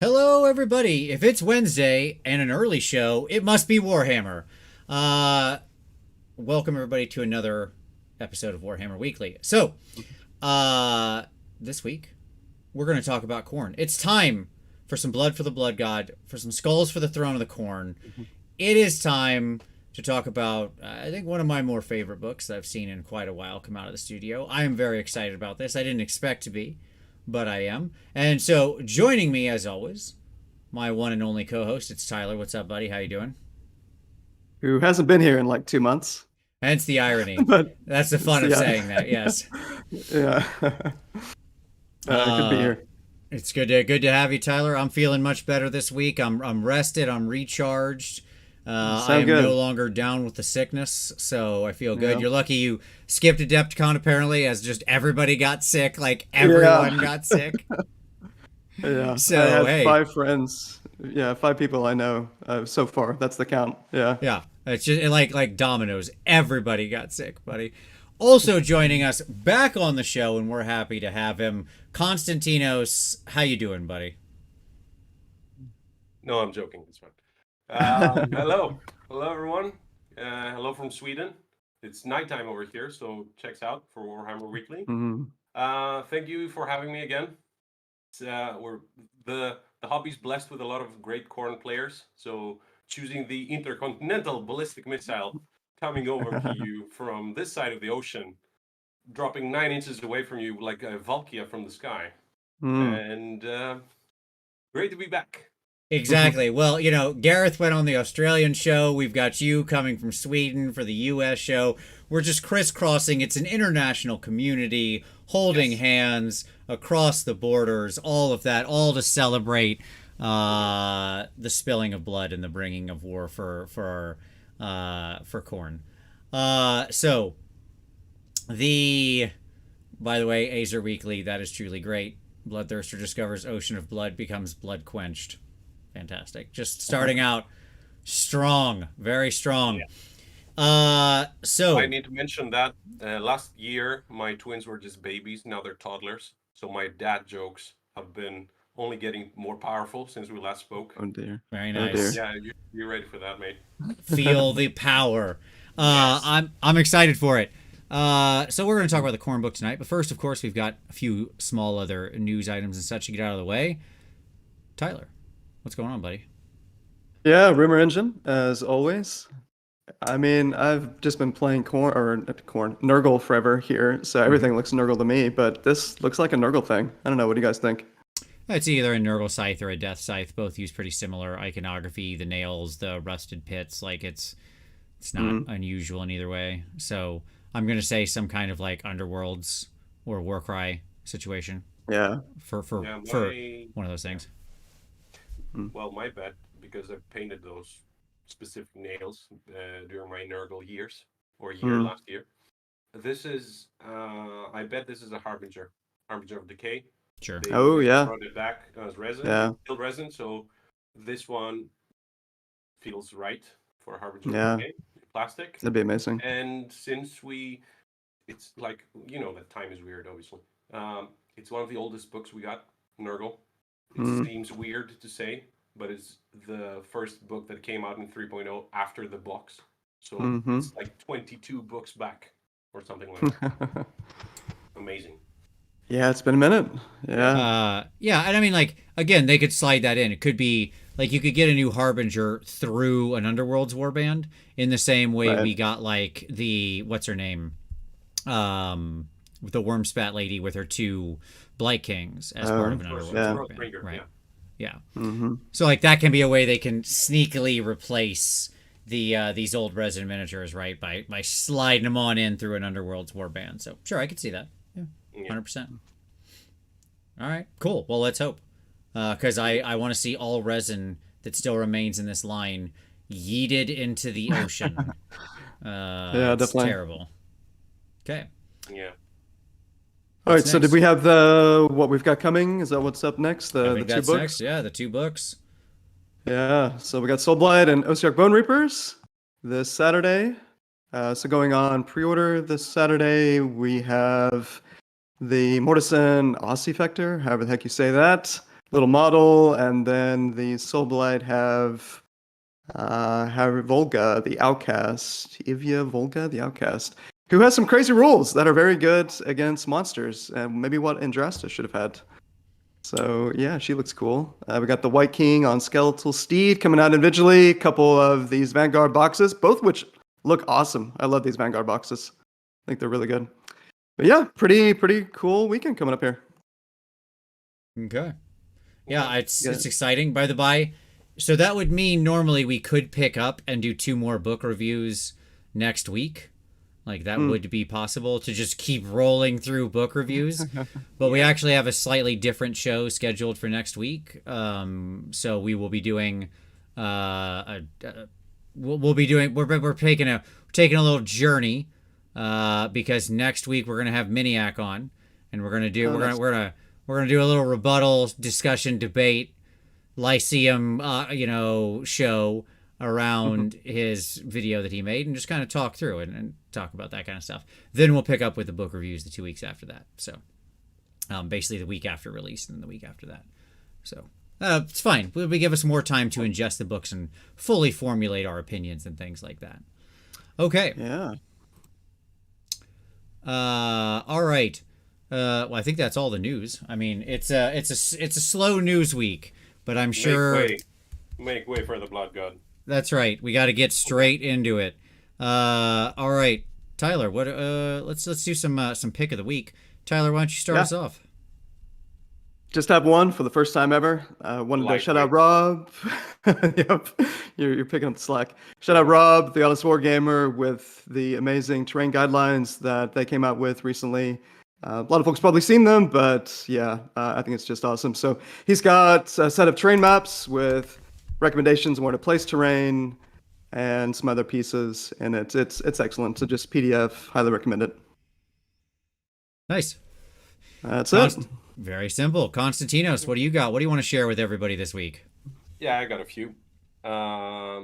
Hello, everybody. If it's Wednesday and an early show, it must be Warhammer. Uh, Welcome everybody to another episode of Warhammer Weekly. Uh, this week we're going to talk about Khorne. It's time for some blood for the Blood God, for some skulls for the Throne of the Khorne. It is time to talk about, I think, one of my more favorite books that I've seen in quite a while come out of the studio. I am very excited about this. I didn't expect to be, but I am. And so, joining me as always, my one and only co-host, it's Tyler. What's up, buddy? How you doing? Who hasn't been here in like 2 months. Hence the irony. But That's the fun of yeah, saying that. Yes. yeah. Good to be Uh, here. it's good to have you, Tyler. I'm feeling much better this week. I'm rested. I'm recharged. I Sound am no good. longer down with the sickness, so I feel good. Yeah, You're lucky you skipped Adepticon apparently, as just everybody got sick. Like yeah, everyone got sick. yeah. I So had hey, 5 friends. Yeah, 5 people I know so far. That's the count. Yeah. yeah, it's just like dominoes. Everybody got sick, buddy. Also joining us back on the show, and we're happy to have him, Konstantinos. How you doing, buddy? No, I'm joking. It's fine. Hello. Hello, everyone. Hello from Sweden. It's nighttime over here, so checks out for Warhammer Weekly. Mhm. Thank you for having me again. We're the hobby's blessed with a lot of great corn players, so choosing the intercontinental ballistic missile coming over to you from this side of the ocean, dropping 9 inches away from you like a Valkyria from the sky, Mm. and great to be back. Exactly. Well, Gareth went on the Australian show. We've got you coming from Sweden for the US show. We're just crisscrossing. It's an international community, holding Yes. hands across the borders, all of that, all to celebrate the spilling of blood and the bringing of war for Khorne. So the by the way, Azer Weekly, that is truly great. Bloodthirster discovers ocean of blood, becomes blood quenched. Fantastic. Just starting out strong, very strong. Yeah. I So need to mention that last year my twins were just babies. Now they're toddlers. So my dad jokes have been only getting more powerful since we last spoke. Oh dear. very Oh nice. dear. Yeah, you ready for that, mate? Feel the power. Yes. I'm excited for it. So we're going to talk about the Corn book tonight, but first, of course, we've got a few small other news items and such to get out of the way. Tyler, what's going on, buddy? Yeah, Rumor Engine, as always. I mean, I've just been playing corn or not corn, Nurgle forever here, so everything looks Nurgle to me, but this looks like a Nurgle thing. I don't know. What do you guys think? It's either a Nurgle scythe or a death scythe. Both use pretty similar iconography, the nails, the rusted pits. Like it's not Mm. unusual in either way. So I'm gonna say some kind of like Underworlds or Warcry situation Yeah. for for Yeah, for one of those yeah. things. Mm. Well, my bet, because I painted those specific nails during my Nurgle years, or year Mm. last year. This is, I bet this is a Harbinger of Decay. Sure. Oh They yeah. brought it back as resin, Yeah. still resin, so this one feels right for Harbinger of Yeah. Decay, plastic. That'd be amazing. And since it's like, that time is weird, obviously. It's one of the oldest books we got, Nurgle. It Mm. seems weird to say, but it's the first book that came out in 3.0 after the box. So Mm-hmm. it's like 22 books back or something like that. Amazing. Yeah, it's been a minute. Yeah. Yeah. Yeah, and I mean, like, again, they could slide that in. It could be like you could get a new Harbinger through an Underworld's warband in the same way Right. we got like the what's her name, with the Wormspat lady with her two Blight Kings as part Oh, of an Of course, Underworld's yeah. warband, Throatbringer, right? yeah. Yeah. Mm-hmm. So like that can be a way they can sneakily replace these old resin miniatures, right? By sliding them on in through an Underworld's warband. So sure, I could see that. Yeah, Yeah. 100%. All right, cool. Well, let's hope. Because I want to see all resin that still remains in this line yeeted into the ocean. Yeah, It's definitely. terrible. Okay. Yeah. All right, What's so did next? we have the what we've got coming? Is that what's up next? I The think two that's books? next. Yeah, the two books. Yeah, so we got Soulblight and Osiark Bone Reapers this Saturday. So going on pre-order this Saturday, we have the Mortison Ossifector, however the heck you say that. little model, and then the Soulblight have Volga, the Outcast, Ivya Volga, the Outcast, who has some crazy rules that are very good against monsters, and maybe what Andrasta should have had. So yeah, she looks cool. We got the White King on Skeletal Steed coming out individually. A couple of these Vanguard boxes, both which look awesome. I love these Vanguard boxes. I think they're really good. But yeah, pretty cool weekend coming up here. Okay. Yeah, it's exciting. By the by, so that would mean normally we could pick up and do 2 more book reviews next week. Like that would be possible to just keep rolling through book reviews. But we actually have a slightly different show scheduled for next week. So we will be doing we're taking a little journey because next week we're gonna have Miniac on, and we're gonna do a little rebuttal discussion debate Lyceum show around his video that he made, and just kind of talk through it and talk about that kind of stuff. Then we'll pick up with the book reviews the 2 weeks after that. So basically the week after release and the week after that. So it's fine. It'll give us more time to ingest the books and fully formulate our opinions and things like that. Okay. Yeah. All right. Well, I think that's all the news. I mean, it's a slow news week, but I'm sure. Make way for the Blood God. That's right. We got to get straight into it. All right, Tyler. What? Let's do some pick of the week. Tyler, why don't you start us off? Just have one for the first time ever. Wanted to shout out Rob. Yep, you're picking up the slack. Shout out Rob, the Honest Wargamer, with the amazing terrain guidelines that they came out with recently. A lot of folks probably seen them, but yeah, I think it's just awesome. So he's got a set of terrain maps with recommendations on where to place terrain and some other pieces, and it's excellent. So just PDF, highly recommend it. Nice. That's it. Very simple. Konstantinos, what do you got? What do you want to share with everybody this week? Yeah, I got a few.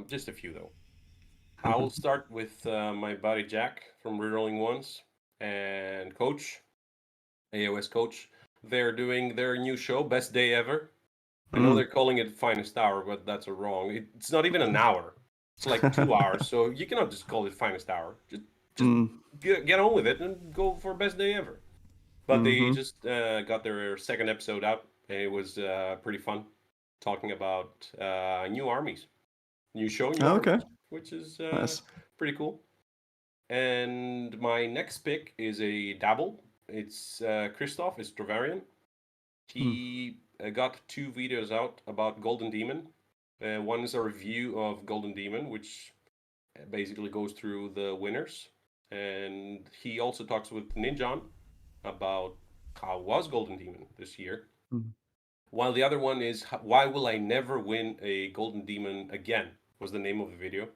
Just a few though. I will start with my buddy Jack from Rerolling Ones and Coach, AOS Coach. They're doing their new show, Best Day Ever. I know they're calling it Finest Hour, but that's wrong. It's not even an hour. It's like 2 hours, so you cannot just call it Finest Hour. Just get on with it and go for Best Day Ever. But they just got their second episode out, and it was pretty fun, talking about new armies, new show, armies, which is nice. Pretty cool. And my next pick is a dabble. It's Christoph, it's Trovarion. He got 2 videos out about Golden Demon. One is a review of Golden Demon, which basically goes through the winners. And he also talks with Ninjon about how was Golden Demon this year. While the other one is Why Will I Never Win a Golden Demon Again, was the name of the video,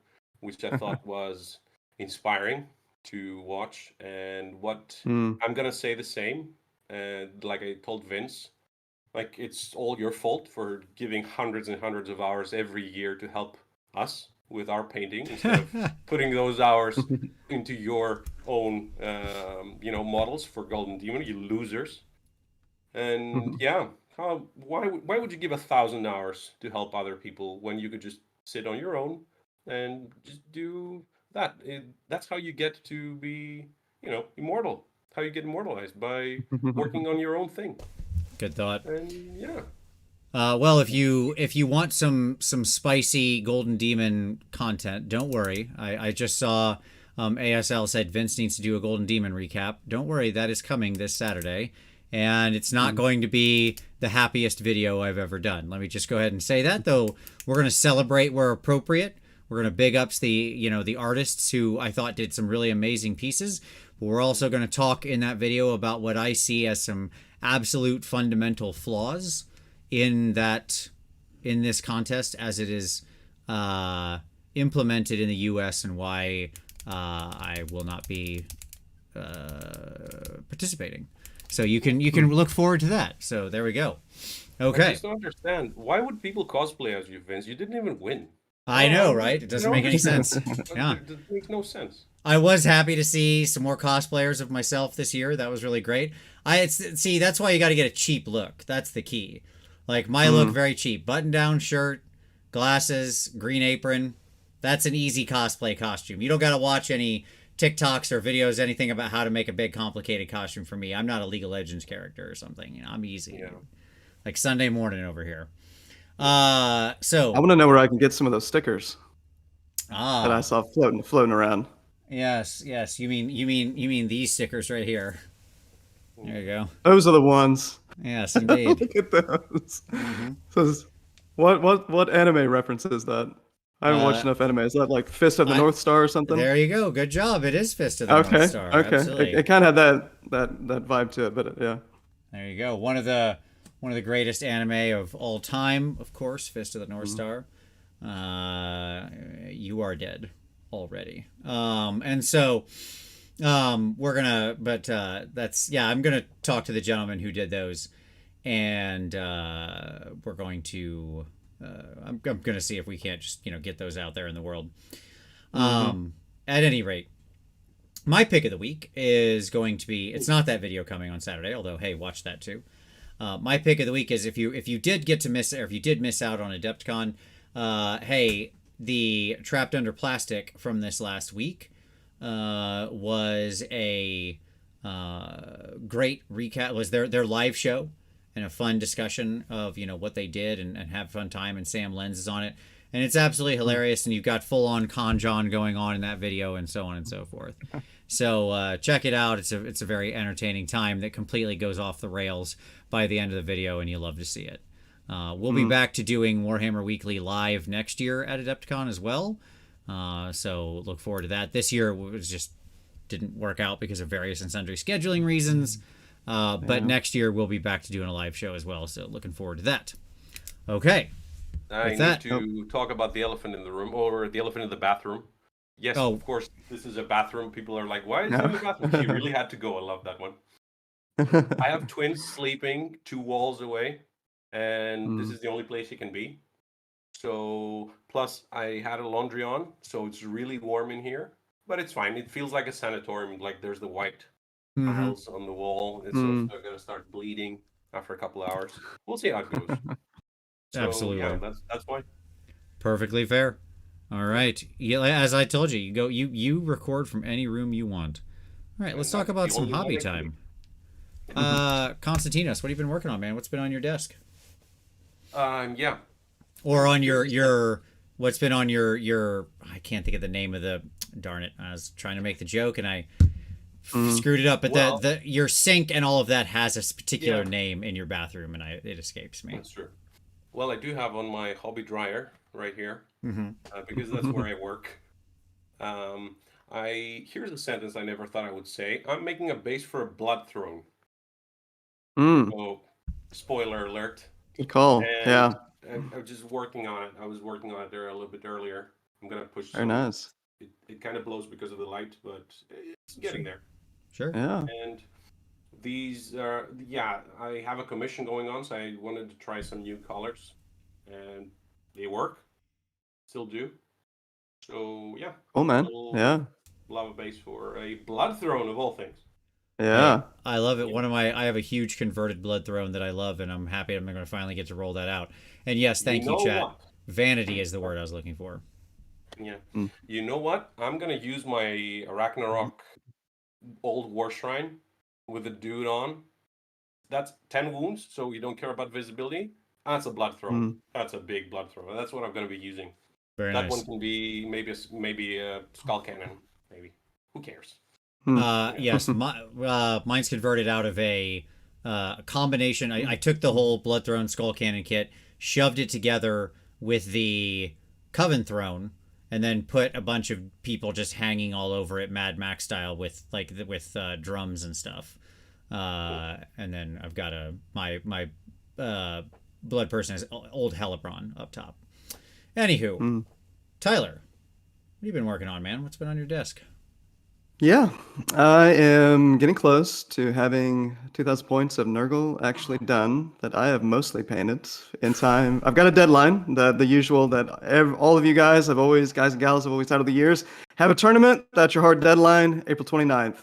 which I thought was inspiring to watch. And what I'm going to say the same, like I told Vince, like it's all your fault for giving hundreds and hundreds of hours every year to help us with our painting instead of putting those hours into your own, models for Golden Demon, you losers. And why would you give 1,000 hours to help other people when you could just sit on your own and just do that? That's how you get to be, immortal. How you get immortalized, by working on your own thing. Good thought. And yeah. Well, if you want some spicy Golden Demon content, don't worry. I just saw ASL said Vince needs to do a Golden Demon recap. Don't worry, that is coming this Saturday, and it's not going to be the happiest video I've ever done. Let me just go ahead and say that, though. We're going to celebrate where appropriate. We're going to big up the artists who I thought did some really amazing pieces. But we're also going to talk in that video about what I see as some absolute fundamental flaws in this contest as it is implemented in the U.S. and why I will not be participating. So you can look forward to that. So there we go. Okay. I just don't understand. Why would people cosplay as you, Vince? You didn't even win. I know, right? It doesn't make any sense. Yeah. It makes no sense. I was happy to see some more cosplayers of myself this year. That was really great. See, that's why you got to get a cheap look. That's the key. Like my look, very cheap. Button-down shirt, glasses, green apron. That's an easy cosplay costume. You don't got to watch any TikToks or videos, anything about how to make a big complicated costume for me. I'm not a League of Legends character or something. You know, I'm easy. Yeah. Like Sunday morning over here. So I want to know where I can get some of those stickers that I saw floating around. yes. You mean these stickers right here. There you go. Those are the ones. Yes, indeed. Look at those. So what anime reference is that? I haven't watched enough anime. Is that like Fist of the North Star or something? There you go. Good job. It is Fist of the North Star. Okay. Absolutely. It kind of had that vibe to it, but yeah. There you go. One of the greatest anime of all time, of course, Fist of the North Star. You are dead already. And so we're gonna, but that's I'm gonna talk to the gentleman who did those, and we're going to. I'm gonna see if we can't just get those out there in the world. At any rate, my pick of the week is going to be. It's not that video coming on Saturday, although hey, watch that too. My pick of the week is if you did get to miss, or if you did miss out on Adepticon, hey, the Trapped Under Plastic from this last week was a great recap. Was their live show and a fun discussion of what they did and have a fun time, and Sam Lenz is on it, and it's absolutely hilarious, and you've got full on Conjon going on in that video and so on and so forth. So check it out. It's a very entertaining time that completely goes off the rails by the end of the video, and you love to see it. We'll be back to doing Warhammer Weekly live next year at Adepticon as well. So look forward to that. This year didn't work out because of various and sundry scheduling reasons. But next year we'll be back to doing a live show as well. So looking forward to that. Okay. I need to talk about the elephant in the room, or the elephant in the bathroom. Yes, of course, this is a bathroom. People are like, why is it in the bathroom? She really had to go. I love that one. I have twins sleeping 2 walls away, and this is the only place he can be. So, plus I had a laundry on, so it's really warm in here, but it's fine. It feels like a sanatorium. Like there's the white tiles on the wall. It's also going to start bleeding after a couple hours. We'll see how it goes. So, Absolutely. Yeah, that's why. Perfectly fair. All right. Yeah, as I told you, you record from any room you want. All right, let's talk about some hobby time. Konstantinos, what have you been working on, man? What's been on your desk? Yeah. Or on your what's been on your I can't think of the name of the darn it. I was trying to make the joke and I screwed it up, but your sink and all of that has a particular name in your bathroom, and it escapes me. That's true. Well, I do have on my hobby dryer right here, because that's where I work. Here's a sentence I never thought I would say. I'm making a base for a blood throne. So, spoiler alert. Good call. And I'm just working on it. I was working on it there a little bit earlier. I'm gonna push. Very nice. It kind of blows because of the light, but it's getting there. Sure. Yeah. And these are, I have a commission going on, so I wanted to try some new colors, and they work. Still do. So yeah. Oh man. Yeah. Lava base for a blood throne of all things. Yeah. I love it. I have a huge converted blood throne that I love, and I'm happy I'm going to finally get to roll that out. And yes, thank you, chat. Vanity is the word I was looking for. Yeah. You know what? I'm going to use my Ragnarok old war shrine with a dude on. That's 10 wounds, so you don't care about visibility. That's a blood throne. That's a big blood throne. That's what I'm going to be using. Very that nice. One can be maybe a skull cannon. Maybe. Who cares? Yes, mine's converted out of a combination. I took the whole Blood Throne Skull Cannon kit, shoved it together with the Coven Throne, and then put a bunch of people just hanging all over it, Mad Max style, with drums and stuff. And then I've got my blood person is old Helibron up top. Anywho, Tyler, what have you been working on, man? What's been on your desk? Yeah, I am getting close to having 2,000 points of Nurgle actually done that I have mostly painted in time. I've got a deadline, the usual that all of you guys and gals have always had over the years. Have a tournament, that's your hard deadline, April 29th.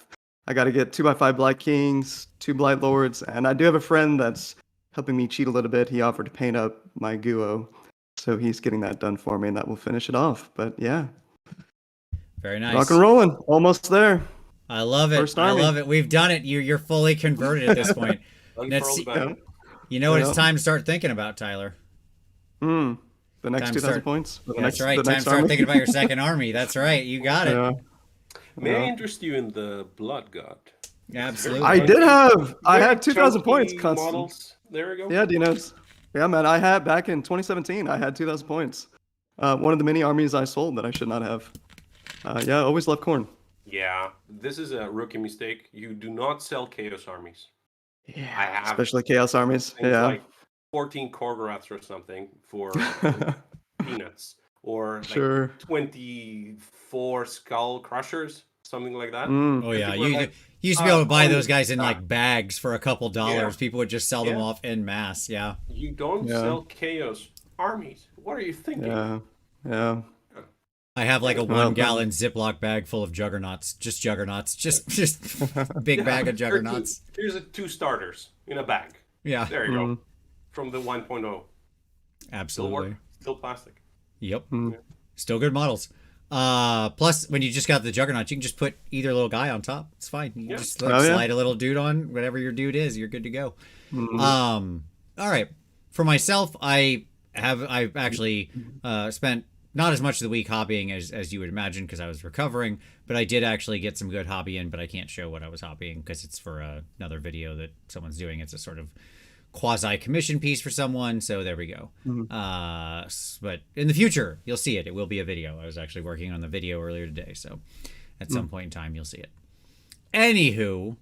I got to get 2x5 Blight Kings, 2 Blight Lords, and I do have a friend that's helping me cheat a little bit. He offered to paint up my Guo, so he's getting that done for me, and that will finish it off. But yeah, Very nice. rock and rolling, almost there. I love it. First I army. love it. We've done it. You're fully converted at this point. Unfurl the banner. You know what Yeah. it's time to start thinking about, Tyler. The next Time to 2,000 start- points. The That's next, right. The Time to next start army. thinking about your second army. That's right. You got it. Yeah. May I Yeah. interest you in the Blood God? Absolutely. I did have. I Very had 2,000 points. chunky Constant. models. There we go. Yeah, Dinos. Yeah, man. I had back in 2017. I had 2,000 points. One of the many armies I sold that I should not have. Yeah, always loved Khorne. Yeah, this is a rookie mistake. You do not sell Chaos armies. Yeah, I have especially Chaos armies. things Yeah. like 14 Korgoraths or something for peanuts, or like Sure. 24 Skull Crushers, something like that. Oh yeah, People are you like, used to be able to buy oh, those guys in uh, like bags for a couple dollars. Yeah. People would just sell them Yeah. off en masse. Yeah. You don't Yeah. sell Chaos armies. What are you thinking? Yeah. Yeah. I have like a Well, 1 gallon Ziploc bag full of juggernauts. Just juggernauts. Just big Yeah, bag of here are juggernauts. Here's a 2 starters in a bag. Yeah. There you go. From the 1.0. Still Absolutely. work. Still plastic. Yep. Mm. Still good models. Plus, when you just got the Juggernaut, you can just put either little guy on top. It's fine. You Yeah. just like, Oh, yeah. slide a little dude on, whatever your dude is, you're good to go. Mhm. All right. For myself, I've actually spent not as much of the week hobbying as you would imagine because I was recovering, but I did actually get some good hobby in, but I can't show what I was hobbying because it's for another video that someone's doing. It's a sort of quasi commission piece for someone, so there we go. But in the future you'll see it. It will be a video. I was actually working on the video earlier today, so at some point in time you'll see it. Anywho,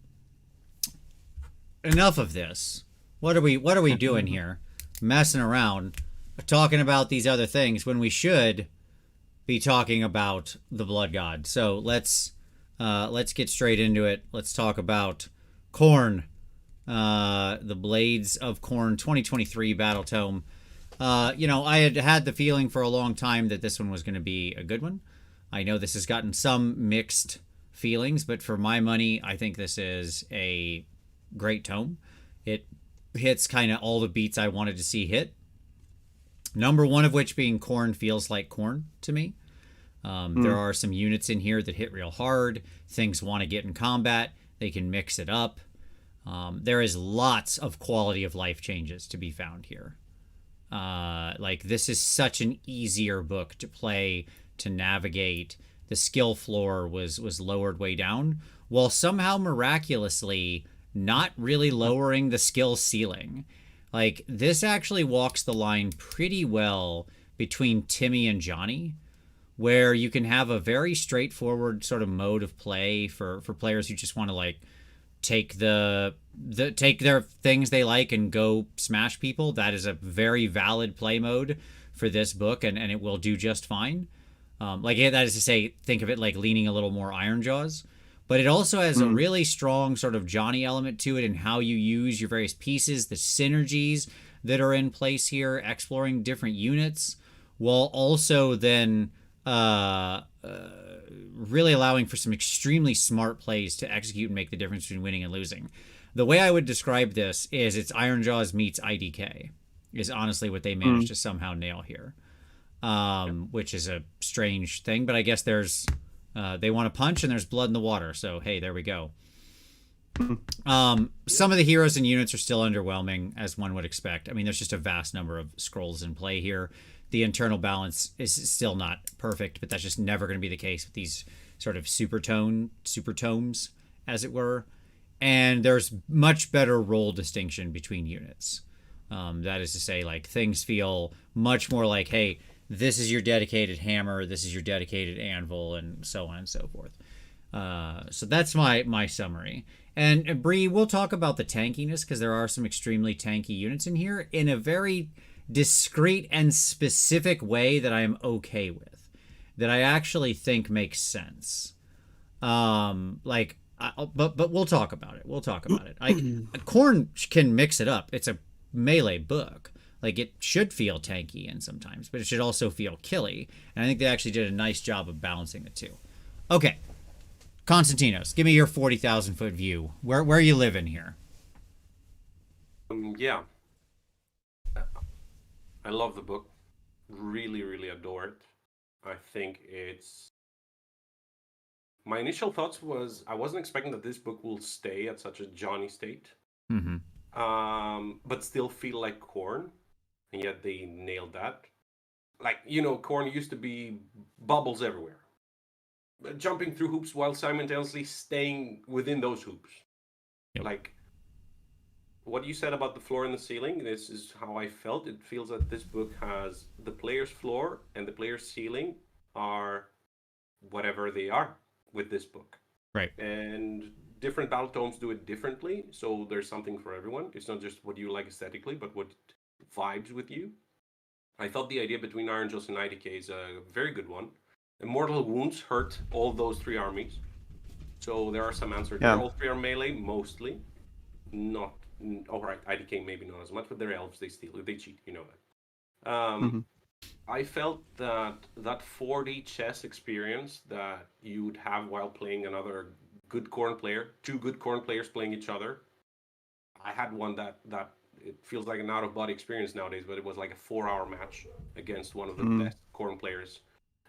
enough of this. What are we doing here, messing around, talking about these other things when we should be talking about the Blood God? So let's get straight into it. Let's talk about Khorne. The Blades of Khorne 2023 Battletome. I had the feeling for a long time that this one was going to be a good one. I know this has gotten some mixed feelings, but for my money, I think this is a great tome. It hits kind of all the beats I wanted to see hit. Number one of which being Khorne feels like Khorne to me. There are some units in here that hit real hard. Things want to get in combat. They can mix it up. There is lots of quality of life changes to be found here. This is such an easier book to play, to navigate. The skill floor was lowered way down, while somehow miraculously not really lowering the skill ceiling. Like, this actually walks the line pretty well between Timmy and Johnny, where you can have a very straightforward sort of mode of play for players who just want to like take take their things they like and go smash people. That is a very valid play mode for this book, and it will do just fine. That is to say, think of it like leaning a little more Iron Jaws. But it also has a really strong sort of Johnny element to it in how you use your various pieces, the synergies that are in place here, exploring different units, while also then really allowing for some extremely smart plays to execute and make the difference between winning and losing. The way I would describe this is it's Iron Jaws meets IDK, is honestly what they managed to somehow nail here, which is a strange thing, but I guess there's they want to punch and there's blood in the water, so hey, there we go. Some of the heroes and units are still underwhelming, as one would expect. I mean, there's just a vast number of scrolls in play here. The internal balance is still not perfect, but that's just never going to be the case with these sort of super tomes, as it were. And there's much better role distinction between units. That is to say, like, things feel much more like, hey, this is your dedicated hammer, this is your dedicated anvil, and so on and so forth. So that's my summary. And Bree, we'll talk about the tankiness, because there are some extremely tanky units in here in a very discrete and specific way that I am okay with, that I actually think makes sense. But we'll talk about it. Khorne can mix it up. It's a melee book. Like, it should feel tanky and sometimes, but it should also feel killy. And I think they actually did a nice job of balancing the two. Okay, Konstantinos, give me your 40,000 foot view. Where you live in here? Yeah. I love the book. Really, really adore it. I think it's... My initial thoughts was I wasn't expecting that this book will stay at such a Johnny state, but still feel like Khorne, and yet they nailed that. Like, Khorne used to be bubbles everywhere, jumping through hoops while simultaneously staying within those hoops. Yep. Like, what you said about the floor and the ceiling, this is how I felt. It feels that this book has the player's floor and the player's ceiling are whatever they are with this book. Right. And different Battletomes do it differently, so there's something for everyone. It's not just what you like aesthetically, but what vibes with you. I thought the idea between Iron Jaws and IDK is a very good one. Mortal Wounds hurt all those three armies. So there are some answers. Yeah. All three are melee, mostly. Not... All right, IDK maybe not as much, but they're elves, they steal, they cheat, you know that. I felt that 4D chess experience that you would have while playing another good Khorne player, two good Khorne players playing each other. I had one that it feels like an out-of-body experience nowadays, but it was like a 4-hour match against one of the best Khorne players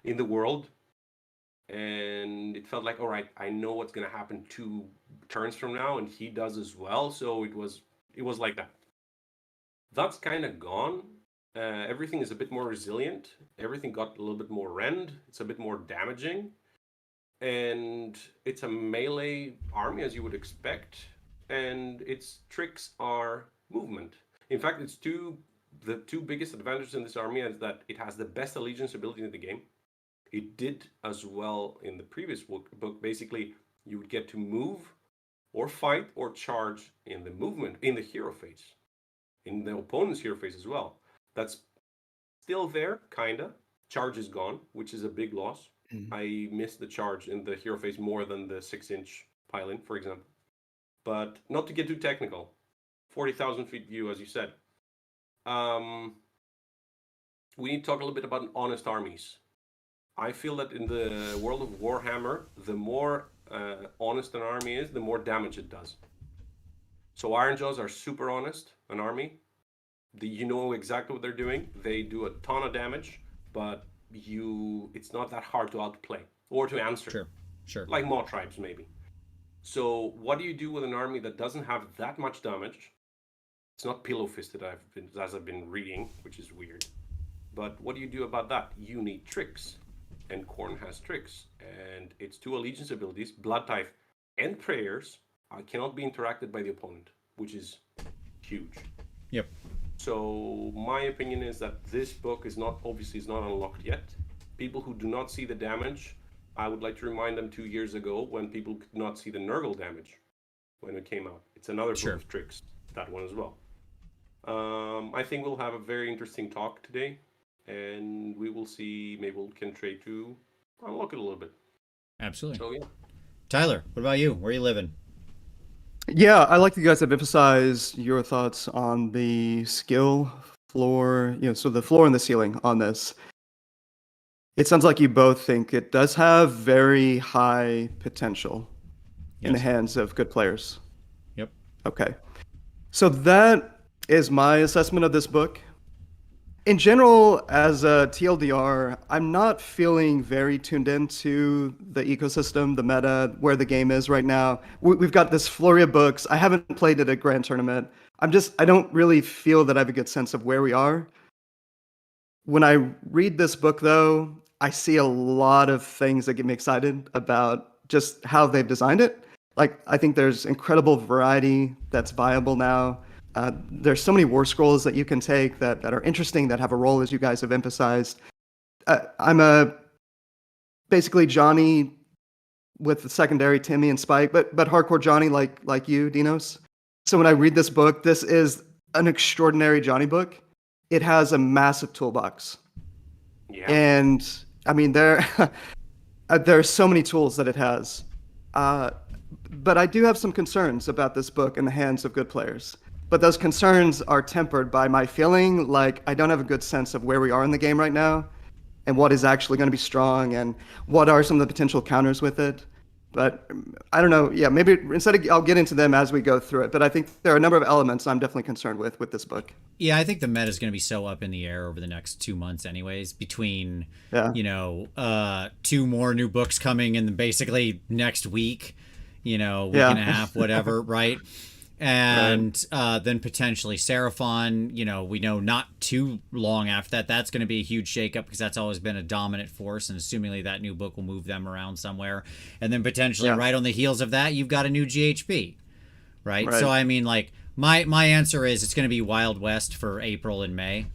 in the world. And it felt like, all right, I know what's going to happen 2 turns from now, and he does as well. So it was like that. That's kind of gone. Everything is a bit more resilient. Everything got a little bit more rend. It's a bit more damaging. And it's a melee army, as you would expect. And its tricks are movement. In fact, the two biggest advantages in this army is that it has the best allegiance ability in the game. It did as well in the previous book. Basically, you would get to move or fight or charge in the movement, in the hero phase, in the opponent's hero phase as well. That's still there, kinda. Charge is gone, which is a big loss. I miss the charge in the hero phase more than the 6-inch pile-in, for example. But not to get too technical. 40,000 feet view, as you said. We need to talk a little bit about honest armies. I feel that in the world of Warhammer, the more honest an army is, the more damage it does. So Iron Jaws are super honest, an army. You know exactly what they're doing. They do a ton of damage, but it's not that hard to outplay or to answer. Sure. Like Maw tribes, maybe. So what do you do with an army that doesn't have that much damage? It's not pillow-fisted, as I've been reading, which is weird. But what do you do about that? You need tricks. And Khorne has tricks. And its 2 allegiance abilities, Blood Tithe and Prayers, cannot be interacted by the opponent, which is huge. Yep. So my opinion is that this book is not unlocked yet. People who do not see the damage, I would like to remind them 2 years ago when people could not see the Nurgle damage when it came out. It's another book of tricks, that one as well. I think we'll have a very interesting talk today, and we will see, maybe we can try to unlock it a little bit. Absolutely. So, yeah. Tyler, what about you? Where are you living? Yeah, I like that you guys have emphasized your thoughts on the skill floor, so the floor and the ceiling on this. It sounds like you both think it does have very high potential in the hands of good players. Yep. Okay. So that is my assessment of this book. In general, as a TLDR, I'm not feeling very tuned into the ecosystem, the meta, where the game is right now. We've got this flurry of books. I haven't played at a grand tournament. I don't really feel that I have a good sense of where we are. When I read this book, though, I see a lot of things that get me excited about just how they've designed it. Like, I think there's incredible variety that's viable now. There's so many Warscrolls that you can take that are interesting, that have a role, as you guys have emphasized. I'm basically Johnny with the secondary Timmy and Spike, but hardcore Johnny like you, Dinos. So when I read this book, this is an extraordinary Johnny book. It has a massive toolbox. Yeah. And I mean, there are so many tools that it has. But I do have some concerns about this book in the hands of good players. But those concerns are tempered by my feeling like I don't have a good sense of where we are in the game right now and what is actually going to be strong and what are some of the potential counters with it. But I don't know. Yeah, maybe I'll get into them as we go through it. But I think there are a number of elements I'm definitely concerned with this book. Yeah, I think the meta is going to be so up in the air over the next 2 months, anyways. Between 2 more new books coming in basically next week, week and a half, whatever, right? And then potentially Seraphon, we know not too long after that, that's going to be a huge shakeup because that's always been a dominant force, and assumingly that new book will move them around somewhere. And then potentially right on the heels of that, you've got a new GHB, right? So, I mean, like, my answer is it's going to be Wild West for April and May,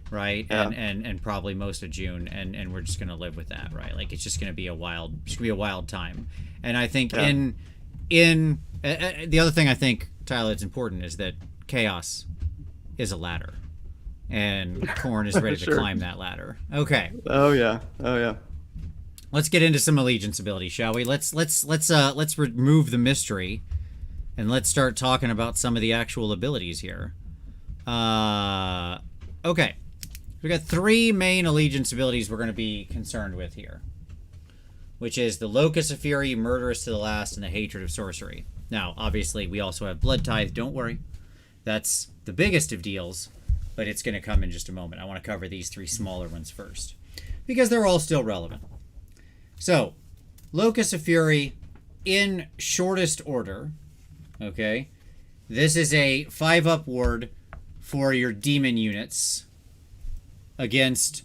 right? Yeah. And probably most of June, and we're just going to live with that, right? Like, it's just going to be a wild time. And I think in the other thing I think, Tyler, it's important is that chaos is a ladder, and Khorne is ready to climb that ladder. Okay. Oh yeah. Let's get into some allegiance abilities, shall we? Let's remove the mystery, and let's start talking about some of the actual abilities here. Okay. We got 3 main allegiance abilities we're going to be concerned with here, which is the Locus of Fury, Murderous to the Last, and the Hatred of Sorcery. Now, obviously, we also have Blood Tithe. Don't worry. That's the biggest of deals, but it's going to come in just a moment. I want to cover these 3 smaller ones first, because they're all still relevant. So, Locus of Fury, in shortest order, okay? This is a 5-up ward for your demon units against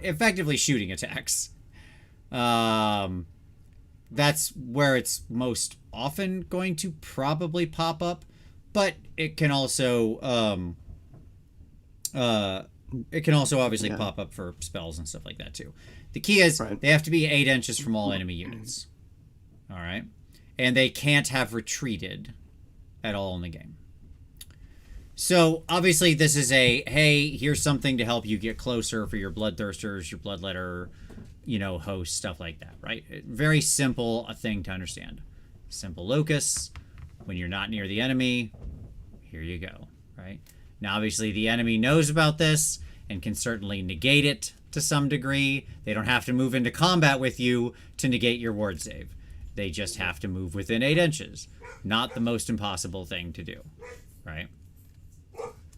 effectively shooting attacks. That's where it's most often going to probably pop up, but it can also obviously pop up for spells and stuff like that too. The key is they have to be 8 inches from all enemy units. All right, and they can't have retreated at all in the game. So obviously this is hey, here's something to help you get closer for your bloodthirsters, your bloodletter, host, stuff like that, right? Very simple a thing to understand. Simple locus. When you're not near the enemy, here you go, right? Now, obviously, the enemy knows about this and can certainly negate it to some degree. They don't have to move into combat with you to negate your ward save. They just have to move within 8 inches. Not the most impossible thing to do, right?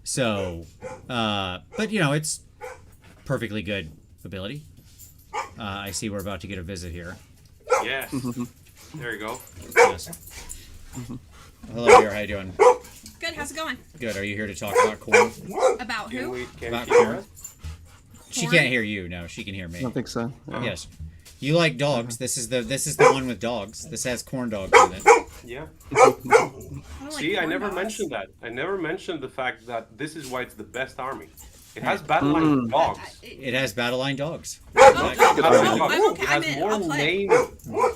So, but, it's perfectly good ability. I see we're about to get a visit here. Yes. There you go. Yes. Hello dear, how you doing? Good, how's it going? Good. Are you here to talk about Khorne? About who? About Khorne. She can't hear you. No, she can hear me. I don't think so. Yeah. Yes. You like dogs. This is the one with dogs. This has corn dogs in it. Yeah. See, I never mentioned that. I never mentioned the fact that this is why it's the best army. It has battle line dogs. It has battle line dogs. It has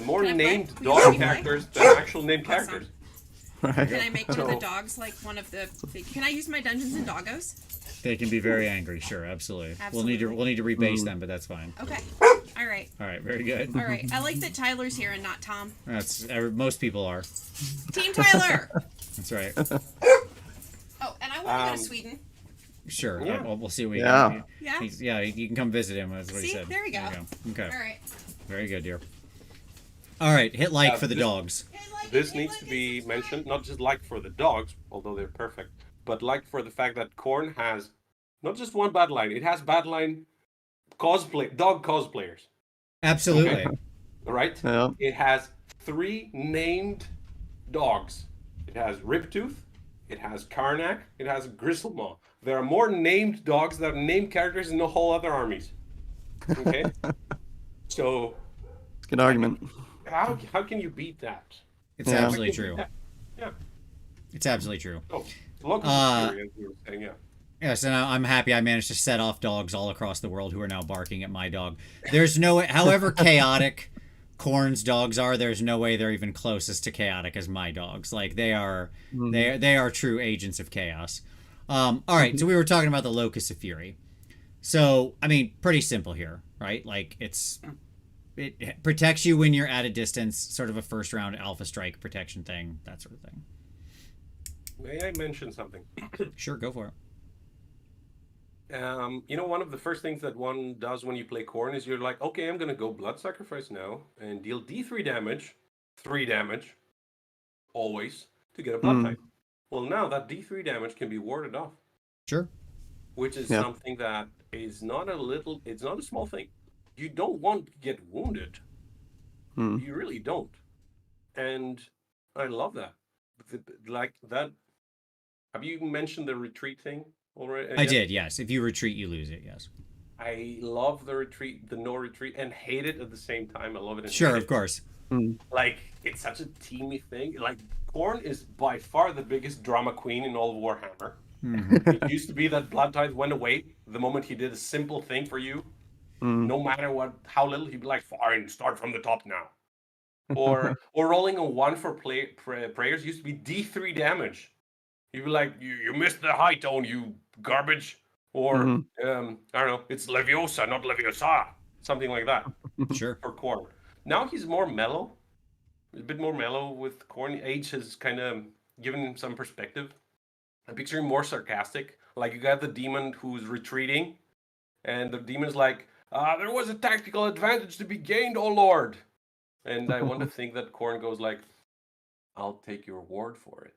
more named dog characters than actual named characters. Right. Can I make one of the dogs like one of the? Can I use my Dungeons and Doggos? They can be very angry. Sure, absolutely. We'll need to rebase them, but that's fine. Okay. All right. All right. Very good. All right. I like that Tyler's here and not Tom. Most people are. Team Tyler. That's right. Oh, and I want to go to Sweden. Sure. Yeah. We'll see what we can. Yeah. You can come visit him. That's what he See? said. There we go. Okay. All right. Very good, dear. All right. Hit like for the dogs. This needs to be mentioned, not just like for the dogs, although they're perfect, but like for the fact that Khorne has not just one battle line, it has battle line dog cosplayers. Absolutely. Okay? Right? Yeah. It has 3 named dogs. It has Riptooth, it has Karnak, it has Gristlemaw. There are more named dogs that are named characters in the whole other armies. Okay? So... Good argument. How can you beat that? It's absolutely true. Yeah. It's absolutely true. Oh, local experience, you were saying, yeah. Yes, and I'm happy I managed to set off dogs all across the world who are now barking at my dog. There's no way, however chaotic Khorne's dogs are, there's no way they're even close as to chaotic as my dogs. Like they are true agents of chaos. All right, so we were talking about the Locus of Fury. So, I mean, pretty simple here, right? Like it protects you when you're at a distance, sort of a first round alpha strike protection thing, that sort of thing. May I mention something? Sure, go for it. One of the first things that one does when you play Khorne is you're like, okay, I'm gonna go Blood Sacrifice now and deal D3 damage, 3 damage, always, to get a Blood type. Well, now that D3 damage can be warded off. Sure. Which is Yeah. something that is not it's not a small thing. You don't want to get wounded. You really don't. And I love that. Like that. Have you mentioned the retreat thing already? I did, yes. If you retreat, you lose it, yes. I love the retreat, the no retreat, and hate it at the same time. I love it. And Sure, hate of it. course. Like, it's such a teamy thing. Like, Khorne is by far the biggest drama queen in all of Warhammer. It used to be that Blood Tithe went away the moment he did a simple thing for you. No matter how little, he'd be like, fine, start from the top now. Or rolling a 1 for prayers used to be D3 damage. He'd be like, you missed the high tone, you garbage. Or, I don't know, it's Leviosa, not Leviosa. Something like that. Sure. For Khorne. Now he's more mellow. A bit more mellow with Khorne. Age has kind of given him some perspective. I picture him more sarcastic. Like, you got the demon who's retreating, and the demon's like, there was a tactical advantage to be gained, oh lord. And I want to think that Khorne goes like, I'll take your word for it.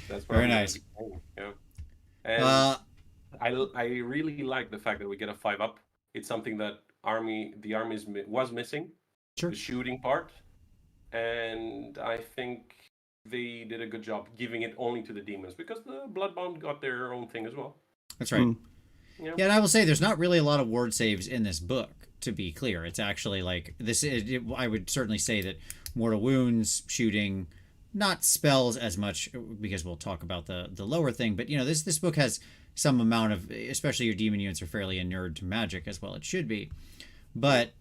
That's Very nice. Yeah. And I really like the fact that we get a 5-up. It's something that the army was missing. Sure. The shooting part. And I think they did a good job giving it only to the demons, because the Bloodbound got their own thing as well. That's right. Yeah. Yeah, and I will say there's not really a lot of ward saves in this book, to be clear. It's actually like I would certainly say that mortal wounds, shooting, not spells as much, because we'll talk about the lower thing, but this book has some amount of, especially your demon units are fairly inured to magic, as well it should be. But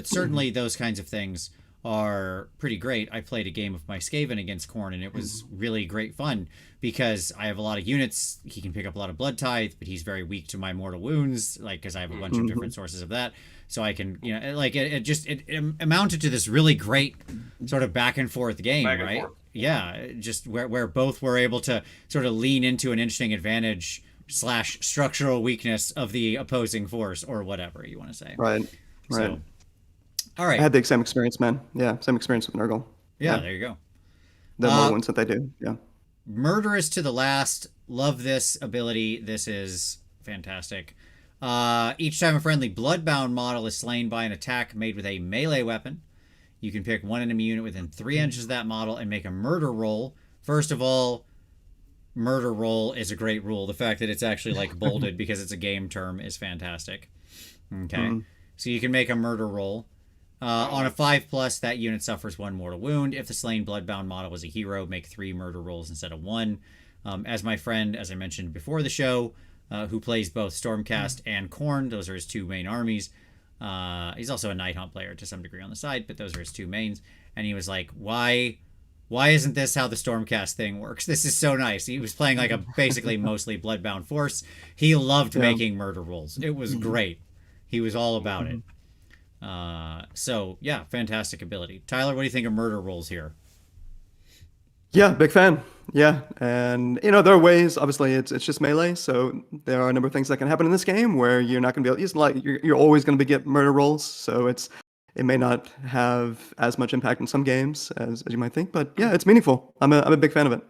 certainly those kinds of things are pretty great. I played a game of my Skaven against Khorne, and it was really great fun, because I have a lot of units. He can pick up a lot of blood tithe, but he's very weak to my mortal wounds, like, because I have a bunch of different sources of that. So I can, it amounted to this really great sort of back and forth game, right? Yeah, just where both were able to sort of lean into an interesting advantage / structural weakness of the opposing force, or whatever you want to say. Right. So, all right. I had the same experience, man. Yeah, same experience with Nurgle. Yeah, there you go. The more ones that they do. Yeah. Murderous to the last. Love this ability. This is fantastic. Each time a friendly bloodbound model is slain by an attack made with a melee weapon, you can pick one enemy unit within 3 inches of that model and make a murder roll. First of all, murder roll is a great rule. The fact that it's actually like bolded because it's a game term is fantastic. Okay. So you can make a murder roll. On a 5+, that unit suffers 1 mortal wound. If the slain bloodbound model was a hero, make 3 murder rolls instead of 1. As my friend, as I mentioned before the show, who plays both Stormcast and Khorne, those are his 2 main armies. He's also a Night Hunt player to some degree on the side, but those are his 2 mains. And he was like, why isn't this how the Stormcast thing works? This is so nice. He was playing like a basically mostly bloodbound force. He loved making murder rolls. It was great. He was all about it. So yeah, fantastic ability. Tyler, what do you think of murder rolls here? Yeah, big fan. Yeah, and there are ways. Obviously, it's just melee, so there are a number of things that can happen in this game where you're not going to be able. It's like you're always going to get murder rolls, so it may not have as much impact in some games as you might think, but yeah, it's meaningful. I'm a big fan of it.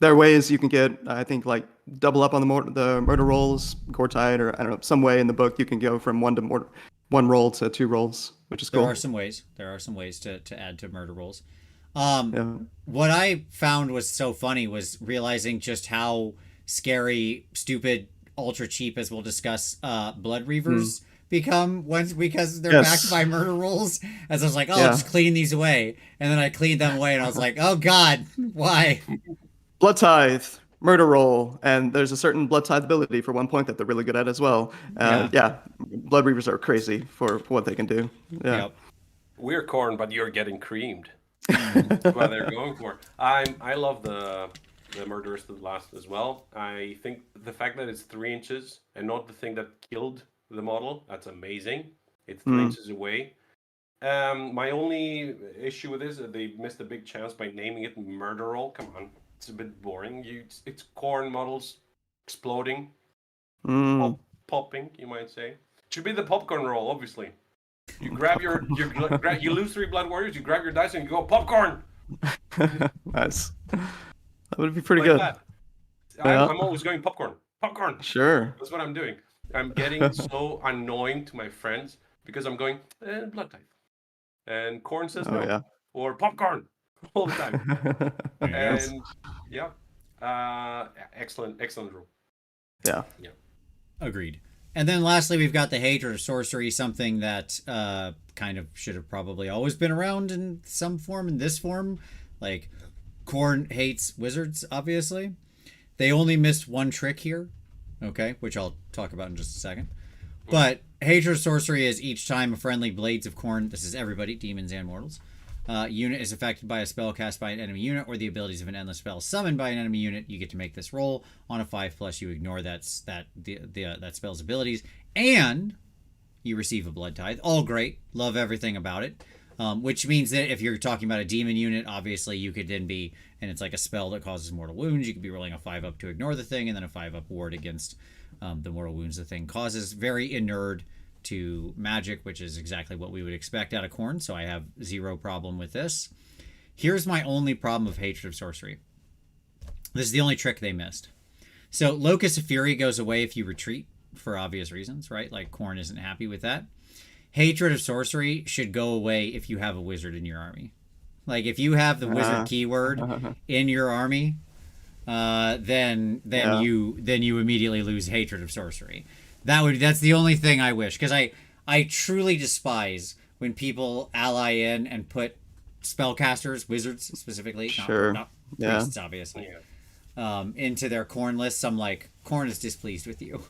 There are ways you can get, I think, like double up on the murder rolls, gore tide, or I don't know, some way in the book you can go from one roll to 2 rolls, which is cool. There are some ways to add to murder rolls. What I found was so funny was realizing just how scary, stupid, ultra cheap, as we'll discuss, Blood Reavers become because they're backed by murder rolls. As I was like, I'll just clean these away. And then I cleaned them away and I was like, oh God, why? Blood Tithe, murder roll, and there's a certain Blood Tithe ability for 1 point that they're really good at as well. Blood Reavers are crazy for what they can do. Yeah. Yep. We're Khorne, but you're getting creamed. That's what they're going for. I love the Murderous to the last as well. I think the fact that it's 3 inches and not the thing that killed the model, that's amazing. It's 3 inches away. My only issue with this is that they missed a big chance by naming it Murder Roll. Come on. it's a bit boring. It's Khorne models exploding, Mm. popping, you might say. Should be the popcorn roll, obviously. You grab you lose 3 blood warriors, you grab your dice and you go popcorn. Nice. That would be pretty Like good. that. Yeah. I'm always going popcorn. Popcorn. Sure. That's what I'm doing. I'm getting so annoying to my friends because I'm going blood type, and Khorne says Oh no, yeah. or popcorn all the time. Yes. And yeah, excellent rule. Yeah. Agreed. And then lastly, we've got the hatred of sorcery, something that kind of should have probably always been around in some form, in this form. Like, Khorne hates wizards, obviously. They only missed one trick here, okay, which I'll talk about in just a second. But hatred of sorcery is each time a friendly Blades of Khorne, this is everybody, demons and mortals, unit is affected by a spell cast by an enemy unit or the abilities of an endless spell summoned by an enemy unit, you get to make this roll. On a 5+, you ignore that spell's abilities, and you receive a blood tithe. All great, love everything about it. Which means that if you're talking about a demon unit, obviously you could then be, and it's like a spell that causes mortal wounds, you could be rolling a 5+ to ignore the thing, and then a 5+ ward against the mortal wounds the thing causes. Very inured to magic, which is exactly what we would expect out of Khorne, so I have zero problem with this. Here's my only problem of hatred of sorcery. This is the only trick they missed. So Locus of Fury goes away if you retreat, for obvious reasons, right? Like, Khorne isn't happy with that. Hatred of sorcery should go away if you have a wizard in your army. Like, if you have the wizard keyword in your army, then you immediately lose hatred of sorcery. That's the only thing I wish, because I truly despise when people ally in and put spellcasters, wizards specifically, not priests, obviously, into their Khorne lists. I'm like, Khorne is displeased with you.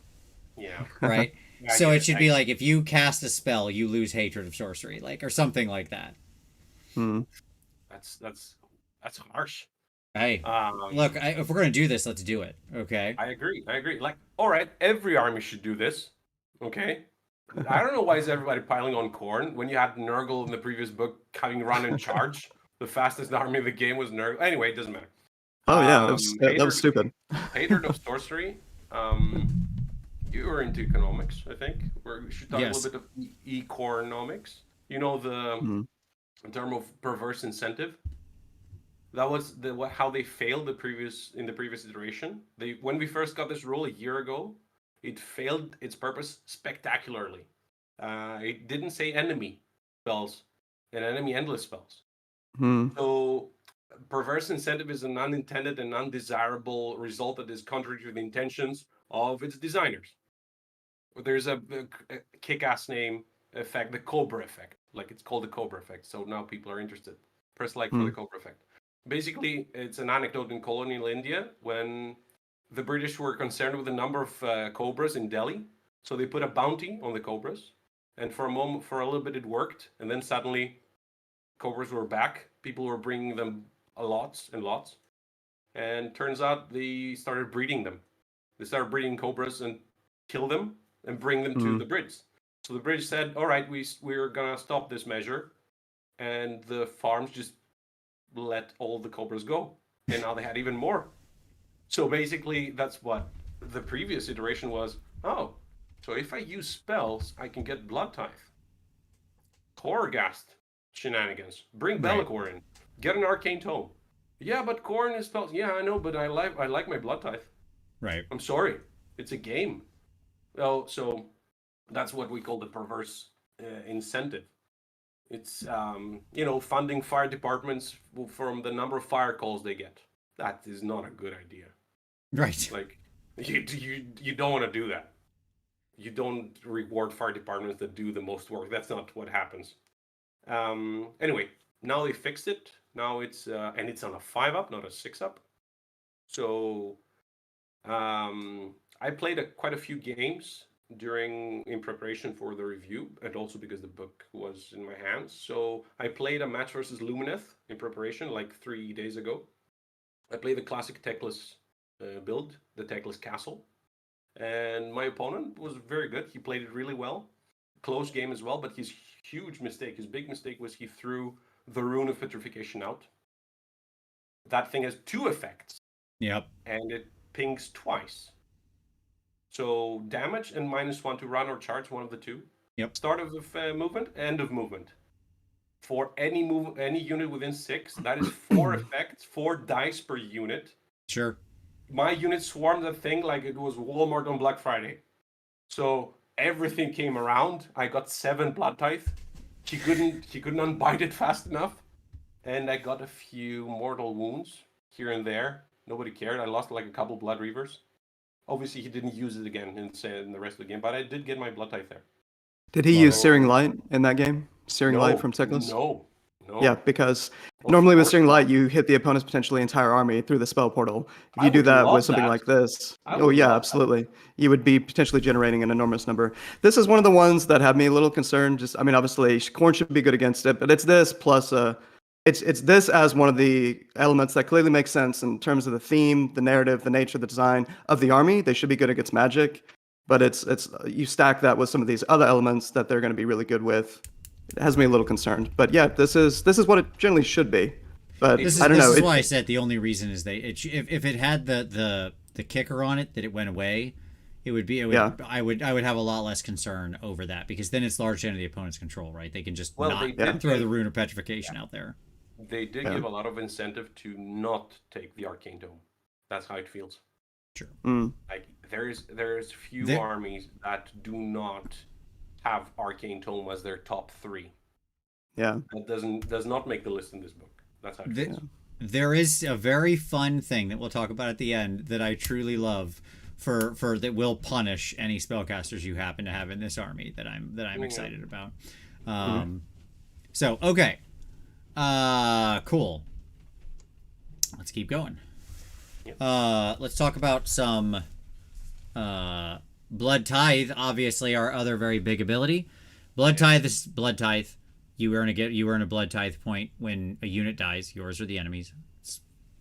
Yeah. Right? So it should be like, if you cast a spell, you lose hatred of sorcery, like, or something like that. That's harsh. Hey, look, if we're gonna do this, let's do it. Okay. I agree. Like, all right, every army should do this. Okay. I don't know why is everybody piling on Khorne when you had Nurgle in the previous book having run and charge. The fastest army of the game was Nurgle. Anyway, it doesn't matter. Oh yeah, that was stupid. Hatred of sorcery. You were into economics, I think. We should talk a little bit of economics. You know the term of perverse incentive. That was how they failed in the previous iteration. When we first got this rule a year ago, it failed its purpose spectacularly. It didn't say enemy spells and enemy endless spells. So perverse incentive is an unintended and undesirable result that is contrary to the intentions of its designers. There's a kick-ass name effect, the Cobra effect. Like, it's called the Cobra effect, so now people are interested. Press like for the Cobra effect. Basically, it's an anecdote in colonial India when the British were concerned with the number of cobras in Delhi. So they put a bounty on the cobras. And for a little bit, it worked. And then suddenly, cobras were back. People were bringing them lots and lots. And turns out they started breeding them. They started breeding cobras and kill them and bring them to the Brits. So the British said, all right, we're going to stop this measure. And the farms just let all the cobras go, and now they had even more. So basically, that's what the previous iteration was. Oh, so if I use spells, I can get blood tithe. Torghast shenanigans. Bring Be'lakor in. Get an arcane tome. Yeah, but Khorne is spells. Yeah, I know, but I like my blood tithe. Right. I'm sorry, it's a game. Oh, so that's what we call the perverse incentive. It's funding fire departments from the number of fire calls they get. That is not a good idea. Right. Like, you don't want to do that. You don't reward fire departments that do the most work. That's not what happens. Anyway, now they fixed it. Now it's and it's on a 5+, not a 6+. So I played quite a few games in preparation for the review, and also because the book was in my hands. So I played a match versus Lumineth in preparation like 3 days ago. I played the classic techless build, the techless castle, and my opponent was very good. He played it really well. Close game as well, but his big mistake was he threw the Rune of Petrification out. That thing has 2 effects. Yep. and it pings twice. So damage and -1 to run or charge, one of the two. Yep. Start of movement, end of movement. For any unit within 6, that is 4 effects, 4 dice per unit. Sure. My unit swarmed that thing like it was Walmart on Black Friday. So everything came around. I got 7 blood tithe. She couldn't unbite it fast enough, and I got a few mortal wounds here and there. Nobody cared. I lost like a couple blood reavers. Obviously, he didn't use it again in the rest of the game, but I did get my blood tithe there. Did he use Searing Light in that game? Searing Light from Teclis? No. Yeah, because Of normally with course Searing not. Light, you hit the opponent's potentially entire army through the spell portal. If I you do would that love with something that. like this, I oh would yeah, love that. absolutely, you would be potentially generating an enormous number. This is one of the ones that have me a little concerned. Just, I mean, obviously, Khorne should be good against it, but it's this plus it's this as one of the elements that clearly makes sense in terms of the theme, the narrative, the nature, the design of the army. They should be good against magic, but it's you stack that with some of these other elements that they're going to be really good with. It has me a little concerned. But yeah, this is what it generally should be. But This is, I don't know. This is why I said the only reason is if it had the kicker on it that it went away, it would Yeah. I would have a lot less concern over that, because then it's largely under the opponent's control, right? They can just Well, not they did throw give- the rune of petrification out there. They did give a lot of incentive to not take the Arcane Tome. That's how it feels. Sure. Like there's few There- armies that do not have Arcane Tome as their top 3. Yeah. That does not make the list in this book. That's how it The- feels. There is a very fun thing that we'll talk about at the end that I truly love for that will punish any spellcasters you happen to have in this army that I'm excited about. So okay. Cool. Let's keep going. Let's talk about some Blood Tithe, obviously our other very big ability. Blood Tithe is Blood Tithe. You earn a Blood Tithe point when a unit dies. Yours or the enemy's.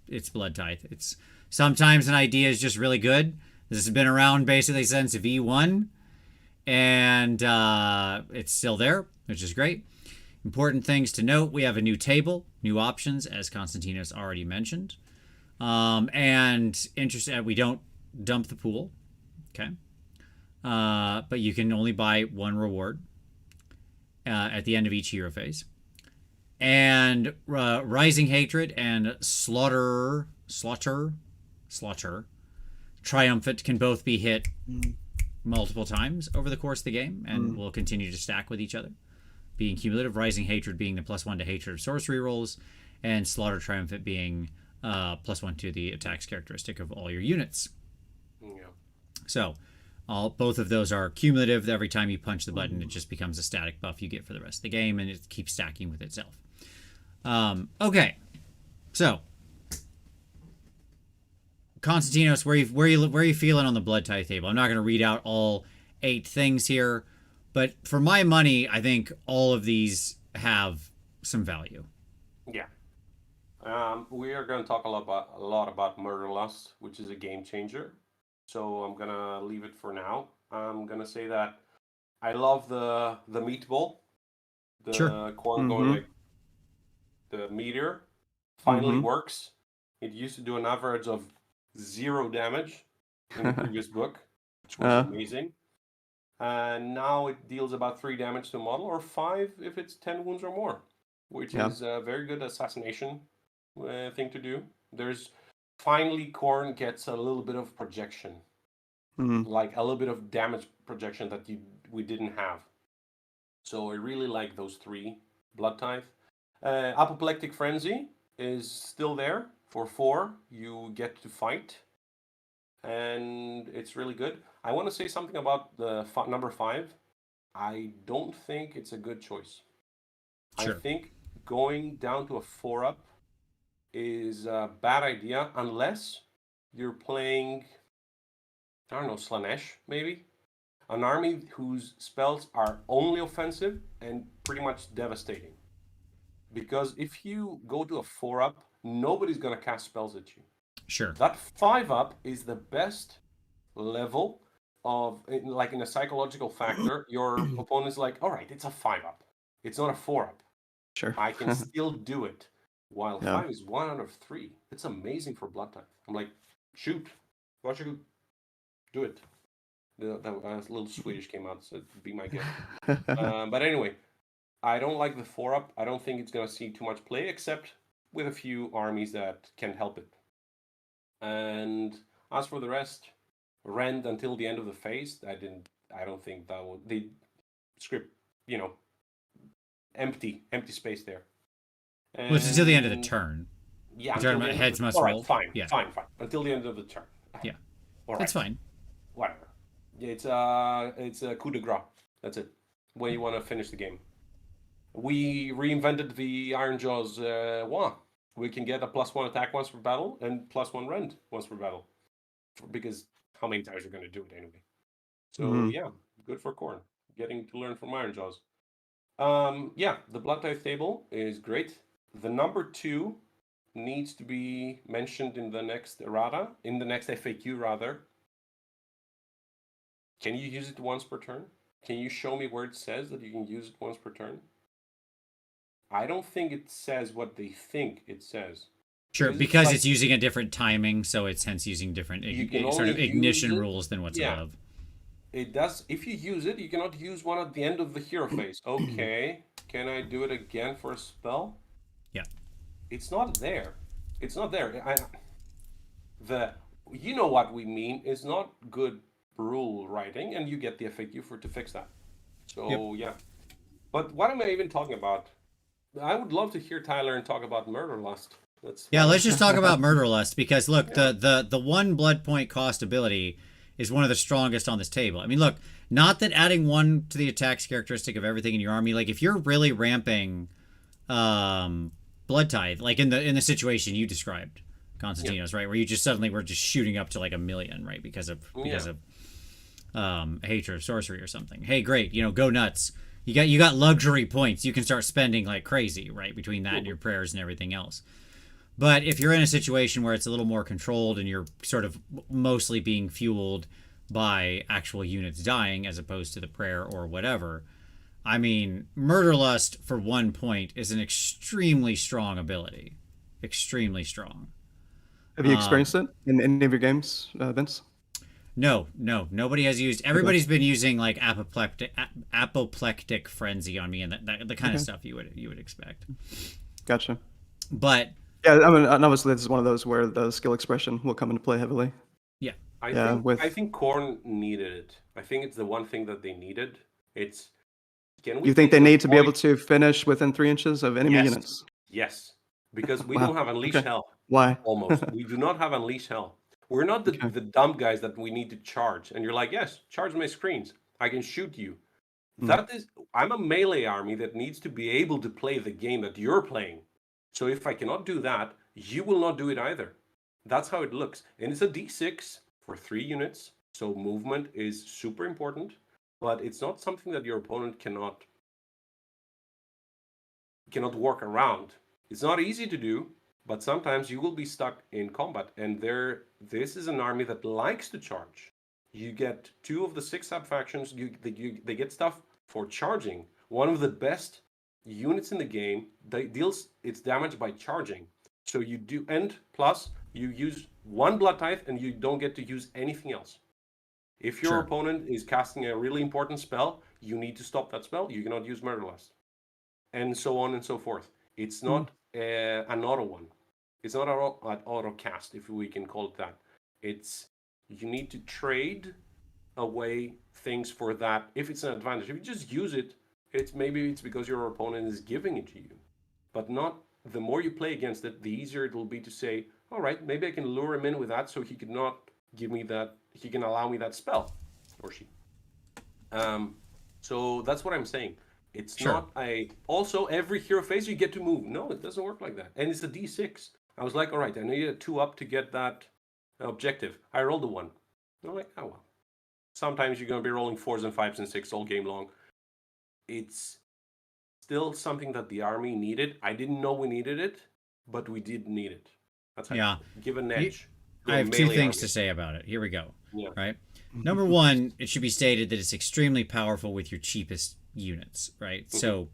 It's Blood Tithe. It's sometimes an idea is just really good. This has been around basically since V1, and it's still there, which is great. Important things to note: we have a new table, new options, as Konstantinos already mentioned, and we don't dump the pool, okay? But you can only buy one reward at the end of each hero phase. And Rising Hatred and Slaughter Triumphant can both be hit multiple times over the course of the game and will continue to stack with each other, being cumulative. Rising Hatred being the +1 to hatred of sorcery rolls, and Slaughter Triumphant being +1 to the attacks characteristic of all your units. Yeah. So both of those are cumulative. Every time you punch the button, it just becomes a static buff you get for the rest of the game, and it keeps stacking with itself. Okay, so Konstantinos, where are you feeling on the Blood Tithe table? I'm not going to read out all 8 things here, but for my money, I think all of these have some value. Yeah. We are going to talk a lot about Murderlust, which is a game changer. So I'm gonna leave it for now. I'm gonna say that I love the meatball, the Sure. Khorne going like the meteor finally works. It used to do an average of 0 damage in the previous book, which was amazing. And now it deals about 3 damage to a model, or 5 if it's 10 wounds or more, which is a very good assassination thing to do. There's finally Khorne gets a little bit of projection, like a little bit of damage projection that we didn't have. So I really like those 3. Blood Tithe. Apoplectic Frenzy is still there for 4. You get to fight, and it's really good. I want to say something about the number 5. I don't think it's a good choice. Sure. I think going down to a 4-up is a bad idea unless you're playing, I don't know, Slanesh maybe? An army whose spells are only offensive and pretty much devastating. Because if you go to a 4-up, nobody's going to cast spells at you. Sure. That 5-up is the best level of, like in a psychological factor, your opponent's like, all right, it's a 5-up. It's not a 4-up. Sure. I can still do it. while Yeah. 5 is 1 out of 3. It's amazing for blood type. I'm like, shoot, watch you do it. That little Swedish came out, so it'd be my guess. But anyway, I don't like the 4-up. I don't think it's going to see too much play, except with a few armies that can help it. And as for the rest, rend until the end of the phase. I don't think that would. The script, empty space there. Well, it's until the end of the turn. Yeah, You're talking about heads must roll. Fine, Yeah. fine. Until the end of the turn. Yeah. All right. That's fine. Whatever. It's a coup de grace. That's it. When you want to finish the game. We reinvented the Iron Jaws wand. We can get a +1 attack once per battle and +1 rend once per battle. Because how many times are you going to do it anyway? So yeah, good for Khorne. Getting to learn from Iron Jaws. Yeah, the blood type table is great. The number 2 needs to be mentioned in the next errata, in the next FAQ rather. Can you use it once per turn? Can you show me where it says that you can use it once per turn? I don't think it says what they think it says. Sure, because it's using a different timing, so it's hence using different sort of ignition rules than what's above. It does. If you use it, you cannot use one at the end of the hero phase. Okay, can I do it again for a spell? Yeah. It's not there. It's not there. You know what we mean is not good rule writing, and you get the FAQ to fix that. So yeah. But what am I even talking about? I would love to hear Tyler and talk about Murderlust. Let's just talk about Murderlust, because look, the 1 blood point cost ability is one of the strongest on this table. I mean, look, not that adding 1 to the attacks characteristic of everything in your army, like if you're really ramping Blood Tithe, like in the situation you described, Konstantinos, right, where you just suddenly were just shooting up to like 1 million, right, because of hatred of sorcery or something. Hey, great, go nuts. You got luxury points. You can start spending like crazy, right, between that and your prayers and everything else. But if you're in a situation where it's a little more controlled and you're sort of mostly being fueled by actual units dying as opposed to the prayer or whatever, I mean, Murderlust for 1 point is an extremely strong ability. Extremely strong. Have you experienced it in any of your games, Vince? No, nobody has used. Everybody's been using like apoplectic frenzy on me, and the kind of stuff you would expect. Gotcha. But yeah, I mean, obviously this is one of those where the skill expression will come into play heavily. Yeah, I think Khorne needed it. I think it's the one thing that they needed. It's you think they need to be able to finish within 3 inches of enemy units? Yes, because we don't have Unleash Hell. Why? Almost. We do not have Unleash Hell. We're not the dumb guys that we need to charge. And you're like, yes, charge my screens. I can shoot you. I'm a melee army that needs to be able to play the game that you're playing. So if I cannot do that, you will not do it either. That's how it looks. And it's a D6 for 3 units. So movement is super important. But it's not something that your opponent cannot work around. It's not easy to do. But sometimes you will be stuck in combat, and this is an army that likes to charge. You get 2 of the 6 sub-factions, they get stuff for charging. One of the best units in the game that deals its damage by charging. So you do, and plus, you use 1 Blood Tithe, and you don't get to use anything else. If your opponent is casting a really important spell, you need to stop that spell. You cannot use Murderlust. And so on and so forth. It's not an auto one. It's not an auto cast, if we can call it that. You need to trade away things for that if it's an advantage. If you just use it, maybe it's because your opponent is giving it to you. But not the more you play against it, the easier it will be to say, all right, maybe I can lure him in with that so he could not give me that, he can allow me that spell, or she. So that's what I'm saying. It's not also every hero phase you get to move. No, it doesn't work like that. And it's a D6. I was like, all right, I need a 2 up to get that objective. I rolled a 1. I'm like, oh well. Sometimes you're going to be rolling 4s and 5s and 6s all game long. It's still something that the army needed. I didn't know we needed it, but we did need it. That's how give an edge. I have 2 things to say about it. Here we go. Yeah. Right? Number 1, it should be stated that it's extremely powerful with your cheapest units, right? So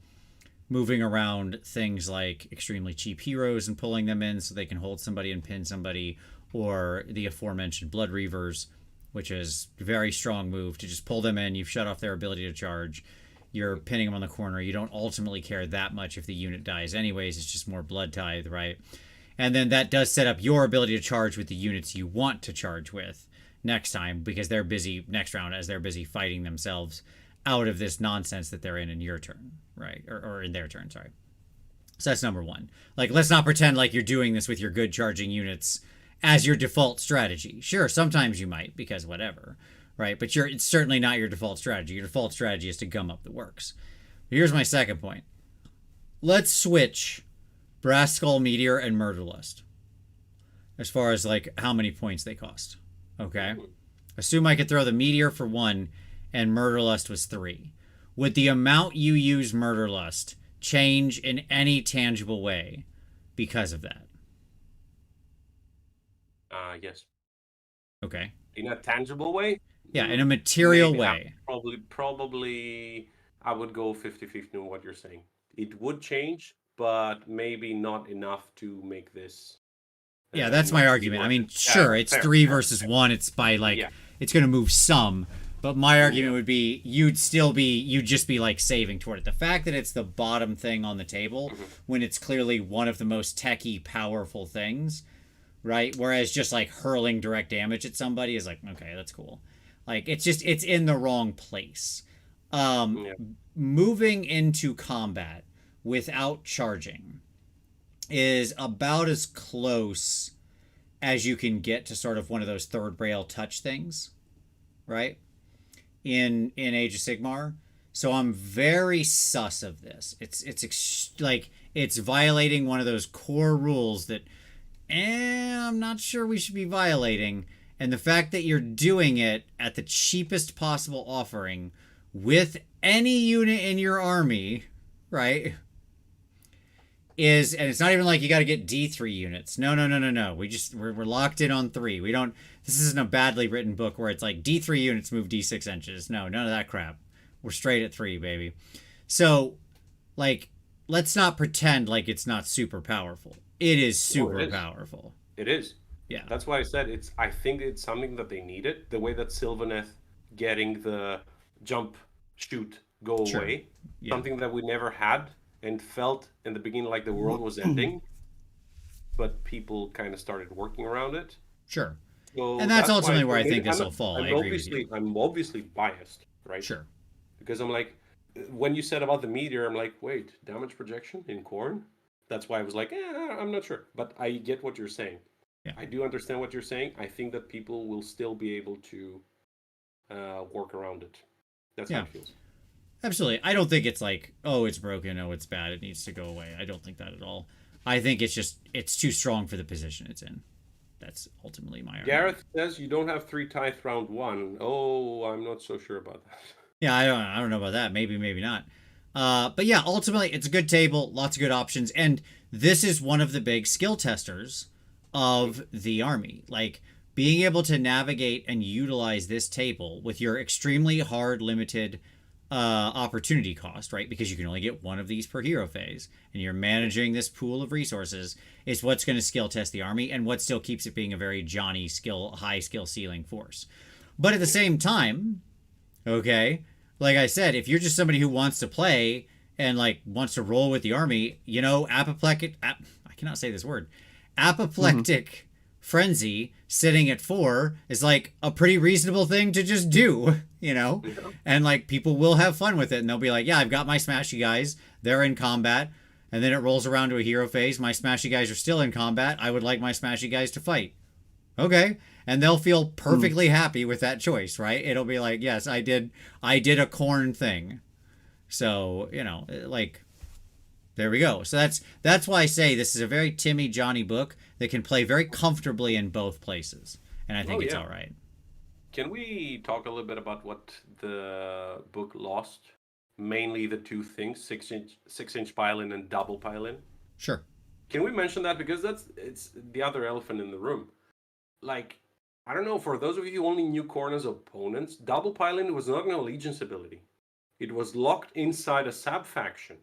moving around things like extremely cheap heroes and pulling them in so they can hold somebody and pin somebody, or the aforementioned Blood Reavers, which is a very strong move to just pull them in. You've shut off their ability to charge. You're pinning them on the corner. You don't ultimately care that much if the unit dies anyways. It's just more blood tithe, right? And then that does set up your ability to charge with the units you want to charge with next time, because they're busy next round as they're busy fighting themselves out of this nonsense that they're in your turn, right? Or in their turn, sorry. So that's number one. Like, let's not pretend like you're doing this with your good charging units as your default strategy. Sure, sometimes you might, because whatever, right? But it's certainly not your default strategy. Your default strategy is to gum up the works. Here's my second point. Let's switch Brass Skull Meteor and Murderlust as far as like how many points they cost. Okay? Assume I could throw the Meteor for 1 and Murderlust was 3. Would the amount you use Murderlust change in any tangible way because of that? Yes. Okay. In a tangible way? Yeah, in a material Maybe way. Probably I would go 50-50 on what you're saying. It would change, but maybe not enough to make this. Yeah, that's my argument. I mean, sure, it's fair, 3 fair, versus fair. 1. It's by like, Yeah. it's going to move some. But my argument would be you'd just be like saving toward it. The fact that it's the bottom thing on the table when it's clearly one of the most techie, powerful things, right? Whereas just like hurling direct damage at somebody is like, okay, that's cool. Like, it's in the wrong place. Moving into combat without charging is about as close as you can get to sort of one of those third rail touch things, right? In Age of Sigmar. So I'm very sus of this. It's violating one of those core rules that I'm not sure we should be violating. And the fact that you're doing it at the cheapest possible offering with any unit in your army, right? And it's not even like you got to get D3 units. No. We're locked in on 3. This isn't a badly written book where it's like D3 units move D6 inches. No, none of that crap. We're straight at 3, baby. So, like, let's not pretend like it's not super powerful. It is super powerful. It is. Yeah. That's why I said I think it's something that they needed. The way that Sylvaneth getting the jump, shoot, go away. Yeah. Something that we never had and felt in the beginning like the world was ending. But people kind of started working around it. Sure. So and that's ultimately where I think this will fall. I'm obviously biased, right? Sure. Because I'm like, when you said about the meteor, I'm like, wait, damage projection in Khorne? That's why I was like, I'm not sure. But I get what you're saying. Yeah. I do understand what you're saying. I think that people will still be able to work around it. That's how it feels. Absolutely. I don't think it's like, oh, it's broken, oh, it's bad, it needs to go away. I don't think that at all. I think it's too strong for the position it's in. That's ultimately my argument. Gareth says you don't have 3 tithe round 1. Oh, I'm not so sure about that. Yeah, I don't know about that. Maybe not. But yeah, ultimately, it's a good table, lots of good options, and this is one of the big skill testers of the army. Like, being able to navigate and utilize this table with your extremely hard, limited opportunity cost, right? Because you can only get one of these per hero phase, and you're managing this pool of resources, is what's going to skill test the army, and what still keeps it being a very Johnny high skill ceiling force. But at the same time, okay, like I said, if you're just somebody who wants to play and like wants to roll with the army, you know, apoplectic frenzy sitting at 4 is like a pretty reasonable thing to just do, you know? And like people will have fun with it, and they'll be like, yeah, I've got my smashy guys, they're in combat, and then it rolls around to a hero phase, my smashy guys are still in combat, I would like my smashy guys to fight. Okay. And they'll feel perfectly happy with that choice, right? It'll be like, yes, I did a Khorne thing. So, you know, like, there we go. So that's why I say this is a very Timmy Johnny book that can play very comfortably in both places. And I think it's all right. Can we talk a little bit about what the book lost? Mainly the 2 things, 6-inch pile-in and double pile-in. Sure. Can we mention that? Because it's the other elephant in the room. Like, I don't know, for those of you who only knew Khorne as opponents, double pile-in was not an allegiance ability. It was locked inside a sub faction.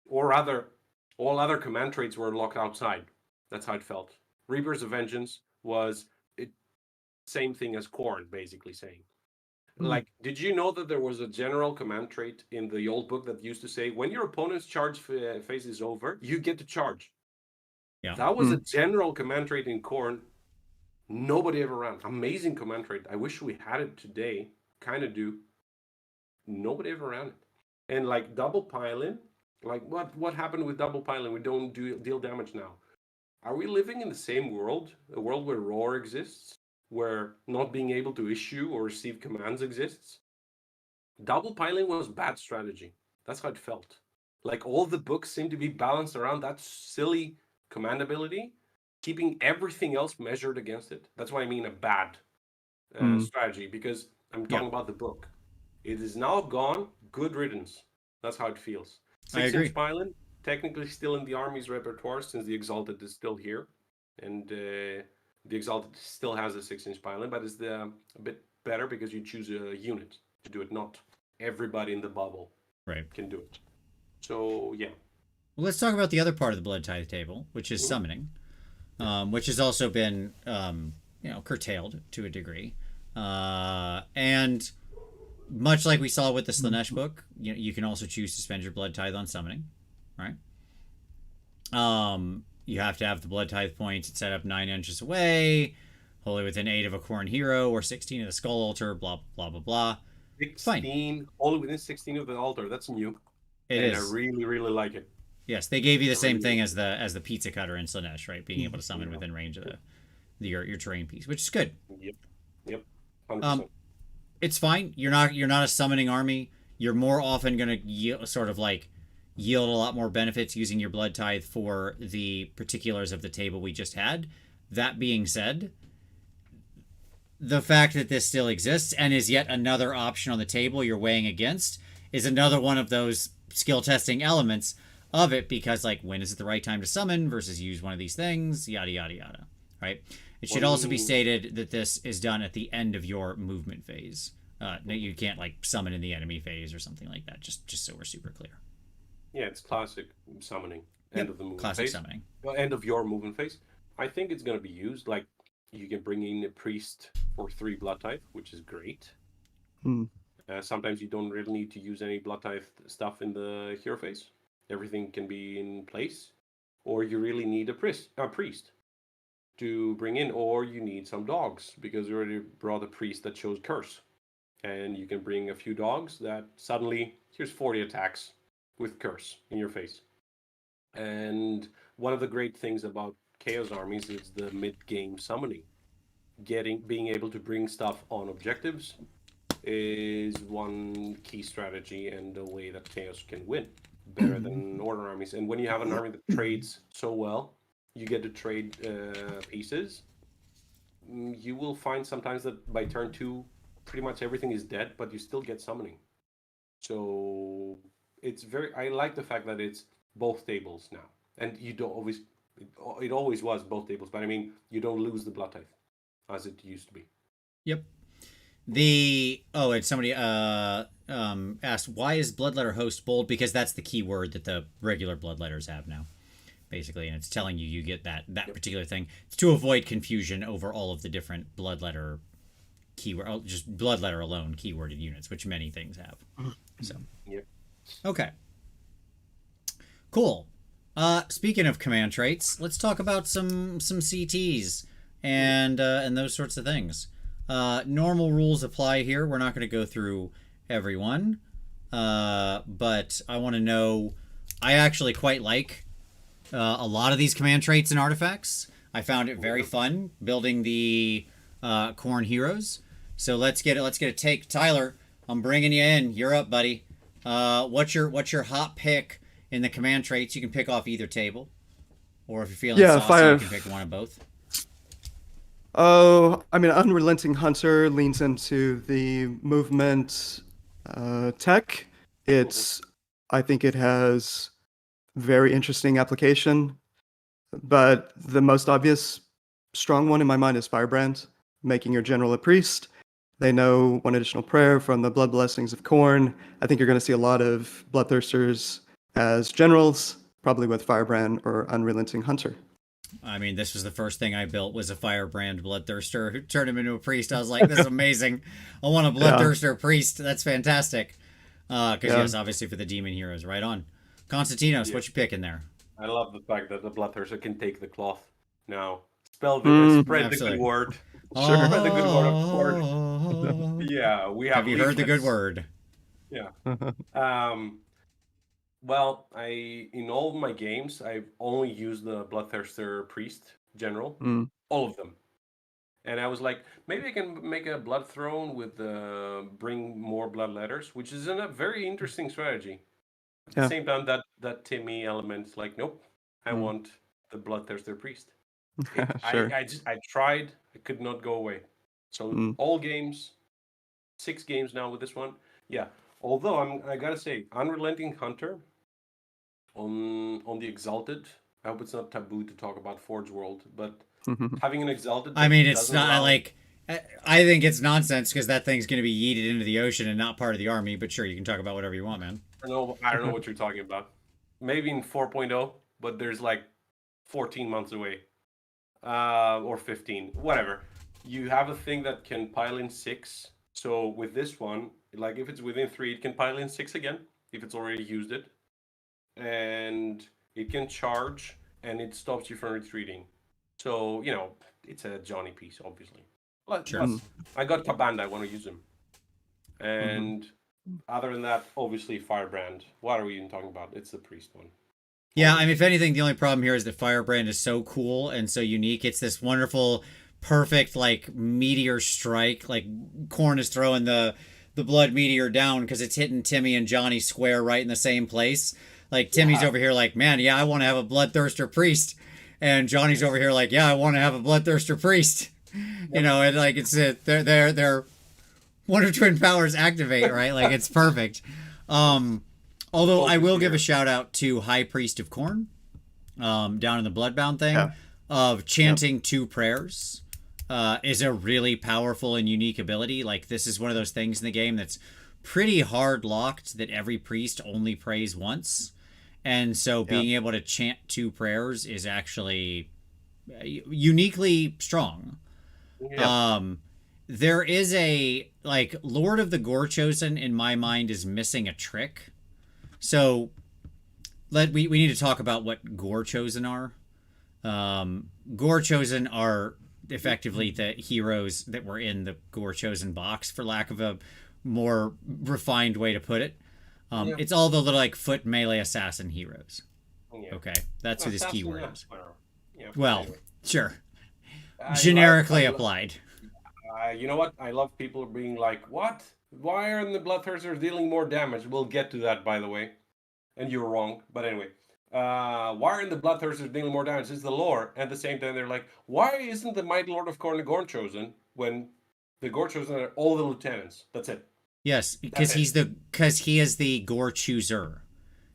or rather, all other command traits were locked outside. That's how it felt. Reapers of Vengeance was it same thing as Khorne, basically saying. Like, did you know that there was a general command trait in the old book that used to say, when your opponent's charge phase is over, you get to charge? Yeah. That was a general command trait in Khorne. Nobody ever ran. Amazing command trait. I wish we had it today. Kind of do. Nobody ever ran it. And like double piling, like what happened with double piling? We don't deal damage now. Are we living in the same world? A world where roar exists? Where not being able to issue or receive commands exists? Double piling was bad strategy. That's how it felt. Like all the books seem to be balanced around that silly command ability, keeping everything else measured against it. That's what I mean a bad strategy, because I'm talking about the book. It is now gone. Good riddance. That's how it feels. I agree. 6-inch piling, technically still in the army's repertoire since the Exalted is still here. And the Exalted still has a 6-inch piling, but it's a bit better because you choose a unit to do it. Not everybody in the bubble can do it. So, yeah. Well, let's talk about the other part of the Blood Tithe table, which is summoning, which has also been, curtailed to a degree. And much like we saw with the Slaanesh book, you can also choose to spend your Blood Tithe on summoning, right? You have to have the Blood Tithe points set up 9 inches away, wholly within 8 of a Khorne hero, or 16 of the Skull Altar, blah, blah, blah, blah. 16, only within 16 of the altar. That's new. It and is. I really, really like it. Yes, they gave you the same thing as the pizza cutter in Slaanesh, right? Being able to summon within range of your terrain piece, which is good. Yep. 100%. It's fine. You're not a summoning army. You're more often going to yield a lot more benefits using your Blood Tithe for the particulars of the table we just had. That being said, the fact that this still exists and is yet another option on the table you're weighing against is another one of those skill testing elements of it, because like, when is it the right time to summon versus use one of these things, yada yada yada, right? It should also be stated that this is done at the end of your movement phase. You can't like summon in the enemy phase or something like that, just so we're super clear. Yeah, it's classic summoning. End of the movement classic phase. Summoning. Well, end of your movement phase. I think it's going to be used. Like, you can bring in a priest for 3 Blood Tithe, which is great. Sometimes you don't really need to use any Blood Tithe stuff in the hero phase. Everything can be in place. Or you really need a priest to bring in, or you need some dogs, because you already brought a priest that shows curse. And you can bring a few dogs that suddenly, here's 40 attacks with curse in your face. And one of the great things about Chaos armies is the mid-game summoning. Being able to bring stuff on objectives is one key strategy and a way that Chaos can win better than Order armies. And when you have an army that trades so well, you get to trade pieces. You will find sometimes that by turn 2, pretty much everything is dead, but you still get summoning. So I like the fact that it's both tables now. And you don't always, it always was both tables, but I mean, you don't lose the Blood Tithe as it used to be. Yep. And somebody asked, why is Bloodletter Host bold? Because that's the key word that the regular Bloodletters have now, basically, and it's telling you get that particular thing. It's to avoid confusion over all of the different Bloodletter keyword, just Bloodletter alone keyworded units, which many things have. So, okay, cool. Speaking of command traits, let's talk about some CTs and those sorts of things. Normal rules apply here. We're not going to go through every one, but I want to know. I actually quite like a lot of these command traits and artifacts. I found it very fun building the Khorne heroes. So let's get a take. Tyler, I'm bringing you in. You're up, buddy. What's your hot pick in the command traits? You can pick off either table, or if you're feeling saucy, you can pick one of both. Oh, I mean, Unrelenting Hunter leans into the movement tech. I think it has very interesting application, but the most obvious strong one in my mind is Firebrand, making your general a priest. They know 1 additional prayer from the blood blessings of Khorne. I think you're going to see a lot of Bloodthirsters as generals, probably with Firebrand or Unrelenting Hunter. I mean, this was the first thing I built was a Firebrand Bloodthirster who turned him into a priest. I was like, this is amazing. I want a Bloodthirster priest. That's fantastic. Because, yes, obviously for the demon heroes. Right on. Konstantinos, what you picking there? I love the fact that the Bloodthirster can take the cloth now. Spread the good word. Sure. Spread the good word, of course. Yeah, we have you heard the good word? Yeah. Well, in all of my games, I've only used the Bloodthirster Priest General. All of them. And I was like, maybe I can make a Blood Throne with bring more Blood Letters, which is a very interesting strategy. At the same time, that Timmy element, like, nope, I want the Bloodthirster Priest. Sure. I tried, I could not go away. So all games, 6 games now with this one. Yeah. Although I gotta say, Unrelenting Hunter on the Exalted. I hope it's not taboo to talk about Forge World, but having an Exalted. I mean, it's not like. I think it's nonsense because that thing's going to be yeeted into the ocean and not part of the army. But sure, you can talk about whatever you want, man. I don't know what you're talking about. Maybe in 4.0, but there's like 14 months away, or 15, whatever. You have a thing that can pile in 6. So with this one, like if it's within 3, it can pile in 6 again if it's already used it, and it can charge and it stops you from retreating. So it's a Johnny piece, obviously. Sure. I got Kabanda. I want to use him. And other than that, obviously Firebrand. What are we even talking about? It's the priest one. Yeah, I mean, if anything, the only problem here is that Firebrand is so cool and so unique. It's this wonderful, perfect, like, meteor strike. Like, Khorne is throwing the blood meteor down because it's hitting Timmy and Johnny square right in the same place. Like, Timmy's over here like, man, yeah, I want to have a Bloodthirster priest. And Johnny's over here like, yeah, I want to have a Bloodthirster priest. And like it's they're Wonder Twin powers activate, right? Like it's perfect. Although I will give a shout out to High Priest of Khorne, down in the Bloodbound thing, of chanting 2 prayers, is a really powerful and unique ability. Like this is one of those things in the game that's pretty hard locked that every priest only prays once. And so being able to chant 2 prayers is actually uniquely strong. Yeah. There is a, like, Lord of the Gore Chosen, in my mind, is missing a trick. So we need to talk about what Gore Chosen are. Gore Chosen are effectively the heroes that were in the Gore Chosen box, for lack of a more refined way to put it. It's all the little, like, foot melee assassin heroes. Yeah. Okay, that's who this keyword is. Well, anyway. Sure. Generically applied. You know what? I love people being like, what? Why aren't the Bloodthirsters dealing more damage? We'll get to that, by the way. And you're wrong. But anyway. Why aren't the Bloodthirsters dealing more damage? It's the lore. At the same time, they're like, why isn't the Mighty Lord of Khorne the Gore Chosen when the Gore Chosen are all the lieutenants? That's it. Yes, because he is the Gore Chooser.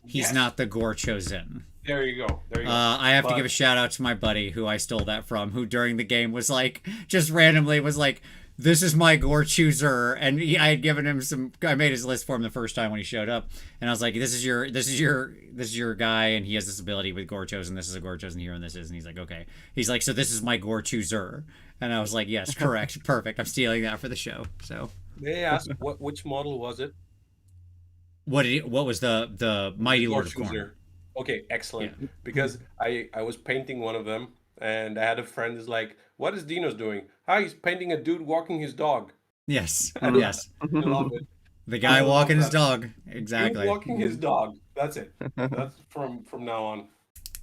He's not the Gore Chosen. There you go. I have to give a shout out to my buddy who I stole that from, who during the game was like, just randomly was like, this is my Gore Chooser. And I had given him I made his list for him the first time when he showed up. And I was like, this is your guy. And he has this ability with Gore Chosen. This is a Gore Chosen hero. And he's like, okay. He's like, so this is my Gore Chooser. And I was like, yes, correct. Perfect. I'm stealing that for the show. So. May I ask, which model was it? What was the Mighty Lord of Khorne? Okay, excellent. Yeah. Because I was painting one of them, and I had a friend who's like, what is Dino's doing? He's painting a dude walking his dog. Yes, yes. I love it. The guy walking his dog. Exactly. Walking his dog. That's it. That's from now on.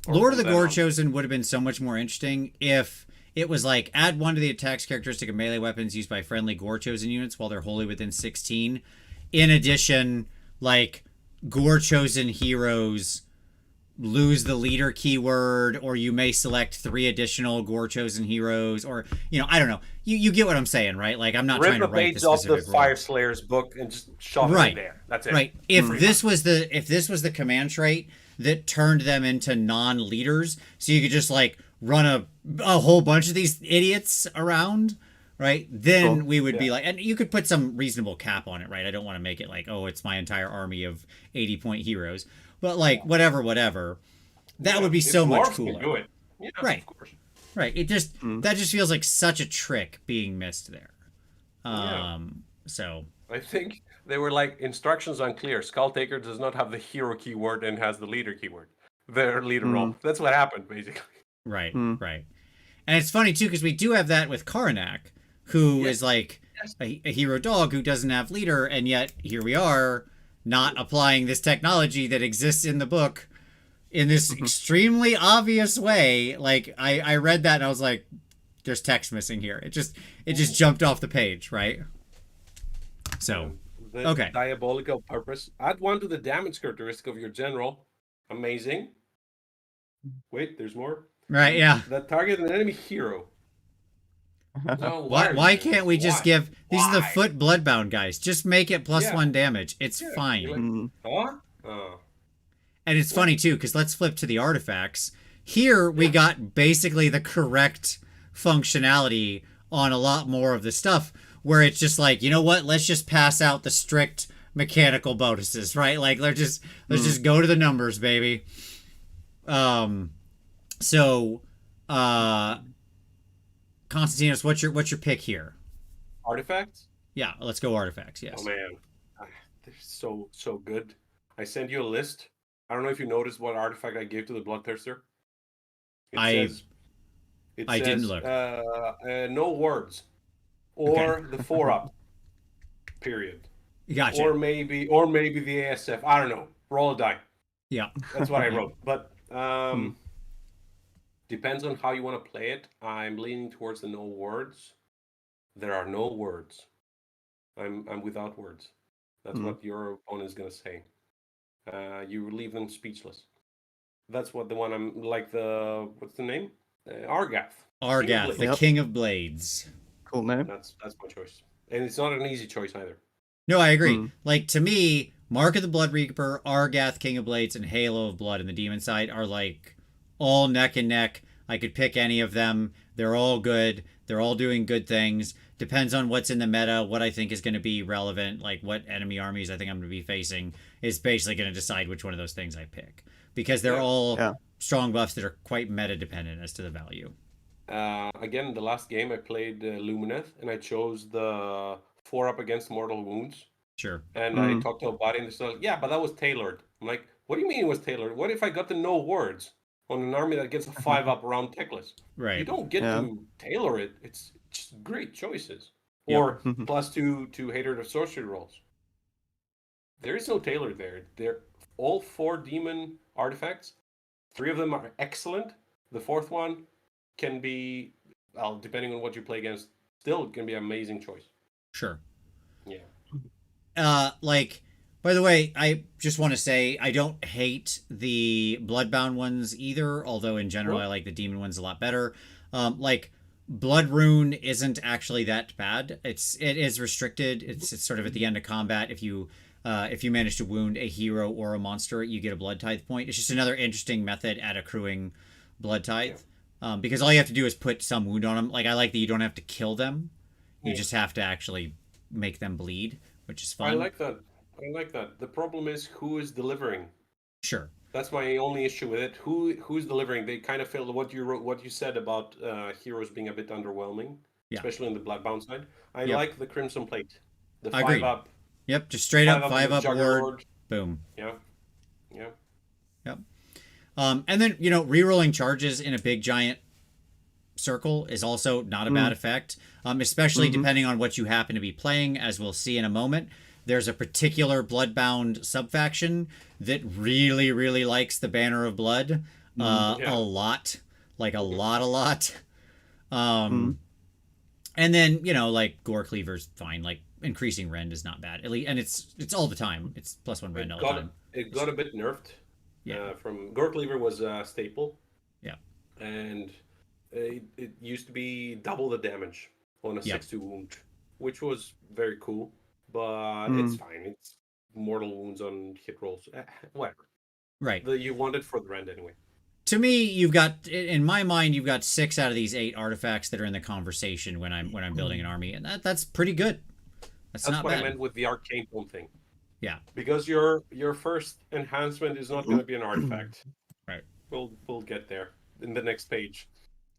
Lord of the Gore Chosen would have been so much more interesting if it was like, add 1 to the attacks characteristic of melee weapons used by friendly Gore Chosen units while they're wholly within 16. In addition, like, Gore Chosen heroes lose the leader keyword, or you may select 3 additional Gore Chosen heroes, or, I don't know. You get what I'm saying, right? Like, I'm not trying to write the specific off the Fire Slayer's book and just shove it in there. That's it. Right. If this was the command trait that turned them into non-leaders, so you could just, like, run a whole bunch of these idiots around, right? Then we would be like, and you could put some reasonable cap on it, right? I don't want to make it like, oh, it's my entire army of 80-point heroes. but like whatever. That would be so much Dwarves can do cooler. it. Yeah, Right. of course. Right. It just that just feels like such a trick being missed there. Yeah. So I think they were like instructions unclear. Skull Taker does not have the hero keyword and has the leader keyword. Their leader role. That's what happened basically. right. Right. And it's funny too because we do have that with Karnak, who is like a hero dog who doesn't have leader, and yet here we are not applying this technology that exists in the book in this extremely obvious way. Like I read that and I was like, there's text missing here. It just jumped off the page, right? So The okay. diabolical purpose. Add 1 to the damage characteristic of your general. Amazing. Wait, there's more. Right, yeah. That target an enemy hero. No, Why can't we just give these are the Why? foot bloodbound guys? Just make it plus Yeah. 1 damage. It's Yeah, fine. you're like, huh? Oh. And it's funny too, because let's flip to the artifacts. Here we got basically the correct functionality on a lot more of the stuff where it's just like, you know what, let's just pass out the strict mechanical bonuses, right? Like let's just go to the numbers, baby. So Konstantinos, what's your pick here? Artifacts? Yeah, let's go artifacts, yes. Oh man. They're so good. I sent you a list. I don't know if you noticed what artifact I gave to the Bloodthirster. I didn't look. No words. Or the 4-up. Period. Gotcha. Or maybe the ASF. I don't know. Roll a die. Yeah. That's what I wrote. But depends on how you want to play it. I'm leaning towards the no words. There are no words. I'm without words. That's what your opponent is gonna say. You leave them speechless. That's what the one I'm like the what's the name? Argath. Argath, the King of Blades. Cool name. That's my choice, and it's not an easy choice either. No, I agree. Like to me, Mark of the Blood Reaper, Argath, King of Blades, and Halo of Blood in the demon side are like all neck and neck. I could pick any of them. They're all good. They're all doing good things. Depends on what's in the meta, what I think is going to be relevant, like what enemy armies I think I'm going to be facing is basically going to decide which one of those things I pick. Because they're all strong buffs that are quite meta dependent as to the value. Again, the last game I played Lumineth, and I chose the 4-up against mortal wounds. Sure. And I talked to a buddy, and they said, yeah, but that was tailored. I'm like, what do you mean it was tailored? What if I got the no words on an army that gets a 5-up around Techless? Right. You don't get to tailor it. It's just great choices. Yep. Or +2 to Hatred of Sorcery rolls. There is no tailor there. They're all 4 demon artifacts. 3 of them are excellent. The 4th one can be, well, depending on what you play against, still can be an amazing choice. Sure. Yeah. Like, by the way, I just want to say I don't hate the Bloodbound ones either, although in general I like the demon ones a lot better. Like, Blood Rune isn't actually that bad. It is restricted. It's sort of at the end of combat. If you manage to wound a hero or a monster, you get a blood tithe point. It's just another interesting method at accruing blood tithe. Because all you have to do is put some wound on them. Like, I like that you don't have to kill them. You just have to actually make them bleed, which is fun. I like that. The problem is who is delivering. Sure. That's my only issue with it. Who's delivering? They kind of feel what you said about heroes being a bit underwhelming, especially on the Bloodbound side. I like the Crimson Plate, the 5-up. Yep, just straight up 5-up ward. Lord. Boom. Yeah. Yep. And then rerolling charges in a big giant circle is also not a bad effect, especially depending on what you happen to be playing, as we'll see in a moment. There's a particular Bloodbound subfaction that really, really likes the Banner of Blood a lot. Like a lot. And then, like Gore Cleaver's fine. Like increasing rend is not bad. At least, and it's all the time. It's +1 rend all the time. It got a bit nerfed. Yeah. From Gore Cleaver was a staple. Yeah. And it used to be double the damage on a 6-2 wound, which was very cool. But it's fine. It's mortal wounds on hit rolls. Whatever. Right. You want it for the rend anyway. To me, in my mind, you've got 6 out of these 8 artifacts that are in the conversation when I'm building an army, and that's pretty good. That's not what bad. I meant with the arcane tome thing. Yeah. Because your first enhancement is not going to be an artifact. Right. We'll get there in the next page.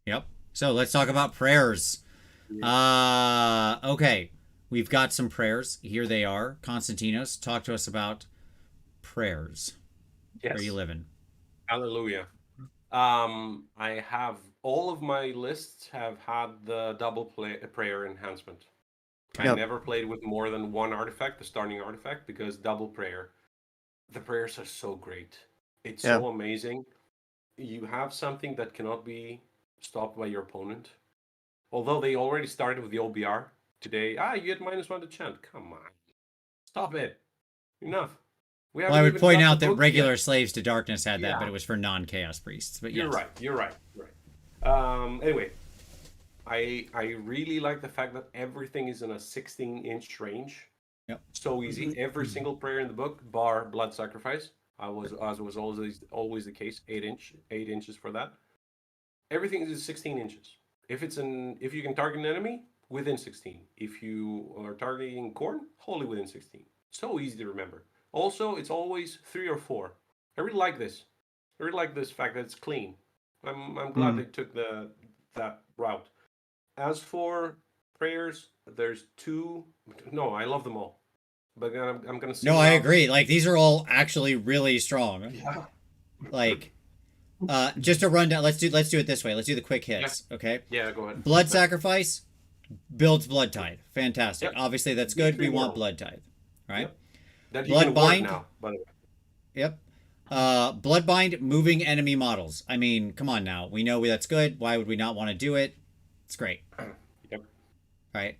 Yep. So let's talk about prayers. Okay. We've got some prayers. Here they are. Konstantinos, talk to us about prayers. Yes. Where are you living? Hallelujah. I have all of my lists have had the double prayer enhancement. I Yep. never played with more than one artifact, the starting artifact, because double prayer. The prayers are so great. It's so amazing. You have something that cannot be stopped by your opponent. Although they already started with the OBR today. You get -1 to chant. Come on. Stop it. Enough. We Well, I would even point got out the that book regular yet. Slaves to Darkness had that, Yeah. but it was for non-chaos priests. But You're yes. right. You're right. Anyway, I really like the fact that everything is in a 16-inch range. Yep. So easy. Every single prayer in the book, bar blood sacrifice, as was always the case. 8 inches for that. Everything is 16 inches. If you can target an enemy, within 16. If you are targeting Khorne, wholly within 16. So easy to remember. Also, it's always 3 or 4. I really like this. I really like this fact that it's clean. I'm glad they took that route. As for prayers, there's 2. No, I love them all. But I'm gonna. No, I agree. Like, these are all actually really strong. Yeah. Like, just a rundown. Let's do it this way. Let's do the quick hits. Okay. Yeah, go ahead. Blood sacrifice builds blood tithe. Fantastic. Yep. Obviously, that's good. We want D3 blood tithe. Right. Yep. That you Blood can award bind. now, by the way. Yep. Bloodbind moving enemy models. I mean, come on now. We know that's good. Why would we not want to do it? It's great. Yep. Right.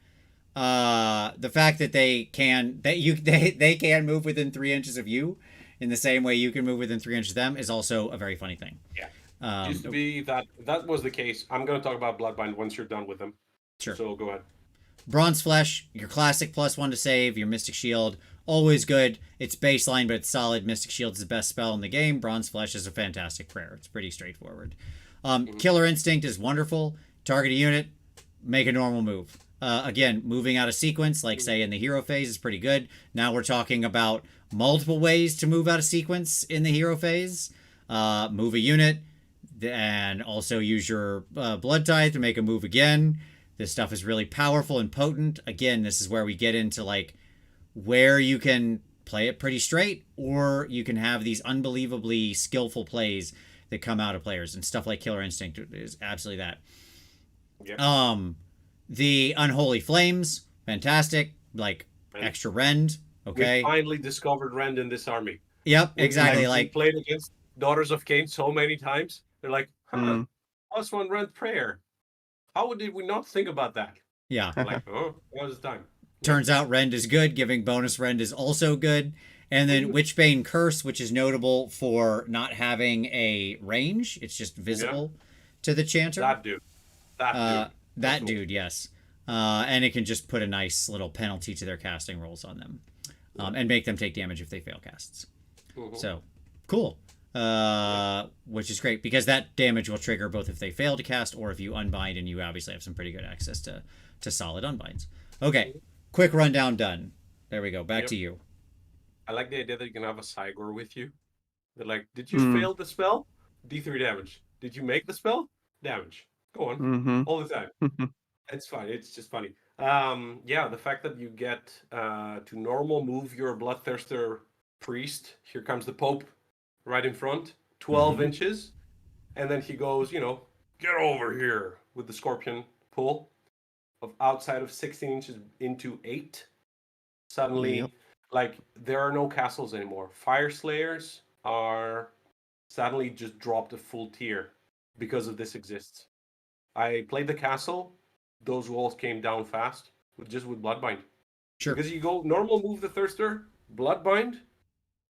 The fact that they can move within 3 inches of you in the same way you can move within 3 inches of them is also a very funny thing. Yeah. Used to be that was the case. I'm going to talk about Bloodbind once you're done with them. Sure. So go ahead. Bronze Flesh, your classic +1 to save, your Mystic Shield, always good. It's baseline, but it's solid. Mystic Shield is the best spell in the game. Bronze Flesh is a fantastic prayer. It's pretty straightforward. Killer Instinct is wonderful. Target a unit, make a normal move. Again, moving out of sequence, like say in the hero phase, is pretty good. Now we're talking about multiple ways to move out of sequence in the hero phase. Move a unit, and also use your blood tithe to make a move again. This stuff is really powerful and potent. Again, this is where we get into like where you can play it pretty straight, or you can have these unbelievably skillful plays that come out of players, and stuff like Killer Instinct is absolutely that. Yep. The Unholy Flames, fantastic. Like extra rend. Okay. We finally discovered Rend in this army. Yep, exactly. We Like played against Daughters of Cain so many times. They're like, +1 Rend prayer. How did we not think about that? yeah. Like, that was the time. Turns out rend is good. Giving bonus rend is also good. And then Witchbane Curse, which is notable for not having a range. It's just visible to the chanter. That dude. That dude, yes. And it can just put a nice little penalty to their casting rolls on them. And make them take damage if they fail casts. So, cool. Which is great, because that damage will trigger both if they fail to cast or if you unbind, and you obviously have some pretty good access to solid unbinds. Okay, quick rundown done. There we go. Back to you. I like the idea that you can have a Cygor with you. They're like, did you fail the spell? D3 damage. Did you make the spell? Damage. Go on. All the time. It's fine. It's just funny. The fact that you get to normal move your Bloodthirster priest. Here comes the Pope right in front. 12 inches. And then he goes, get over here with the Scorpion pull of outside of 16 inches into 8. Suddenly, like, there are no castles anymore. Fire Slayers are suddenly just dropped a full tier because of this exists. I played the castle. Those walls came down fast with Bloodbind. Sure. Because you go normal move the Thirster, Bloodbind,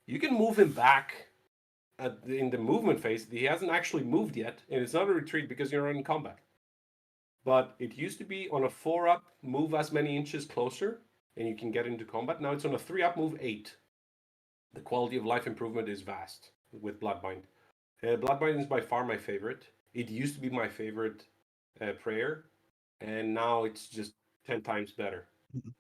you can move him back in the movement phase. He hasn't actually moved yet, and it's not a retreat because you're in combat. But it used to be on a 4-up, move as many inches closer, and you can get into combat. Now it's on a 3-up, move 8. The quality of life improvement is vast with Bloodbind. Bloodbind is by far my favorite. It used to be my favorite prayer, and now it's just 10 times better.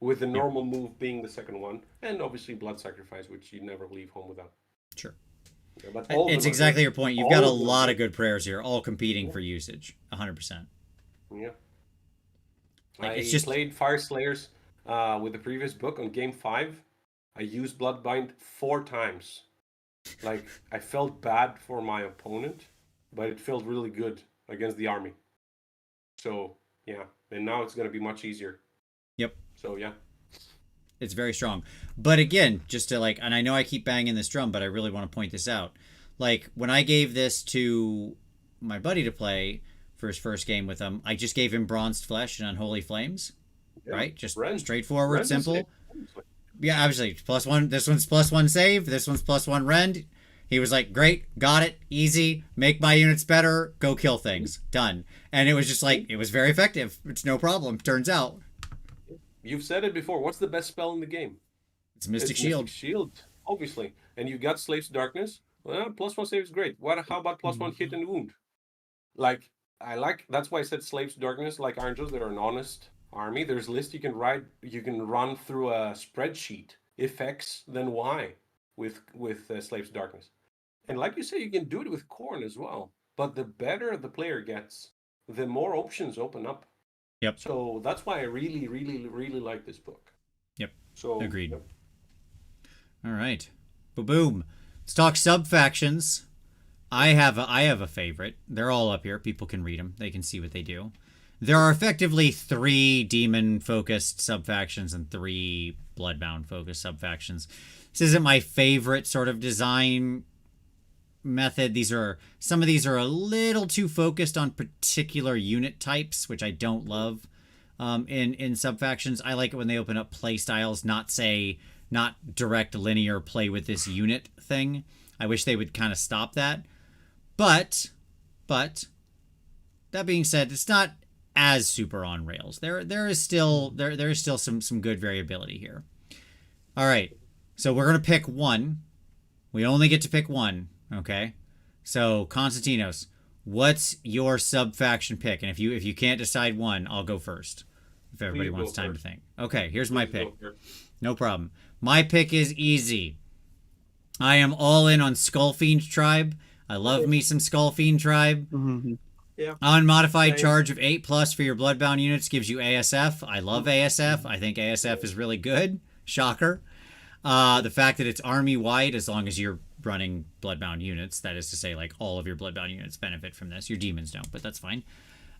with the normal move being the second one, and obviously Blood Sacrifice, which you never leave home without. Sure. Yeah, but all of It's them are exactly good. your point. You've All got a of them are lot of good. good prayers here, all competing for usage. 100%. Yeah. Like, I it's just played Fire Slayers with the previous book on game 5. I used Bloodbind 4 times. Like, I felt bad for my opponent, but it felt really good against the army. So, yeah. And now it's going to be much easier. Yep. So, yeah. It's very strong. But again, just to like, and I know I keep banging this drum, but I really want to point this out. Like, when I gave this to my buddy to play for his first game with him, I just gave him Bronzed Flesh and Unholy Flames. Yeah. Right? Just Rend. straightforward, Rend is simple. it. Yeah, obviously, +1. This one's +1 save. This one's +1 rend. He was like, great, got it, easy, make my units better, go kill things, done. And it was just like, it was very effective. It's no problem, turns out. You've said it before. What's the best spell in the game? It's Mystic It's Shield. Mystic Shield, obviously. And you got Slaves to Darkness. Well, +1 save is great. How about +1 hit and wound? Like, that's why I said Slaves to Darkness, like Iron Joes, they're an honest army. There's a list you can run through a spreadsheet. If X, then Y with Slaves to Darkness. And like you say, you can do it with Khorne as well. But the better the player gets, the more options open up. Yep. So that's why I really, really, really like this book. Yep. So Agreed. Yep. All right. Boom. Let's talk sub-factions. I have a favorite. They're all up here. People can read them. They can see what they do. There are effectively 3 demon-focused sub-factions and 3 bloodbound-focused sub-factions. This isn't my favorite sort of design method. Some of these are a little too focused on particular unit types, which I don't love in sub-factions. I like it when they open up play styles, not direct linear play with this unit thing. I wish they would kind of stop that. But that being said, it's not as super on rails. There is still some good variability here. All right. So we're going to pick one. We only get to pick one, okay? So, Konstantinos, what's your sub-faction pick? And if you can't decide one, I'll go first. If everybody Please wants go time first. to think. Okay, here's my Please pick. go first. No problem. My pick is easy. I am all in on Skullfiend Tribe. I love me some Skullfiend Tribe. Mhm. Yeah. Unmodified Same. charge of 8+ for your Bloodbound units gives you ASF. I love ASF. I think ASF is really good. Shocker. The fact that it's army-wide, as long as you're running Bloodbound units, that is to say, like, all of your Bloodbound units benefit from this. Your demons don't, but that's fine.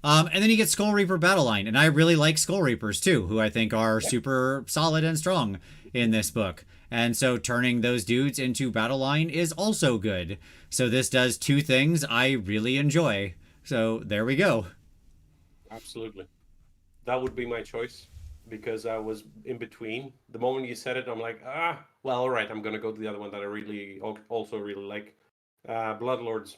And then you get Skull Reaper Battle Line, and I really like Skull Reapers too, who I think are super solid and strong in this book. And so turning those dudes into Battle Line is also good. So this does 2 things I really enjoy. So there we go. Absolutely. That would be my choice because I was in between. The moment you said it, I'm like, well, all right, I'm going to go to the other one that I really also really like. Bloodlords.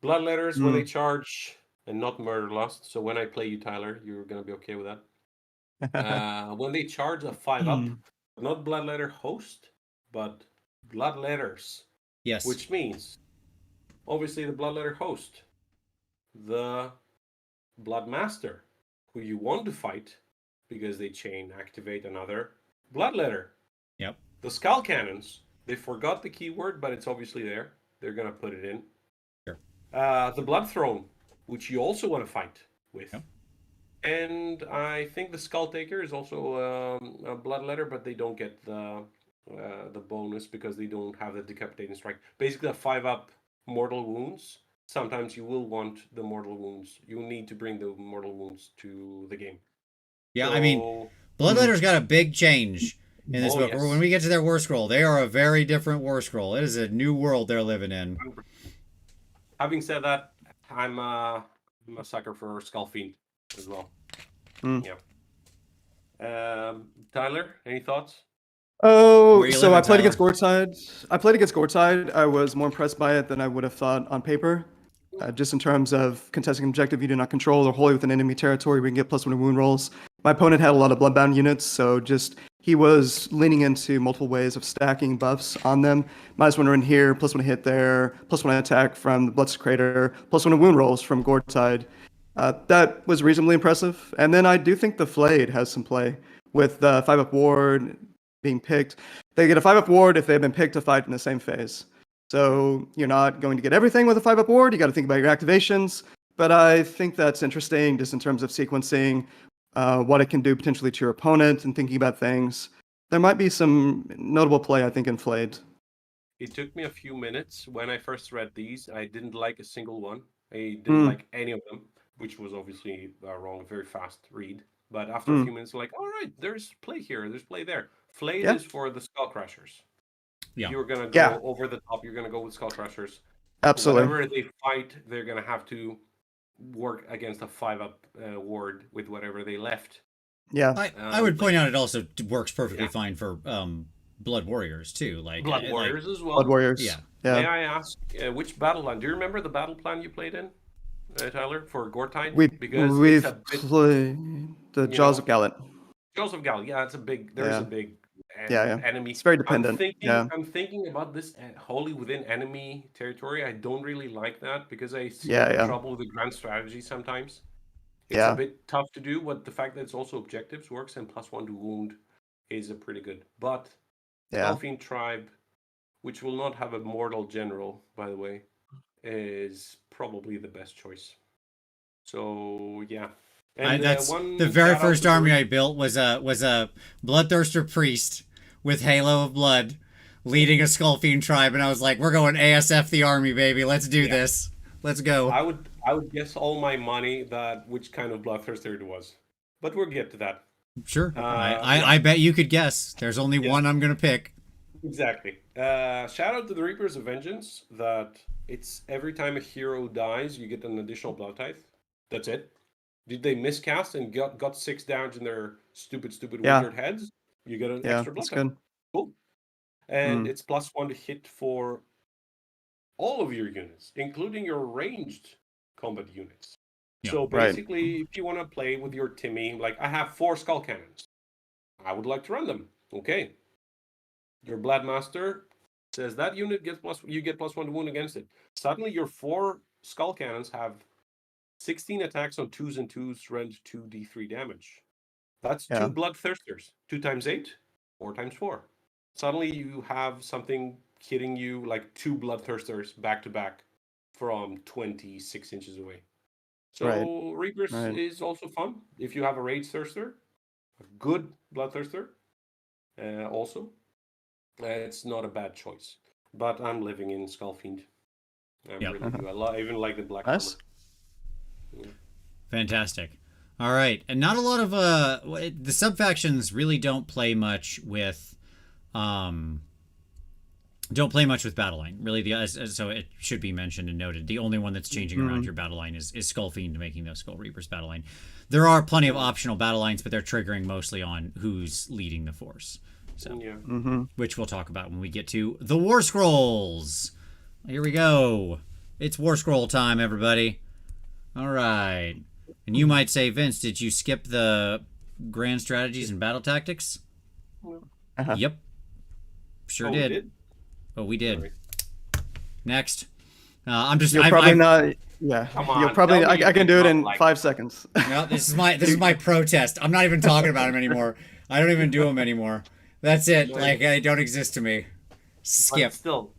Bloodletters, when they charge and not Murderlust. So when I play you, Tyler, you're going to be okay with that. When they charge a 5-up, not Bloodletter Host, but Bloodletters. Yes. Which means, obviously, the Bloodletter Host, the Bloodmaster, who you want to fight because they chain activate another Bloodletter. Yep. The Skull Cannons, they forgot the keyword, but it's obviously there. They're going to put it in. Sure. The Blood Throne, which you also want to fight with. Yep. And I think the Skull Taker is also a Bloodletter, but they don't get the bonus because they don't have the Decapitating Strike. Basically, a 5-up Mortal Wounds. Sometimes you will want the Mortal Wounds. You need to bring the Mortal Wounds to the game. Yeah, So, I mean, Bloodletter's got a big change in this book. yes. When we get to their War Scroll, they are a very different War Scroll. It is a new world they're living in. Having said that, I'm a sucker for Skullfiend as well. Yeah. Tyler, any thoughts? Oh, Where you so living, I played Tyler? against Gortide. I was more impressed by it than I would have thought on paper. Just in terms of contesting an objective you do not control or wholly within enemy territory, we can get +1 to wound rolls. My opponent had a lot of bloodbound units, so he was leaning into multiple ways of stacking buffs on them. -1 run here, +1 hit there, +1 attack from the Bloodsecrator, +1 to wound rolls from Gortide. That was reasonably impressive. And then I do think the Flayed has some play with the 5-up ward being picked. They get a 5-up ward if they've been picked to fight in the same phase. So you're not going to get everything with a 5-up ward. You got to think about your activations. But I think that's interesting just in terms of sequencing, what it can do potentially to your opponent and thinking about things. There might be some notable play, I think, in Flayed. It took me a few minutes when I first read these. I didn't like a single one. I didn't like any of them, which was obviously wrong, a very fast read. But after a few minutes, like, all right, there's play here, there's play there. Flayed is for the Skull Crushers. Yeah. You're going to go over the top. You're going to go with Skull Crushers. Absolutely. Whenever they fight, they're going to have to work against a 5-up ward with whatever they left. Yeah. I would point out it also works perfectly fine for Blood Warriors too. Like Blood Warriors as well. Blood Warriors. Yeah. May I ask which battle line? Do you remember the battle plan you played in, Tyler, for Gortine? We've played the Jaws of Gallant. Jaws of Gallant. Yeah, it's a big. There's a big enemy. It's very dependent. I'm thinking about this wholly within enemy territory. I don't really like that because I see trouble with the grand strategy sometimes. It's a bit tough to do, but the fact that it's also objectives works, and +1 to wound is a pretty good. But Skullfiend Tribe, which will not have a mortal general, by the way, is probably the best choice. So yeah. And that's the very first army I built was a Bloodthirster priest with Halo of Blood leading a Skullfiend tribe, and I was like, we're going ASF the army, baby. Let's do this. Let's go. I would guess all my money that which kind of Bloodthirster it was, but we'll get to that. Sure. I bet you could guess. There's only one I'm gonna pick. Exactly. Shout out to the Reapers of Vengeance that it's every time a hero dies, you get an additional Blood Tithe. That's it. Did they miscast and got 6 damage in their stupid wizard heads? You get an extra Blood Tithe. Cool. And it's +1 to hit for all of your units, including your ranged combat units. Yeah, so basically, if you want to play with your Timmy, like I have 4 skull cannons, I would like to run them. Okay. Your Bloodmaster says that unit gets you get +1 to wound against it. Suddenly, your 4 skull cannons have 16 attacks on 2s and 2s, rend 2d3 damage. That's 2 Bloodthirsters. 2 times 8, 4 times 4. Suddenly, you have something hitting you like 2 Bloodthirsters back to back from 26 inches away. So Reapers is also fun. If you have a Rage Thirster, a good Bloodthirster, also, it's not a bad choice. But I'm living in Skullfiend. I really do. I even like the Black Armor. Yeah. Fantastic. All right, and not a lot of the sub-factions really don't play much with battle line. Really, so it should be mentioned and noted. The only one that's changing around your battle line is Skullfiend making those Skull Reapers battle line. There are plenty of optional battle lines, but they're triggering mostly on who's leading the force. So, which we'll talk about when we get to the Warscrolls. Here we go. It's Warscroll time, everybody. All right. And you might say, Vince, did you skip the grand strategies and battle tactics? Yep. Sure did. Oh, we did. Sorry. Next. I'm just. You're probably not. Yeah. Come on, you'll probably. I can do it in 5 seconds. No, this is my protest. I'm not even talking about him anymore. I don't even do them anymore. That's it. Like, they don't exist to me. Skip. But still,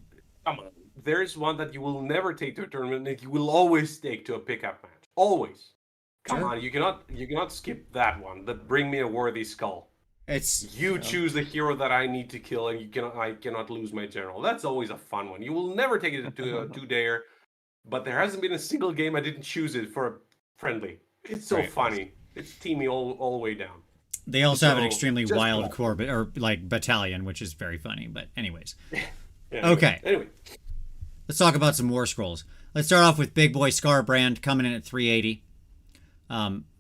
come on. There's one that you will never take to a tournament that you will always take to a pickup match. Always. Come on, you cannot skip that one. The Bring Me a Worthy Skull. It's choose the hero that I need to kill, and I cannot lose my general. That's always a fun one. You will never take it to a 2-dayer, but there hasn't been a single game I didn't choose it for a friendly. It's so funny. It's teamy all the way down. They also have an extremely wild core, or like battalion, which is very funny. But anyways, okay. Anyway, let's talk about some Warscrolls. Let's start off with Big Boy Scarbrand coming in at 380.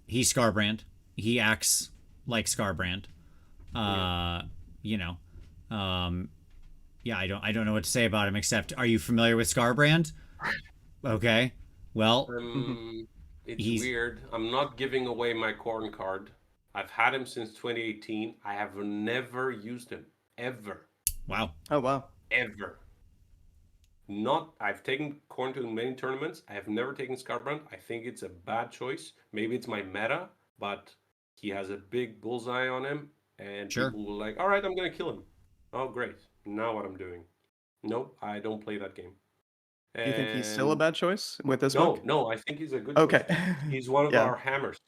He's Scarbrand. He acts like Scarbrand. I don't know what to say about him except, are you familiar with Scarbrand? Okay. Well, it's weird. I'm not giving away my Khorne card. I've had him since 2018. I have never used him. Ever. Wow. Oh, wow. Ever. I've taken Khorne to many tournaments. I have never taken Scarbrand. I think it's a bad choice. Maybe it's my meta, but he has a big bullseye on him, and Sure. people will like, all right, I'm gonna kill him. Oh, great. Now what I'm doing? Nope, I don't play that game. Do you think he's still a And bad choice with this no, book? no, I think he's a good Okay. choice. He's one of Yeah. our hammers.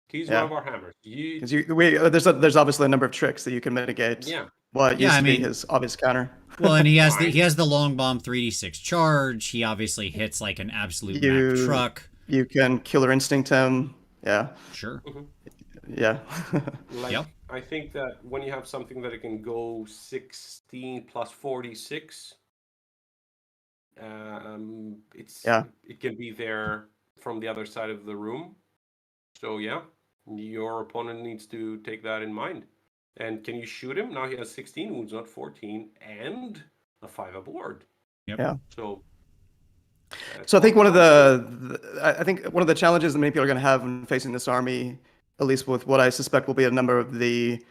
He's Yeah. one of our hammers. Because there's obviously a number of tricks that you can mitigate. Yeah. What Yeah, used I to be mean- his obvious counter. Well, and he has Fine. the long bomb 3d6 charge. He obviously hits like an absolute You- Mack truck. You can Killer Instinct him. Yeah. Sure. Yeah. Like, Yep. I think that when you have something that it can go 16 plus 46, Yeah. it can be there from the other side of the room. So yeah, your opponent needs to take that in mind. And can you shoot him? Now he has 16 wounds, not 14, and a 5 aboard. Yep. Yeah. So So I think one of the challenges that many people are going to have when facing this army, at least with what I suspect will be a number of the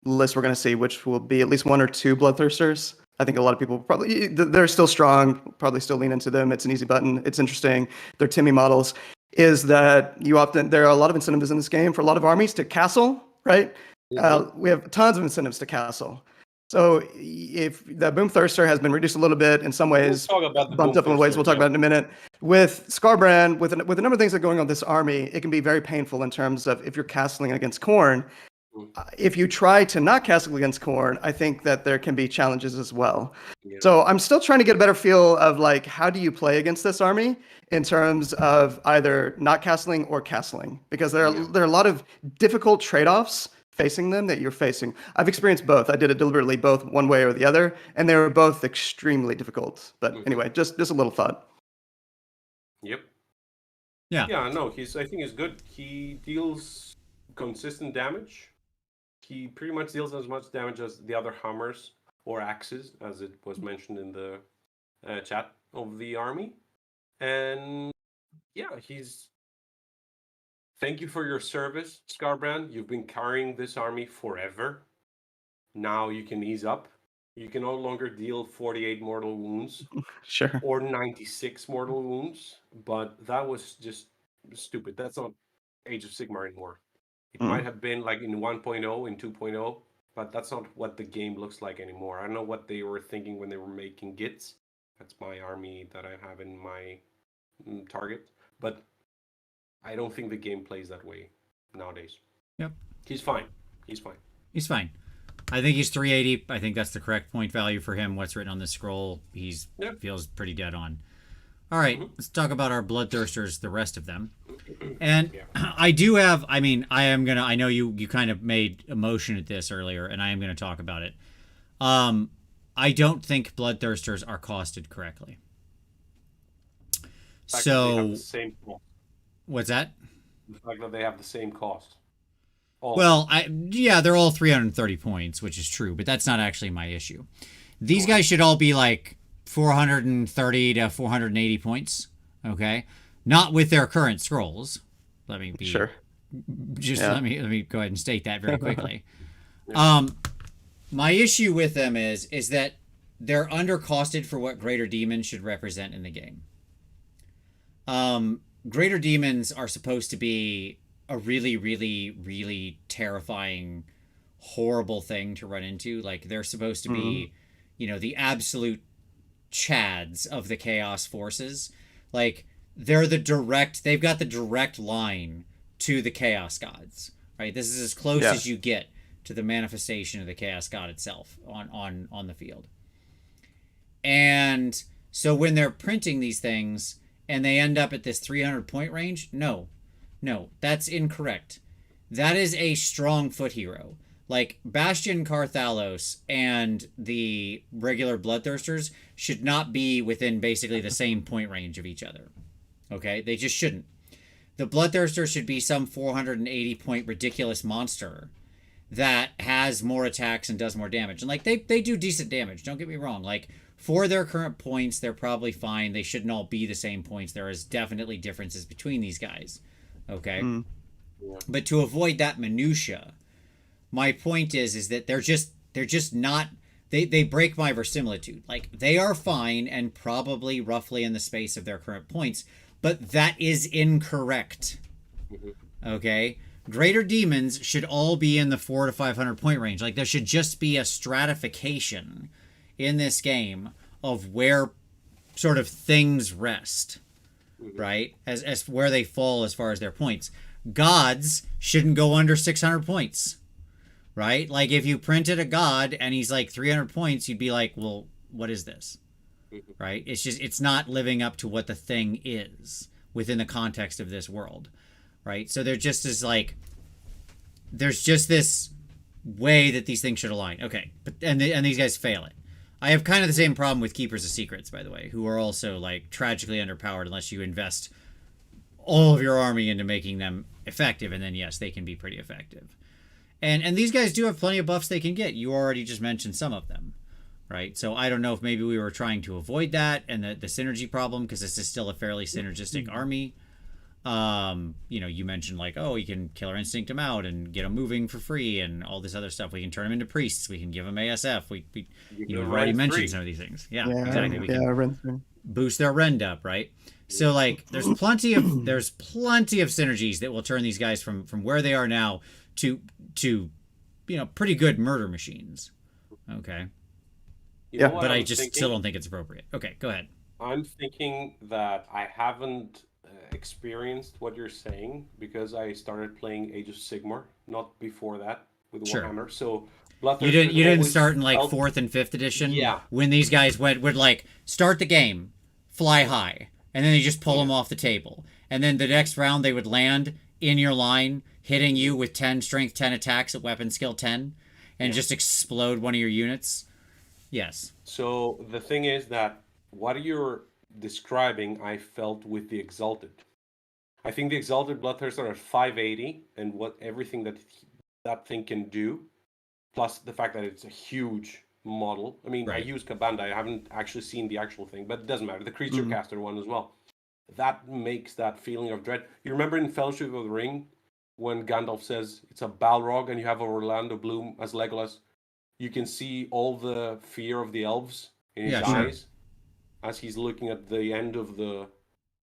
lists we're going to see, which will be at least one or two Bloodthirsters. I think a lot of people they're still strong, probably still lean into them. It's an easy button. It's interesting. They're Timmy models. Is that there are a lot of incentives in this game for a lot of armies to castle, right? We have tons of incentives to castle. So if the Boom Thirster has been reduced a little bit in some ways, We'll talk about the bumped Boom up in ways Thirster, we'll talk yeah. about in a minute. With Scarbrand, with a number of things that are going on this army, it can be very painful in terms of if you're castling against Khorne. If you try to not castle against Khorne, I think that there can be challenges as well. Yeah. So I'm still trying to get a better feel of like how do you play against this army in terms of either not castling or castling, because there are a lot of difficult trade-offs facing them that you're facing. I've experienced both. I did it deliberately both one way or the other, and they were both extremely difficult. But anyway, just a little thought. Yep. Yeah. Yeah, no, I think he's good. He deals consistent damage. He pretty much deals as much damage as the other hammers or axes, as it was mentioned in the chat of the army. And yeah, thank you for your service, Scarbrand. You've been carrying this army forever. Now you can ease up. You can no longer deal 48 mortal wounds Sure. or 96 mortal wounds, but that was just stupid. That's not Age of Sigmar anymore. It might have been like in 1.0, in 2.0, but that's not what the game looks like anymore. I don't know what they were thinking when they were making Gits. That's my army that I have in my target, but I don't think the game plays that way nowadays. Yep. He's fine. He's fine. I think he's 380. I think that's the correct point value for him. What's written on this scroll, feels pretty dead on. All right, let's talk about our Bloodthirsters, the rest of them. And I do have, I know you kind of made a motion at this earlier, and I am going to talk about it. I don't think Bloodthirsters are costed correctly. They have the same cost. What's that? The fact that they have the same cost. Well, they're all 330 points, which is true, but that's not actually my issue. These guys should all be like 430 to 480 points, okay? Not with their current scrolls. Let me be Sure. Let me go ahead and state that very quickly. My issue with them is that they're undercosted for what Greater Demons should represent in the game. Greater Demons are supposed to be a really, really, really terrifying, horrible thing to run into. Like, they're supposed to be, the absolute chads of the Chaos Forces. Like, they've got the direct line to the Chaos Gods, right? This is as close as you get to the manifestation of the Chaos God itself on the field. And so when they're printing these things and they end up at this 300 point range, no, that's incorrect. That is a strong foot hero. Like, Bastion Carthalos and the regular Bloodthirsters should not be within basically the same point range of each other. Okay? They just shouldn't. The Bloodthirster should be some 480 point ridiculous monster that has more attacks and does more damage. And, like, they do decent damage, don't get me wrong. Like, for their current points, they're probably fine. They shouldn't all be the same points. There is definitely differences between these guys. Okay? But to avoid that minutia, my point is that they're just not they break my verisimilitude. Like, they are fine and probably roughly in the space of their current points, but that is incorrect. Okay? Greater demons should all be in the 400 to 500 point range. Like, there should just be a stratification in this game of where sort of things rest, right? As where they fall as far as their points. Gods shouldn't go under 600 points, right? Like, if you printed a god and he's like 300 points, you'd be like, well, what is this? Right? It's just, it's not living up to what the thing is within the context of this world, right? So there just is like, there's just this way that these things should align. Okay, but and these guys fail it. I have kind of the same problem with Keepers of Secrets, by the way, who are also like tragically underpowered unless you invest all of your army into making them effective, and then yes, they can be pretty effective. And these guys do have plenty of buffs they can get. You already just mentioned some of them, right? So I don't know if maybe we were trying to avoid that and the synergy problem, because this is still a fairly synergistic army. You know, you mentioned like, oh, you can Killer Instinct them out and get them moving for free and all this other stuff. We can turn them into priests. We can give them ASF. We you know, we've already mentioned some of these things. Yeah, exactly. We can boost their rend up, right? So like, there's plenty of synergies that will turn these guys from where they are now to you know, pretty good murder machines. Okay. Yeah, but I just still don't think it's appropriate. Okay, go ahead. I'm thinking that I haven't experienced what you're saying because I started playing Age of Sigmar, not before that with Warhammer. So you didn't start in like 4th and 5th edition. Yeah. When these guys would like start the game, fly high, and then you just pull them off the table, and then the next round they would land in your line, hitting you with 10 strength 10 attacks at weapon skill 10, and just explode one of your units. Yes. So the thing is that what you're describing, I felt with the Exalted. I think the Exalted Bloodthirster are at 580, and what everything that thing can do, plus the fact that it's a huge model. I mean, I use Kabanda. I haven't actually seen the actual thing, but it doesn't matter. The Creature Caster one as well. That makes that feeling of dread. You remember in Fellowship of the Ring when Gandalf says it's a Balrog and you have Orlando Bloom as Legolas? You can see all the fear of the elves in his eyes as he's looking at the end of the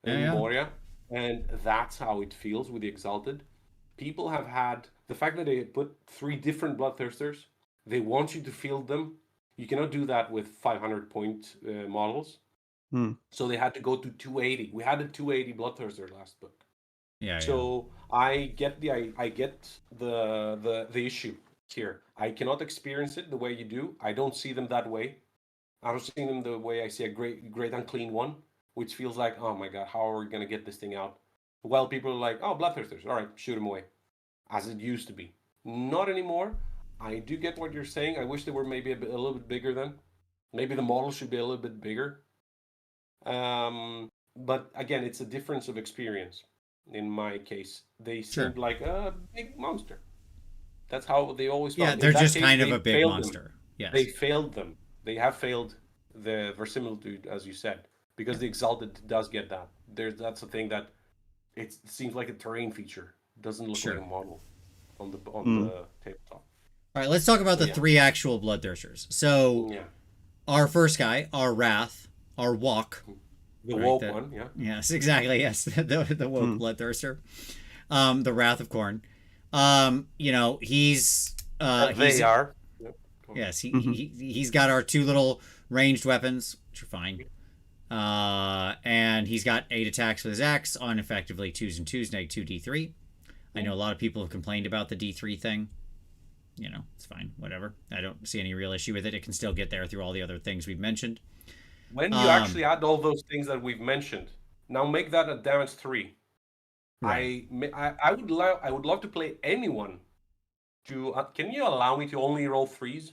Moria. And that's how it feels with the Exalted. People have had the fact that they put 3 different Bloodthirsters. They want you to field them. You cannot do that with 500 point models. So they had to go to 280. We had a 280 Bloodthirster last book. So I get the issue here. I cannot experience it the way you do. I don't see them that way. I don't see them the way I see a great unclean one, which feels like, oh my god, how are we gonna get this thing out? Well, people are like, oh, Bloodthirsters, all right, shoot them away, as it used to be. Not anymore. I do get what you're saying. I wish they were maybe a little bit bigger then. Maybe the model should be a little bit bigger. But again, it's a difference of experience. In my case, they seemed like a big monster. That's how they always felt. Yeah, they're just kind of a big monster. Yes. They failed them. They have failed the verisimilitude, as you said, because the Exalted does get that. That's a thing that it seems like a terrain feature. It doesn't look like a model on the tabletop. All right, let's talk about the 3 actual Bloodthirsters. So, our first guy, our Wrath, our Walk. The woke one, Yes, exactly, yes. the woke Bloodthirster. The Wrath of Khorne. You know, he's... Yes, he's got our 2 little ranged weapons, which are fine. And he's got 8 attacks with his axe on effectively 2s and 2s, -2 D3. I know a lot of people have complained about the D3 thing. You know, it's fine, whatever. I don't see any real issue with it. It can still get there through all the other things we've mentioned. When you actually add all those things that we've mentioned, now make that a damage 3. Right. I would love to play anyone. Can you allow me to only roll 3s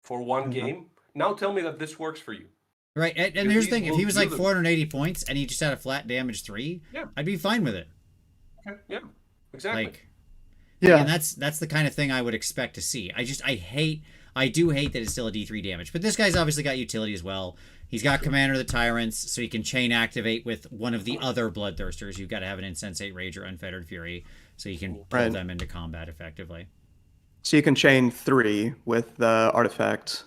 for one game? Now tell me that this works for you. Right, and here's the thing: if he was like 480 points and he just had a flat damage 3, I'd be fine with it. Okay. Yeah, exactly. Like, and that's the kind of thing I would expect to see. I do hate that it's still a D3 damage, but this guy's obviously got utility as well. He's got Commander of the Tyrants, so he can chain activate with one of the other Bloodthirsters. You've got to have an Insensate Rage or Unfettered Fury, so you can pull them into combat effectively. So you can chain 3 with the Artifact.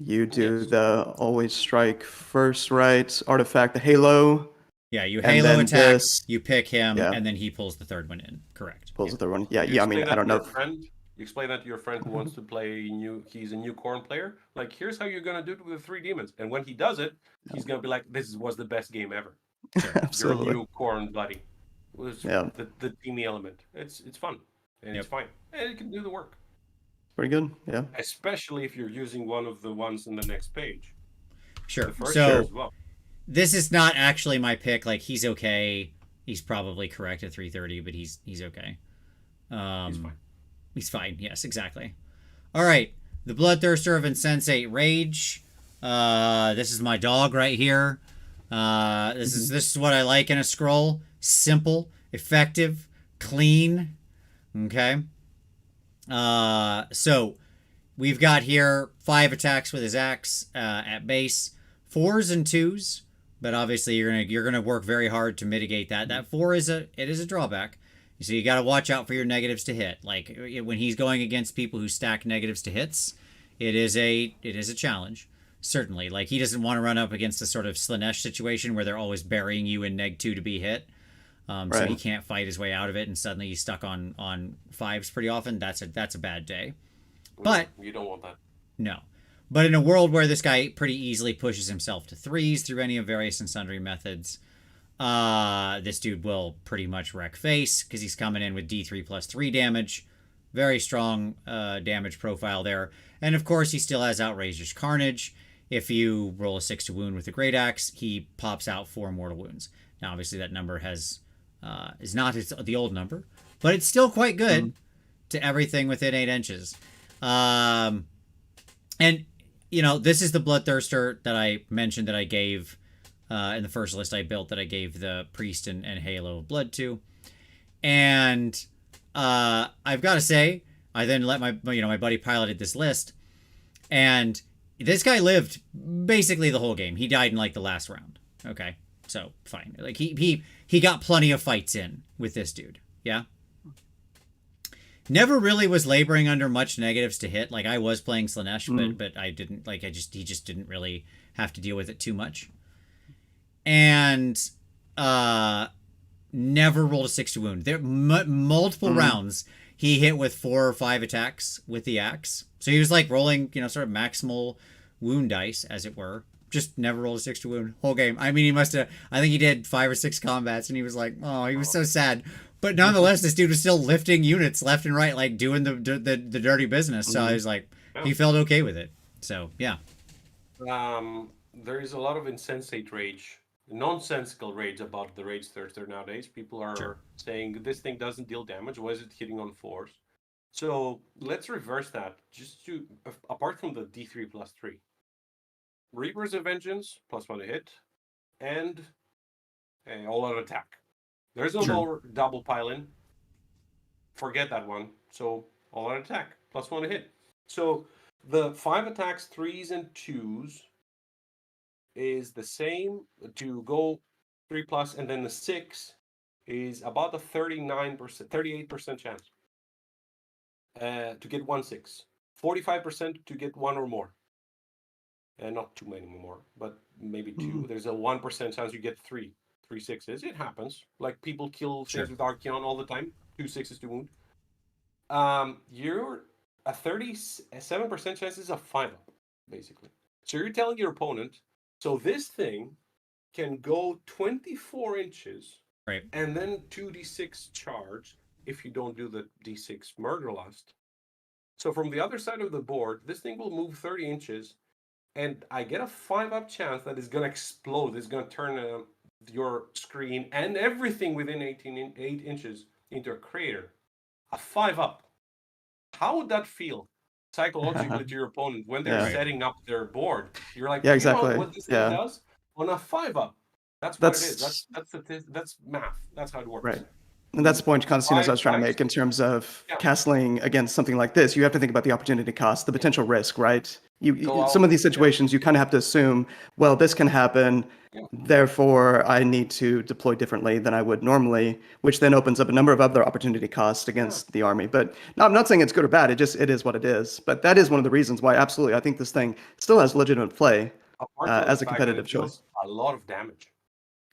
You do Yes. the always strike first, right? Artifact, the halo, Yeah, you and halo then attack, this you pick him, yeah. and then he pulls the third one in. Correct. pulls Yeah. the third one. Yeah, You yeah. I mean, explain I that don't to know. your friend. You explain that to your friend who wants to play he's a new Khorne player. Like, here's how you're gonna do it with the 3 demons. And when he does it, he's gonna be like, "This was the best game ever." Sure. Your Absolutely. new Khorne buddy. It was Yeah. the teamy element. It's fun and it's Yep. fine and it can do the work. Pretty good. Yeah. Especially if you're using one of the ones in the next page. Sure. The first So page as well. this is not actually my pick. Like, he's okay. He's probably correct at 330, but he's okay. He's fine. He's fine. Yes, exactly. All right. The Bloodthirster of Insensate Rage. This is my dog right here. This is what I like in a scroll. Simple, effective, clean. Okay. So we've got here 5 attacks with his axe at base, 4s and 2s, but obviously you're gonna work very hard to mitigate that. That 4 is a drawback. So you got to watch out for your negatives to hit. Like, when he's going against people who stack negatives to hits, it is a challenge. Certainly, like, he doesn't want to run up against a sort of Slanesh situation where they're always burying you in neg 2 to be hit. So Right. he can't fight his way out of it, and suddenly he's stuck on 5s pretty often. That's a bad day. But you don't want that. no. But in a world where this guy pretty easily pushes himself to 3s through any of various and sundry methods, this dude will pretty much wreck face because he's coming in with D3 plus 3 damage. Very strong damage profile there. And of course, he still has Outrageous Carnage. If you roll a 6 to wound with the Great Axe, he pops out 4 mortal wounds. Now, obviously, that number is not the old number, but it's still quite good to everything within 8 inches. And, this is the Bloodthirster that I mentioned that I gave in the first list I built, that I gave the Priest and Halo of Blood to. And I've got to say, I then let my buddy piloted this list, and this guy lived basically the whole game. He died in like the last round. Okay, so fine. Like, he got plenty of fights in with this dude. Yeah. Never really was laboring under much negatives to hit. Like, I was playing Slanesh, but I didn't he just didn't really have to deal with it too much. And never rolled a 6 to wound. There multiple rounds he hit with 4 or 5 attacks with the axe. So he was like rolling, sort of maximal wound dice, as it were. Just never rolled a 6 to wound whole game. I mean, I think he did 5 or 6 combats, and he was like, oh, he was so sad. But nonetheless, this dude was still lifting units left and right, like doing the dirty business. So I was like, he felt okay with it. So yeah. There is a lot of insensate rage, nonsensical rage about the Rage Thirster nowadays. People are saying this thing doesn't deal damage. Why is it hitting on 4s? So let's reverse that. Just to apart from the D3 plus 3, Reapers of Vengeance +1 to hit, and a all-out attack. There's no double pile-in. Forget that one. So all-out attack +1 to hit. So the 5 attacks, 3s and 2s is the same to go 3+, and then the 6 is about a 38% chance to get 1 6. 45% to get 1 or more. And not too many more, but maybe 2. There's a 1% chance you get 3 6s. It happens. Like, people kill things with Archeon all the time. 2 6s to wound. You're a 37% chance is a 5-up, basically. So you're telling your opponent, so this thing can go 24 inches, Right. and then 2d6 charge if you don't do the d6 murder lust. So from the other side of the board, this thing will move 30 inches, and I get a 5-up chance that it's going to explode. It's going to turn your screen and everything within 8 inches into a crater. A 5-up. How would that feel psychologically to your opponent when they're setting up their board? You're like, exactly. You know what this thing does? On a 5-up. That's what it is. That's math. That's how it works. Right. And that's the point, Constantinos, I was trying to make in terms of castling against something like this. You have to think about the opportunity cost, the potential risk, right? some of these situations you kind of have to assume, well, this can happen, therefore I need to deploy differently than I would normally, which then opens up a number of other opportunity costs against the army. But no, I'm not saying it's good or bad. It is what it is. But that is one of the reasons why absolutely I think this thing still has legitimate play as a competitive choice. A lot of damage.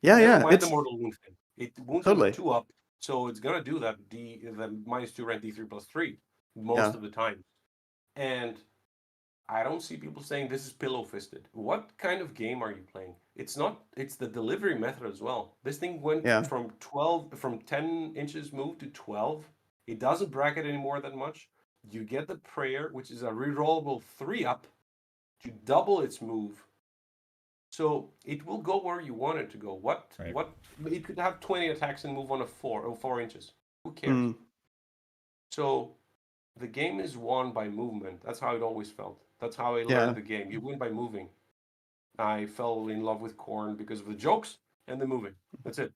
Yeah, it's the mortal wound thing. It wounds totally 2 up, so it's gonna do that the -2 rend D3+3 most of the time. And I don't see people saying this is pillow fisted. What kind of game are you playing? It's not. It's the delivery method as well. This thing went from 10 inches move to 12. It doesn't bracket anymore that much. You get the prayer, which is a rerollable 3-up to double its move. So it will go where you want it to go. What it could have 20 attacks and move on a 4 inches. Who cares? So the game is won by movement. That's how it always felt. That's how I learned the game. You win by moving. I fell in love with Khorne because of the jokes and the moving. That's it.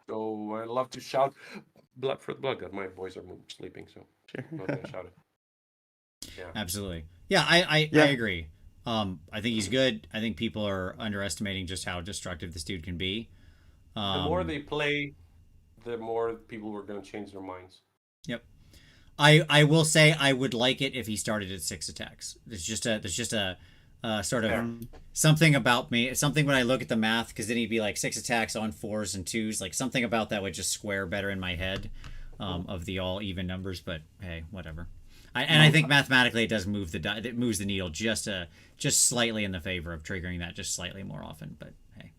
So I love to shout blood for the blood god. My boys are sleeping, so I'm not gonna shout it. Yeah. Absolutely. Yeah, I agree. I think he's good. I think people are underestimating just how destructive this dude can be. The more they play, the more people are going to change their minds. Yep. I will say I would like it if he started at 6 attacks. There's just a sort of something about me. Something when I look at the math, because then he'd be like 6 attacks on 4s and 2s. Like something about that would just square better in my head of the all even numbers. But hey, whatever. I think mathematically it does move it moves the needle just slightly in the favor of triggering that just slightly more often. But hey,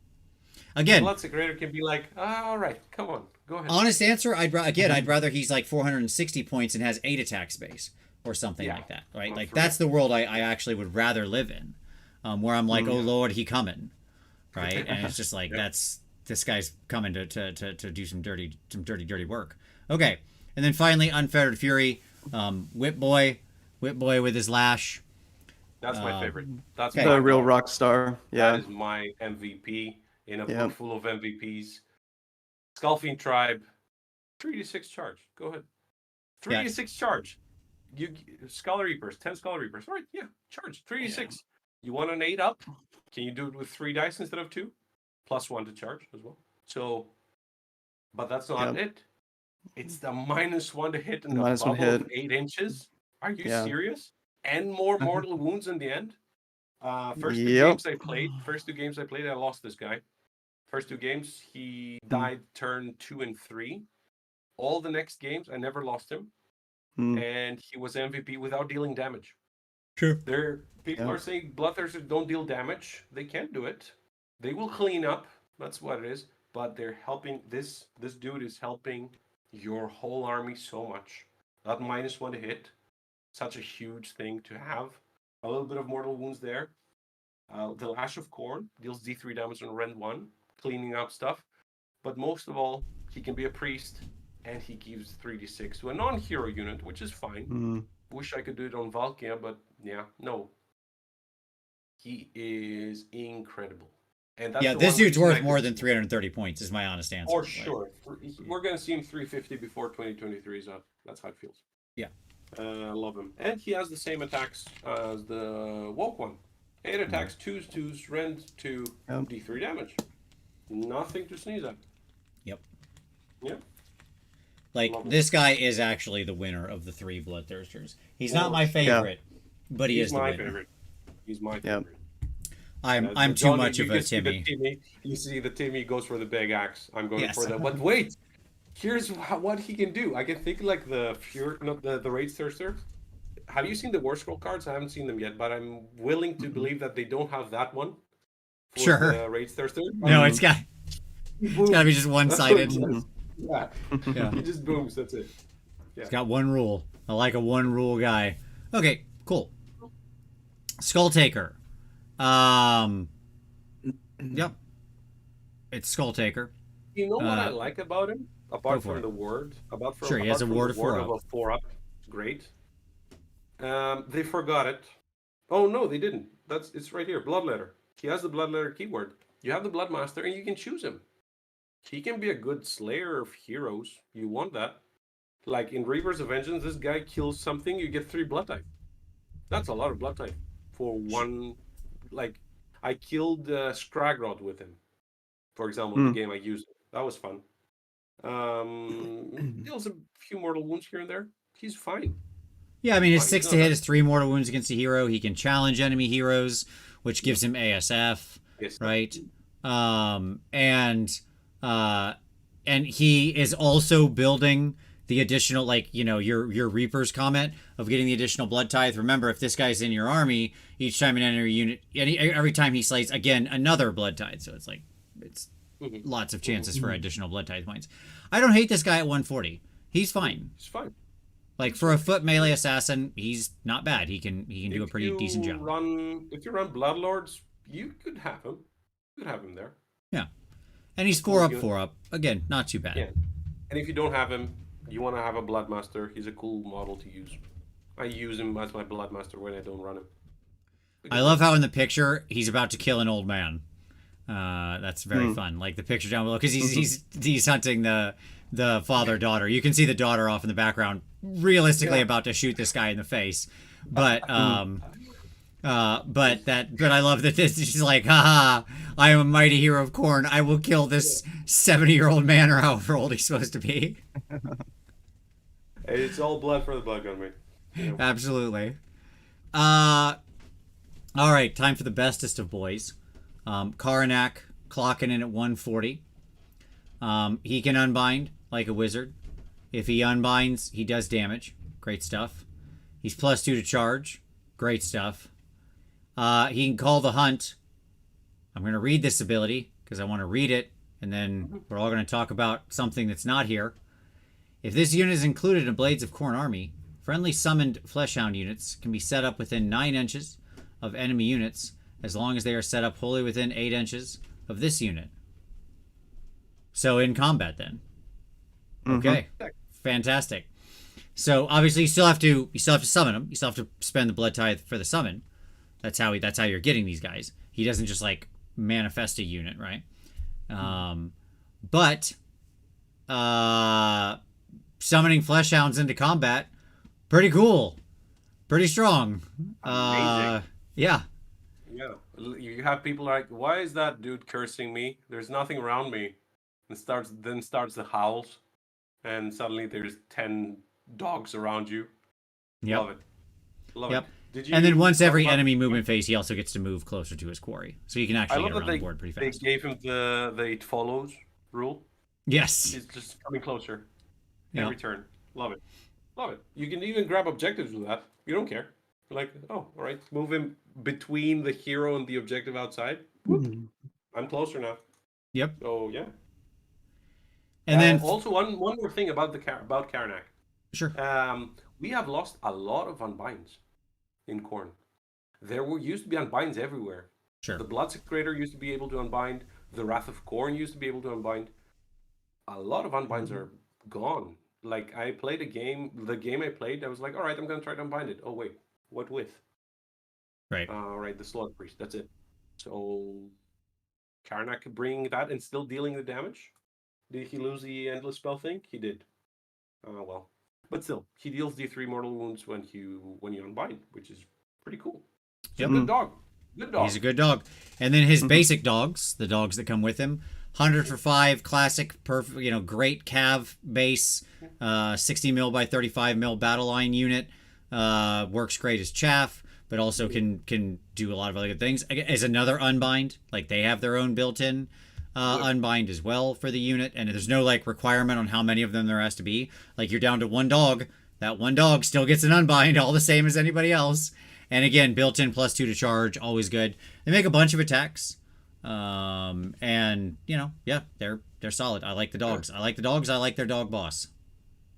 again, lots of creator can be like, all right, come on, go ahead. Honest answer, I'd rather he's like 460 points and has 8 attack space or something like that, right? Like that's the world I actually would rather live in, where I'm like, oh Lord, he coming, right? And it's just like this guy's coming to do some dirty work. Okay, and then finally, Unfettered Fury. Whip Boy with his lash. That's my favorite. That's the real rock star. Yeah, that is my MVP in a book full of MVPs. Skullfiend Tribe, 3d6 charge. Go ahead. 3d6 charge. You Skull Reapers, 10 Skull Reapers. All right, charge 3d6. You want an 8-up? Can you do it with 3 dice instead of 2? +1 to charge as well. So, but that's not it. It's the -1 to hit and the bubble of 8 inches. Are you serious? And more mortal wounds in the end. First two games I played, I lost this guy. First 2 games, he died turn 2 and 3. All the next games, I never lost him. And he was MVP without dealing damage. True. People are saying Bloodthirsters don't deal damage. They can't do it. They will clean up. That's what it is. But they're helping. This dude is helping your whole army so much. That -1 to hit, such a huge thing to have. A little bit of mortal wounds there. The Lash of Khorne deals D3 damage on rend 1, cleaning up stuff. But most of all, he can be a priest, and he gives 3d6 to a non-hero unit, which is fine. Wish I could do it on Valkia, but no. He is incredible. And that's this dude's worth more than 330 points, is my honest answer. For sure. We're going to see him 350 before 2023 is up. That's how it feels. Yeah. I love him. And he has the same attacks as the Woke one. 8 attacks, 2s, rend 2, D3 damage. Nothing to sneeze at. Yep. Yeah. Like, this guy is actually the winner of the 3 Bloodthirsters. He's not my favorite, but he is the winner. He's my favorite. I'm too much of a Timmy. You see the Timmy goes for the big axe. I'm going for that. But wait, here's what he can do. I can think like the Rage Thirster. Have you seen the Warscroll cards? I haven't seen them yet, but I'm willing to believe that they don't have that one. For the Rage Thirster. No, it's got to be just one-sided. He just booms. That's it. Yeah. It's got one rule. I like a one-rule guy. Okay, cool. Skull Taker. Yep. It's Skull Taker. You know what I like about him? Apart from the word. He has a word of 4-up. Great. They forgot it. Oh, no, they didn't. It's right here. Bloodletter. He has the Bloodletter keyword. You have the Bloodmaster, and you can choose him. He can be a good slayer of heroes. You want that. Like in Reavers of Vengeance, this guy kills something, you get 3 blood type. That's a lot of blood type for one. Like, I killed Scragrod with him, for example, the game I used. That was fun. Deals a few mortal wounds here and there. He's fine. Yeah, I mean, his Fine, 6 he's to not hit bad. is 3 mortal wounds against a hero. He can challenge enemy heroes, which gives him ASF, Yes. right? And he is also building the additional, like, you know, your Reaper's comment of getting the additional blood tithe. Remember, if this guy's in your army, each time an enemy unit, every time he slays, again, another blood tithe. So it's like, it's lots of chances for additional blood tithe points. I don't hate this guy at 140. He's fine. He's fine. Like, for a foot melee assassin, he's not bad. He can do a pretty decent job. If you run Bloodlords, you could have him. You could have him there. Yeah. And he's 4 up, 4 up. Again, not too bad. Yeah. And if you don't have him, you want to have a Bloodmaster, he's a cool model to use. I use him as my Bloodmaster when I don't run him. I love how in the picture he's about to kill an old man. That's very fun. Like the picture down below, because he's hunting the father-daughter. You can see the daughter off in the background, realistically about to shoot this guy in the face. But I love that she's like, haha, I am a mighty hero of Khorne. I will kill this 70-year-old man, or however old he's supposed to be. It's all blood for the blood gun, mate. You know. Absolutely. All right, time for the bestest of boys. Karnak clocking in at 140. He can unbind like a wizard. If he unbinds, he does damage. Great stuff. He's +2 to charge. Great stuff. He can call the hunt. I'm going to read this ability because I want to read it, and then we're all going to talk about something that's not here. If this unit is included in Blades of Khorne army, friendly summoned Fleshhound units can be set up within 9 inches of enemy units as long as they are set up wholly within 8 inches of this unit. So in combat then. Okay. Fantastic. So obviously you still have to summon them. You still have to spend the blood tithe for the summon. That's how you're getting these guys. He doesn't just like manifest a unit, right? But summoning Fleshhounds into combat, pretty cool. Pretty strong. Amazing. Yeah. Yeah. You have people like, why is that dude cursing me? There's nothing around me. And starts the howls. And suddenly there's 10 dogs around you. Yep. Love it. Love Yep. it. Did you And then once talk every about- enemy movement phase, he also gets to move closer to his quarry. So you can I actually love get that around the board pretty they fast. gave him the it follows rule. Yes. It's just coming closer Yeah. every turn. Love it. Love it. You can even grab objectives with that. You don't care. You're like, oh, all right. Move him between the hero and the objective outside. Whoop. I'm closer now. Yep. So yeah. And then also one more thing about about Karnak. sure. We have lost a lot of unbinds in Khorne. There used to be unbinds everywhere. Sure. The Bloodsecrator used to be able to unbind. The Wrath of Khorne used to be able to unbind. A lot of unbinds are gone. Like, I played the game I played, I was like, all right, I'm going to try to unbind it. Oh, wait, what with? Right. Right, the Slaughter Priest, that's it. So, Karnak bringing that and still dealing the damage? Did he lose the Endless Spell thing? He did. Well. But still, he deals the 3 mortal wounds when you unbind, which is pretty cool. So Yep. good dog. Good dog. He's a good dog. And then his basic dogs, the dogs that come with him, 100 for 5, classic, perfect, great cav base, 60 mil by 35 mil battle line unit. Works great as chaff, but also can do a lot of other good things. As another unbind, like they have their own built-in unbind as well for the unit, and there's no like requirement on how many of them there has to be. Like you're down to 1 dog, that 1 dog still gets an unbind, all the same as anybody else. And again, built-in +2 to charge, always good. They make a bunch of attacks. And yeah, they're solid. I like the dogs. I like the dogs. I like their dog boss.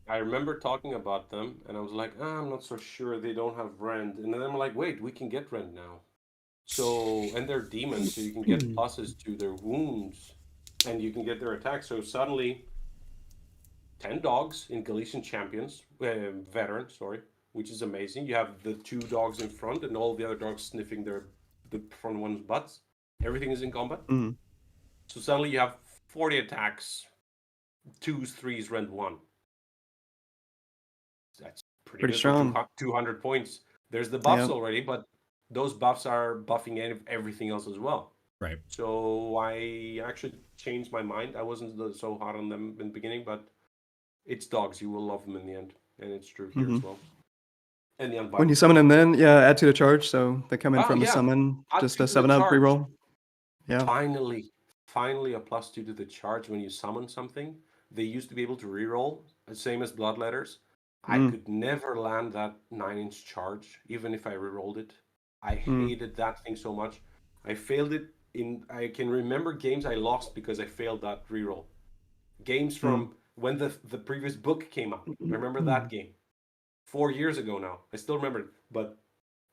I remember talking about them, and I was like, I'm not so sure they don't have rend. And then I'm like, wait, we can get rend now. So, and they're demons, so you can get pluses to their wounds, and you can get their attacks. So suddenly, 10 dogs in Galician Champions, veterans, sorry, which is amazing. You have the 2 dogs in front, and all the other dogs sniffing the front one's butts. Everything is in combat. So suddenly you have 40 attacks, 2s, 3s, rend 1. That's pretty good. Strong. 200 points. There's the buffs Yep. already, but those buffs are buffing everything else as well. Right. So I actually changed my mind. I wasn't so hard on them in the beginning, but it's dogs. You will love them in the end, and it's true here as well. And the When you summon them, then add 2 to charge, so they come in from a summon, Add just 2 a to the 7-up charge. reroll. Yeah. Finally a +2 to the charge when you summon something. They used to be able to reroll, same as Bloodletters. I could never land that 9-inch charge, even if I rerolled it. I hated that thing so much. I failed it I can remember games I lost because I failed that reroll. Games from when the previous book came out. I remember that game. 4 years ago now. I still remember it. But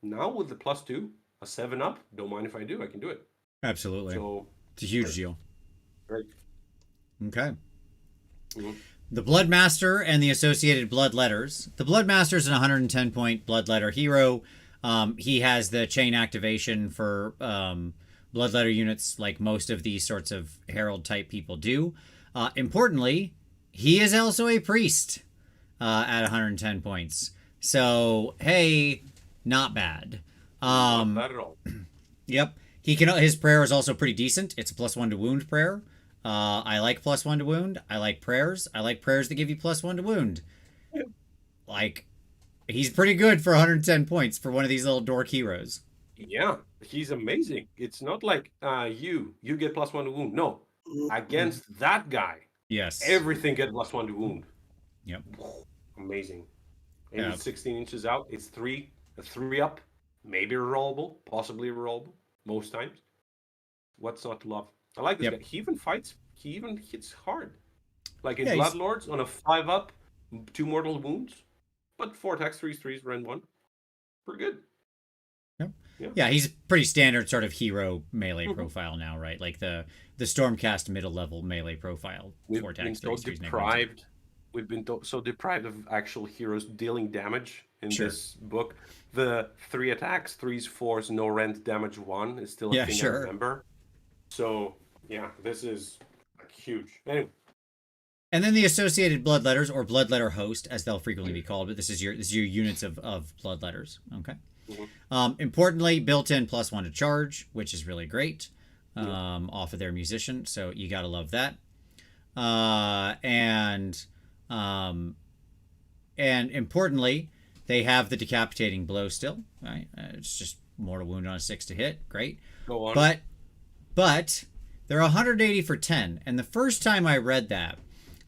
now with the +2, a 7-up, don't mind if I do. I can do it. Absolutely. So it's a huge deal. Right. Okay. The Bloodmaster and the associated Bloodletters. The Bloodmaster is an 110-point Bloodletter hero. He has the chain activation for Bloodletter units like most of these sorts of Herald-type people do. Importantly, he is also a priest at 110 points. So, hey, not bad. Not bad at all. Yep. His prayer is also pretty decent. It's a +1 to wound prayer. I like +1 to wound. I like prayers. I like prayers that give you +1 to wound. Like, he's pretty good for 110 points for one of these little dork heroes. Yeah, he's amazing. It's not like you get +1 to wound. No, against that guy, Yes. everything get +1 to wound. Yep. Amazing. And it's 16 inches out. It's a 3-up, maybe rerollable, possibly rerollable most times. What's not to love? I like this guy. He even fights. He even hits hard. Like in Bloodlords on a 5-up, 2 mortal wounds, but 4 attacks, 3s, rend 1. Pretty good. Yeah, he's a pretty standard sort of hero melee profile now, right? Like the Stormcast middle level melee profile. We've been so deprived. We've been so deprived of actual heroes dealing damage in this book. The 3 attacks, 3s, 4s, no rend, damage 1 is still a thing I remember. So yeah, this is huge. Anyway. And then the associated Bloodletters, or Bloodletter host, as they'll frequently be called, but this is your units of Bloodletters. Okay. Importantly, built-in +1 to charge, which is really great, off of their musician. So you gotta love that. And importantly, they have the decapitating blow still. Right? It's just mortal wound on a 6 to hit. Great. Go on. But they're 180 for 10, and the first time I read that,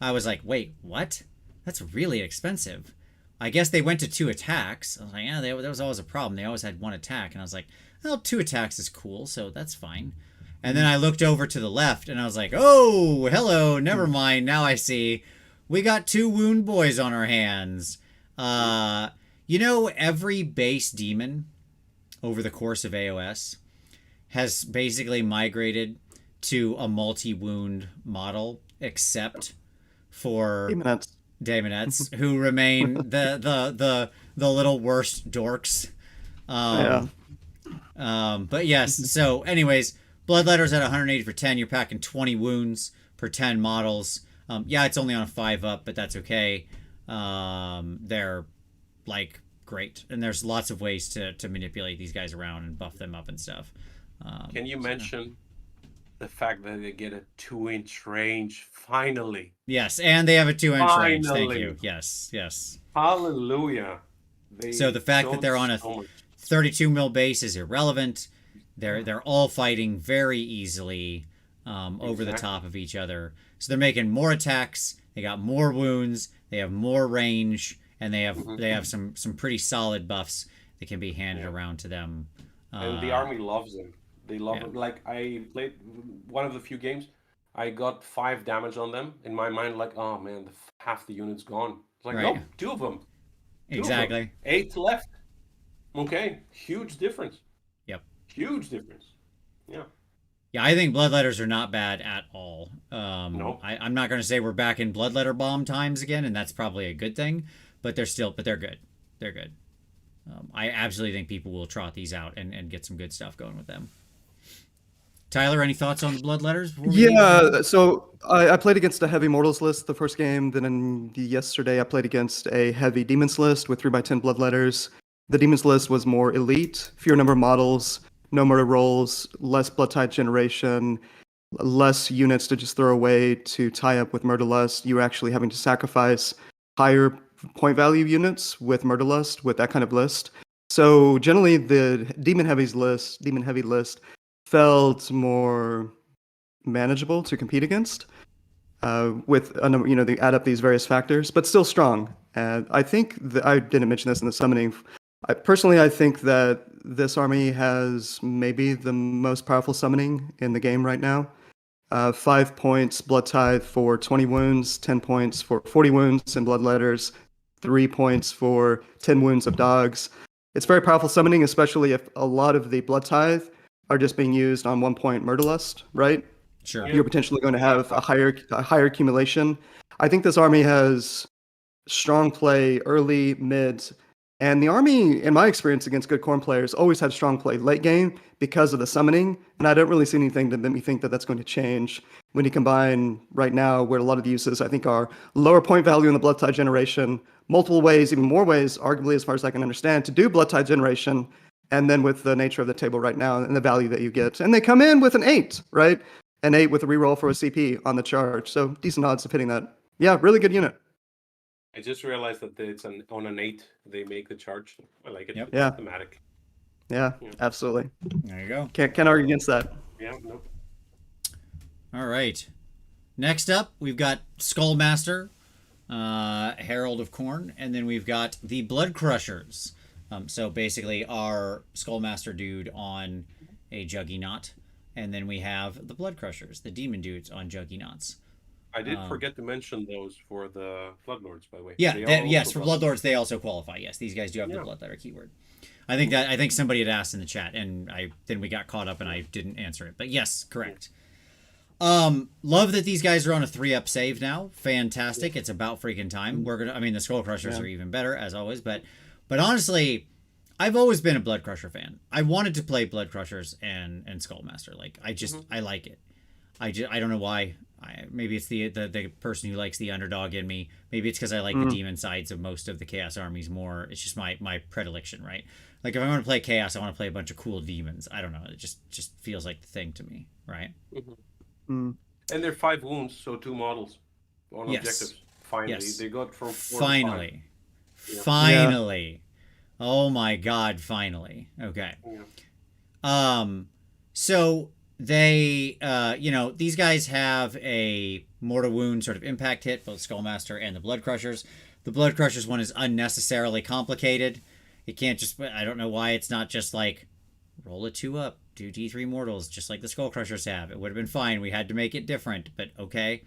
I was like, wait, what? That's really expensive. I guess they went to 2 attacks. I was like, yeah, that was always a problem. They always had 1 attack. And I was like, well, 2 attacks is cool, so that's fine. And then I looked over to the left, and I was like, oh, hello, never mind. Now I see. We got 2 wound boys on our hands. Every base demon over the course of AOS has basically migrated to a multi-wound model, except for Daemonettes, who remain the little worst dorks. But yes, so anyways, Bloodletters at 180 for 10, you're packing 20 wounds per 10 models. It's only on a 5-up, but that's okay. They're like great, and there's lots of ways to manipulate these guys around and buff them up and stuff. Can you mention the fact that they get a 2-inch range finally? Yes, and they have a 2-inch range. Thank you. Yes. Hallelujah. So the fact that they're on a 32 mil base is irrelevant. They're all fighting very easily over the top of each other. So they're making more attacks. They got more wounds. They have more range, and they have some pretty solid buffs that can be handed around to them. And the army loves them. They love them. Like, I played one of the few games, I got 5 damage on them. In my mind, like, oh man, half the unit's gone. It's like, no, 2 of them. Exactly. 8 left. Okay, huge difference. Yep. Huge difference. Yeah. Yeah, I think Bloodletters are not bad at all. No. I'm not going to say we're back in Bloodletter bomb times again, and that's probably a good thing, but they're good. They're good. I absolutely think people will trot these out and get some good stuff going with them. Tyler, any thoughts on the Bloodletters? So I played against a heavy mortals list the first game. Then yesterday I played against a heavy demons list with 3x10 Bloodletters. The demons list was more elite, fewer number of models, no murder rolls, less blood type generation, less units to just throw away to tie up with murder lust. You were actually having to sacrifice higher point value units with murder lust with that kind of list. So generally, the demon heavy list felt more manageable to compete against with a number, they add up these various factors, but still strong. And I think that I didn't mention this in the summoning. I think that this army has maybe the most powerful summoning in the game right now. 5 points Blood Tithe for 20 wounds, 10 points for 40 wounds and Blood Letters, 3 points for 10 wounds of dogs. It's very powerful summoning, especially if a lot of the Blood Tithe are just being used on 1 point Murder Lust, right? Sure. You're potentially going to have a higher accumulation. I think this army has strong play early, mid, and the army, in my experience against good Khorne players, always had strong play late game because of the summoning, and I don't really see anything that make me think that that's going to change when you combine right now where a lot of the uses, I think, are lower point value in the Blood Tide generation, multiple ways, even more ways, arguably, as far as I can understand, to do Blood Tide generation, and then with the nature of the table right now and the value that you get. And they come in with an 8, right? An 8 with a reroll for a CP on the charge, so decent odds of hitting that. Yeah, really good unit. I just realized that it's on an 8 they make the charge. I like it. Yep. It's Yeah. thematic. Yeah, absolutely. There you go. Can't argue against that. Yeah, nope. All right. Next up, we've got Skullmaster, Herald of Khorne, and then we've got the Blood Crushers. So basically our Skullmaster dude on a Juggernaut, and then we have the Blood Crushers, the demon dudes on Juggernauts. I did forget to mention those for the Bloodlords, by the way. Yeah, They yes, also for Bloodlords they also qualify. Yes, these guys do have the Bloodletter keyword. I think somebody had asked in the chat, and then we got caught up and I didn't answer it. But yes, correct. Love that these guys are on a 3-up save now. Fantastic. It's about freaking time. The Skull Crushers are even better as always, but honestly, I've always been a Blood Crusher fan. I wanted to play Blood Crushers and Skullmaster. Like I like it. I don't know why. Maybe it's the person who likes the underdog in me. Maybe it's because I like the demon sides of most of the Chaos armies more. It's just my predilection, right? Like if I want to play Chaos, I want to play a bunch of cool demons. I don't know. It just feels like the thing to me, right? And they're 5 wounds, so 2 models on objectives. Finally, they got from 4 to 5. Finally. Oh my God! Finally. Okay. Yeah. So they, these guys have a mortal wound sort of impact hit, both Skullmaster and the Blood Crushers. The Blood Crushers one is unnecessarily complicated. It can't just, I don't know why it's not just like, roll a 2 up, do D3 mortals, just like the Skull Crushers have. It would have been fine. We had to make it different, but okay,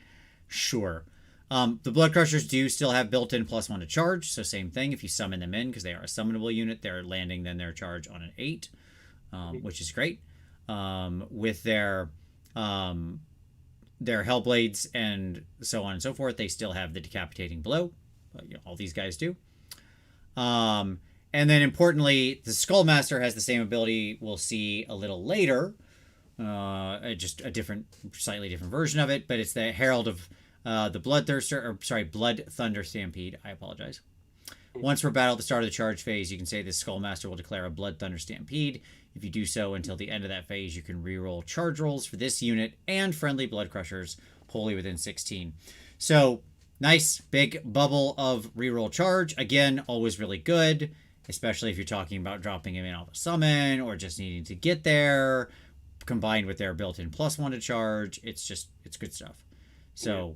sure. The Blood Crushers do still have built-in +1 to charge, so same thing. If you summon them in, because they are a summonable unit, they're landing then their charge on an 8, which is great. With their Hellblades and so on and so forth, they still have the decapitating blow. All these guys do. And then importantly, the Skullmaster has the same ability we'll see a little later. Just a slightly different version of it, but it's the Herald of the Blood Thunder Stampede. I apologize. Once we're battled at the start of the charge phase, you can say the Skullmaster will declare a Blood Thunder Stampede. If you do so until the end of that phase, you can reroll charge rolls for this unit and friendly Blood Crushers wholly within 16. So, nice big bubble of reroll charge. Again, always really good, especially if you're talking about dropping him in off a summon or just needing to get there, combined with their built-in +1 to charge. It's good stuff. So,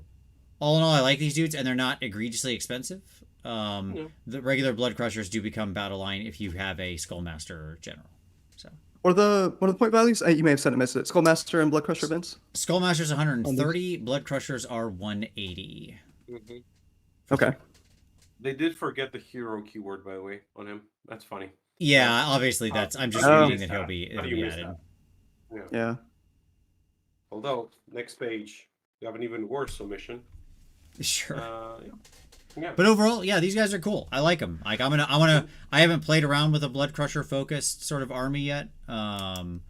all in all, I like these dudes, and they're not egregiously expensive. The regular Blood Crushers do become battle line if you have a Skullmaster general. So, what are the point values? You may have said I missed it. Skullmaster and Blood Crusher events? Skullmaster's 130, Blood Crushers are 180. Okay. They did forget the hero keyword, by the way, on him. That's funny. Yeah, obviously I'm just reading that he'll be added. Yeah. Although, next page, you have an even worse submission. Sure. Yeah. But overall, yeah, these guys are cool. I like them. Like I haven't played around with a Blood Crusher focused sort of army yet. And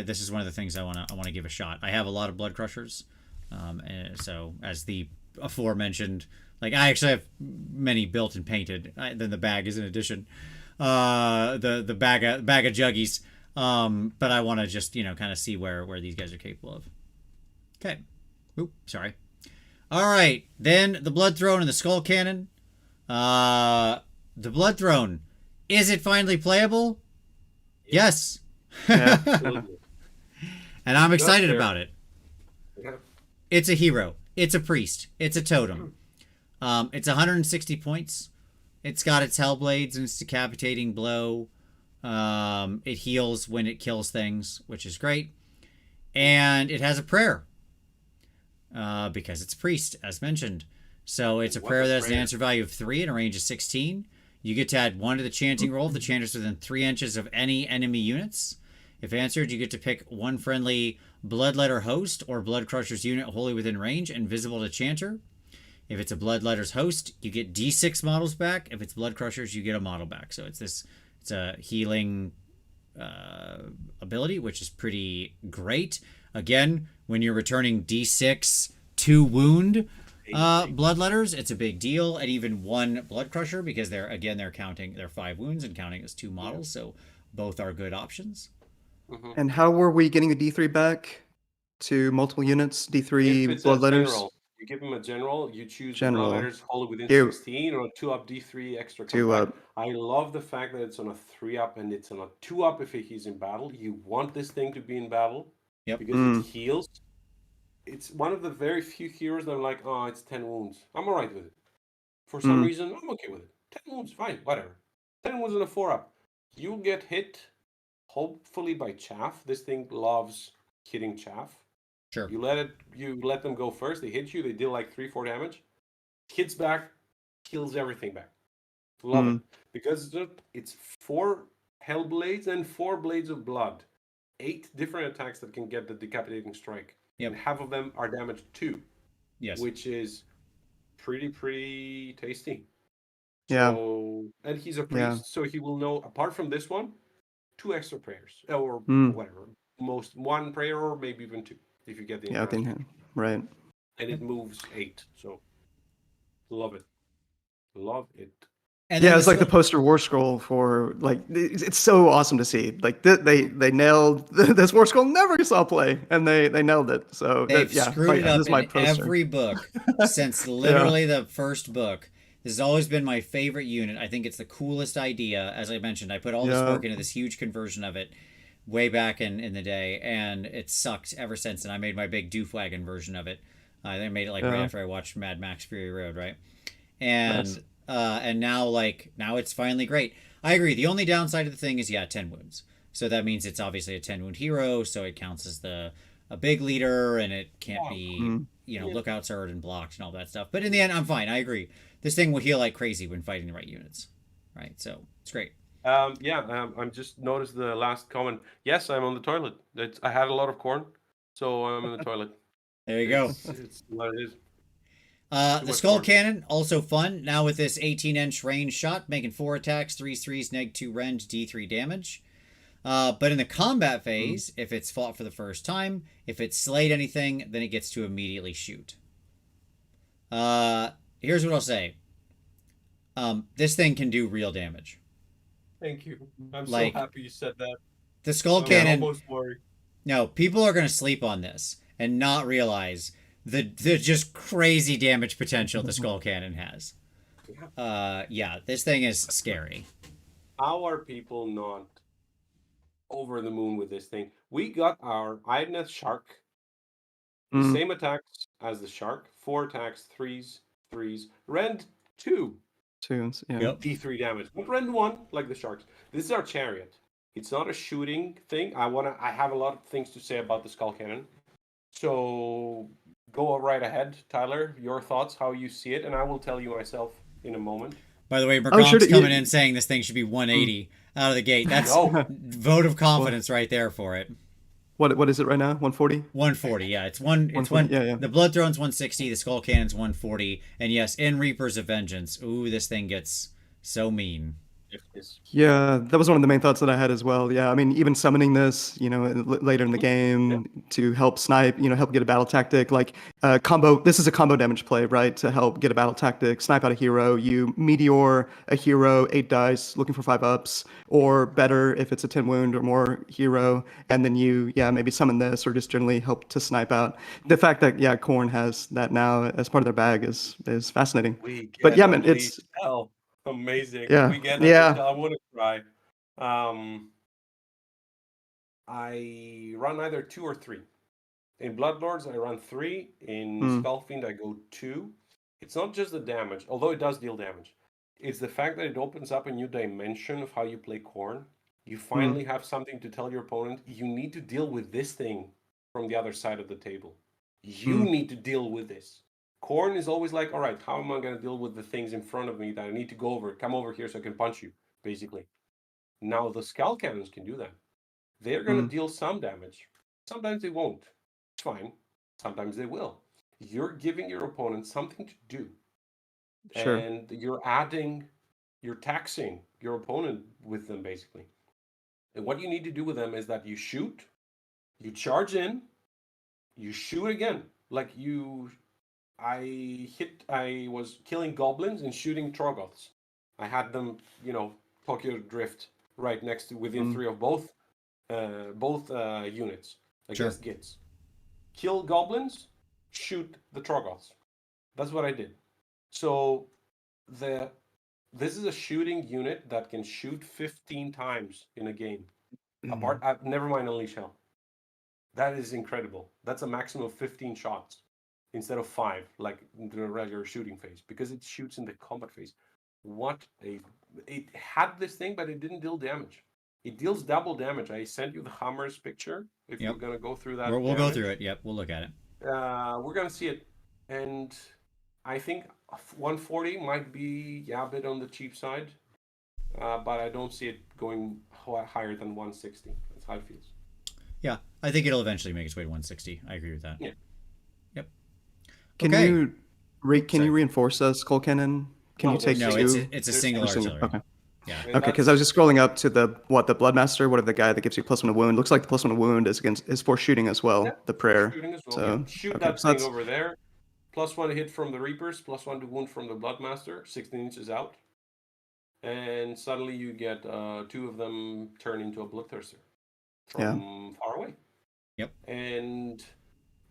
this is one of the things I want to give a shot. I have a lot of Blood Crushers. And so as the aforementioned Like I actually have many built and painted. Then the bag is an addition. The bag of juggies. But I want to just kind of see where these guys are capable of. Okay. Oop, sorry. All right. Then the Blood Throne and the Skull Cannon. The Blood Throne. Is it finally playable? Yes. Yeah. And I'm excited about it. Yeah. It's a hero. It's a priest. It's a totem. It's 160 points. It's got its Hellblades and its decapitating blow. It heals when it kills things, which is great. And it has a prayer. Because it's a priest, as mentioned. So it's a prayer that has an answer value of 3 and a range of 16. You get to add 1 to the chanting roll if the chanter's within 3 inches of any enemy units. If answered, you get to pick 1 friendly Bloodletter host or Blood Crusher's unit wholly within range and visible to chanter. If it's a Bloodletter's host, you get D6 models back. If it's Blood Crushers, you get a model back. So it's a healing ability, which is pretty great. Again, when you're returning D6 to wound Bloodletters, it's a big deal. And even 1 Blood Crusher, because they're counting their 5 wounds and counting as 2 models. So both are good options. And how were we getting the D3 back to multiple units? D3 If it's a Bloodletters? general, you give him a general, you choose General. Bloodletters wholly within Ew. 16 or a 2-up D3 extra 2 combat. up. I love the fact that it's on a 3-up and it's on a 2-up if he's in battle. You want this thing to be in battle. Yep. Because it heals. It's one of the very few heroes that I'm like, oh, it's 10 wounds. I'm alright with it. For some reason, I'm okay with it. 10 wounds, fine, whatever. 10 wounds on a 4-up. You get hit, hopefully by chaff. This thing loves hitting chaff. Sure. You let them go first. They hit you. They deal like 3-4 damage. Hits back, kills everything back. Love it because it's 4 Hellblades and 4 Blades of Blood. 8 different attacks that can get the decapitating strike. Yep. And half of them are damage 2. Yes. Which is pretty tasty. Yeah. So, and he's a priest, so he will know. Apart from this one, 2 extra prayers or whatever. Most 1 prayer or maybe even 2 if you get the Right. and it moves 8. So love it. And Yeah, it's like the poster war scroll for like it's so awesome to see. Like they nailed this war scroll never saw play, and they nailed it. So they've screwed it up this is my in poster. every book since literally the first book. This has always been my favorite unit. I think it's the coolest idea. As I mentioned, I put all this work into this huge conversion of it way back in the day, and it sucked ever since. And I made my big doofwagon version of it. I made it like right after I watched Mad Max Fury Road, right? And Nice. And now it's finally great. I agree. The only downside of the thing is 10 wounds. So that means it's obviously a 10 wound hero, so it counts as a big leader, and it can't be lookout sword and blocked and all that stuff. But in the end, I'm fine. I agree. This thing will heal like crazy when fighting the right units, right? So it's great. I'm just noticed the last comment. Yes, I'm on the toilet. I had a lot of corn, so I'm in the toilet. There you go. It's what it is. The Skull Cannon, also fun. Now with this 18-inch range shot, making 4 attacks, 3s, -2 rend, D3 damage. But in the combat phase, if it's fought for the first time, if it's slayed anything, then it gets to immediately shoot. Here's what I'll say. This thing can do real damage. Thank you. I'm Like, so happy you said that. The Skull I'm Cannon... almost worried. No, people are going to sleep on this and not realize the just crazy damage potential the Skull Cannon has. This thing is scary. How are people not over the moon with this thing? We got our Idneth Shark. Same attacks as the Shark. 4 attacks, 3s, rend 2. Yep. D3 damage. But rend 1, like the Sharks. This is our Chariot. It's not a shooting thing. I have a lot of things to say about the Skull Cannon. So go right ahead, Tyler. Your thoughts, how you see it, and I will tell you myself in a moment. By the way, Mercomp's coming in saying this thing should be 180 out of the gate. That's vote of confidence right there for it. What is it right now? 140? 140, yeah. It's one. The Blood Throne's 160. The Skull Cannon's 140. And yes, in Reapers of Vengeance, ooh, this thing gets so mean. Yes. Yeah, that was one of the main thoughts that I had as well. Yeah, I mean, even summoning this, later in the game to help snipe, help get a battle tactic, like combo. This is a combo damage play, right? To help get a battle tactic, snipe out a hero. You meteor a hero, 8 dice, looking for 5 ups, or better if it's a 10 wound or more hero, and then you, maybe summon this or just generally help to snipe out. The fact that Khorne has that now as part of their bag is fascinating. We But get yeah, man, Unleashed Hell. Amazing. yeah, We get Unleashed yeah. Hell. I want to try. I run either 2 or 3. In Bloodlords, I run 3. In Mm. Skullfiend, I go 2. It's not just the damage, although it does deal damage. It's the fact that it opens up a new dimension of how you play Khorne. You finally have something to tell your opponent, you need to deal with this thing from the other side of the table. You need to deal with this. Khorne is always like, all right, how am I going to deal with the things in front of me that I need to go over? Come over here so I can punch you, basically. Now the Skull Cannons can do that. They're going to deal some damage. Sometimes they won't. It's fine. Sometimes they will. You're giving your opponent something to do. Sure. And you're taxing your opponent with them, basically. And what you need to do with them is that you shoot, you charge in, you shoot again. I was killing goblins and shooting Troggoths. I had them, Tokyo Drift right next to, within 3 of both units against Gits. Kill goblins, shoot the Troggoths. That's what I did. So this is a shooting unit that can shoot 15 times in a game. Never mind Unleash Hell. That is incredible. That's a maximum of 15 shots instead of 5, like the regular shooting phase, because it shoots in the combat phase. It had this thing, but it didn't deal damage. It deals double damage. I sent you the Hammer's picture. If you're gonna go through that, we'll go through it. Yep, we'll look at it. We're gonna see it, and I think 140 might be a bit on the cheap side, but I don't see it going higher than 160. That's how it feels. Yeah, I think it'll eventually make its way to 160. I agree with that. Yeah. Yep. Can you reinforce a skull cannon? Can you take no, two? it's a single artillery. Okay. Yeah. Okay, because I was just scrolling up to the Bloodmaster, whatever the guy that gives you +1 wound. Looks like the +1 wound is for shooting as well. The prayer. Shooting as well. So Shoot that thing over there. +1 hit from the Reapers, +1 to wound from the Bloodmaster, 16 inches out. And suddenly you get 2 of them turn into a Bloodthirster from far away. Yep. And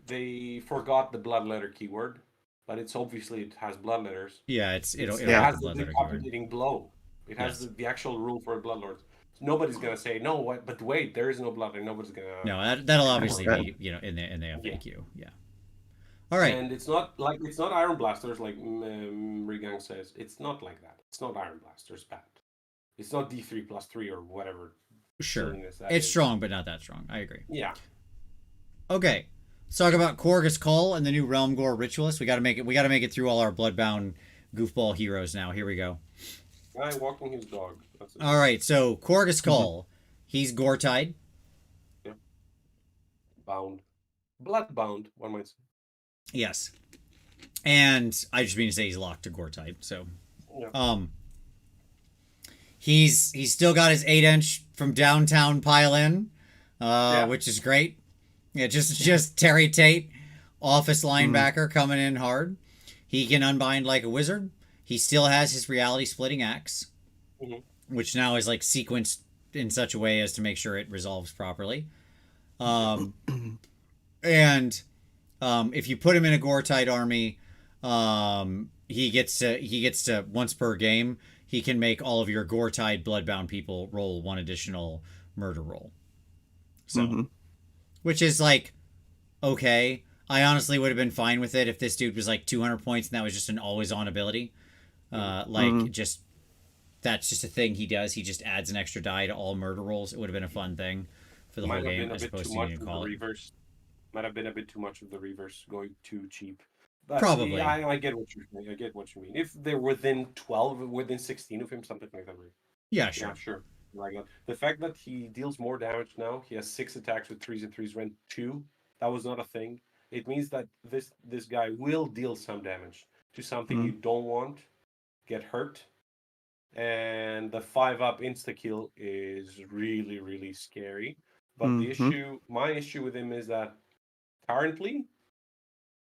they forgot the Bloodletter keyword, but it has Bloodletters. Yeah, it has the decapitating blow. It has the actual rule for Bloodlords. So nobody's gonna say no. But wait, there is no Bloodletter. Nobody's gonna. No, that'll obviously be in the FAQ. Yeah. All right. And it's not Iron Blasters like Regang says. It's not like that. It's not Iron Blasters bad. It's not D3+3 or whatever. Sure. It's strong, but not that strong. I agree. Yeah. Okay. Let's talk about Korgus Kull and the new Realm Gore Ritualist. We gotta make it through all our Bloodbound goofball heroes now. Here we go. Guy walking his dog. That's it. All right, so Korgus Kull, he's Gore-Tide. Yeah. Bound. Bloodbound, one might say. Yes. And I just mean to say he's locked to Gore-Tide. So, he's still got his 8-inch from downtown pile-in, which is great. Yeah, just Terry Tate, office linebacker coming in hard. He can unbind like a wizard. He still has his reality splitting axe, which now is like sequenced in such a way as to make sure it resolves properly. And if you put him in a Gore-Tide army, he gets to once per game, he can make all of your Gore-Tide Bloodbound people roll 1 additional murder roll. So, which is like, okay. I honestly would have been fine with it if this dude was like 200 points and that was just an always-on ability. That's just a thing he does. He just adds an extra die to all murder rolls. It would have been a fun thing for the whole game as opposed to needing to call it. Might have been a bit too much of the reverse, going too cheap. But probably. Yeah, I get what you mean. I get what you mean. If they're within 12, within 16 of him, something like that. Yeah, sure. Yeah, sure. Like the fact that he deals more damage now, he has 6 attacks with 3s and 3s, rent 2. That was not a thing. It means that this guy will deal some damage to something you don't want, get hurt, and the 5-up insta kill is really, really scary. But my issue with him is that currently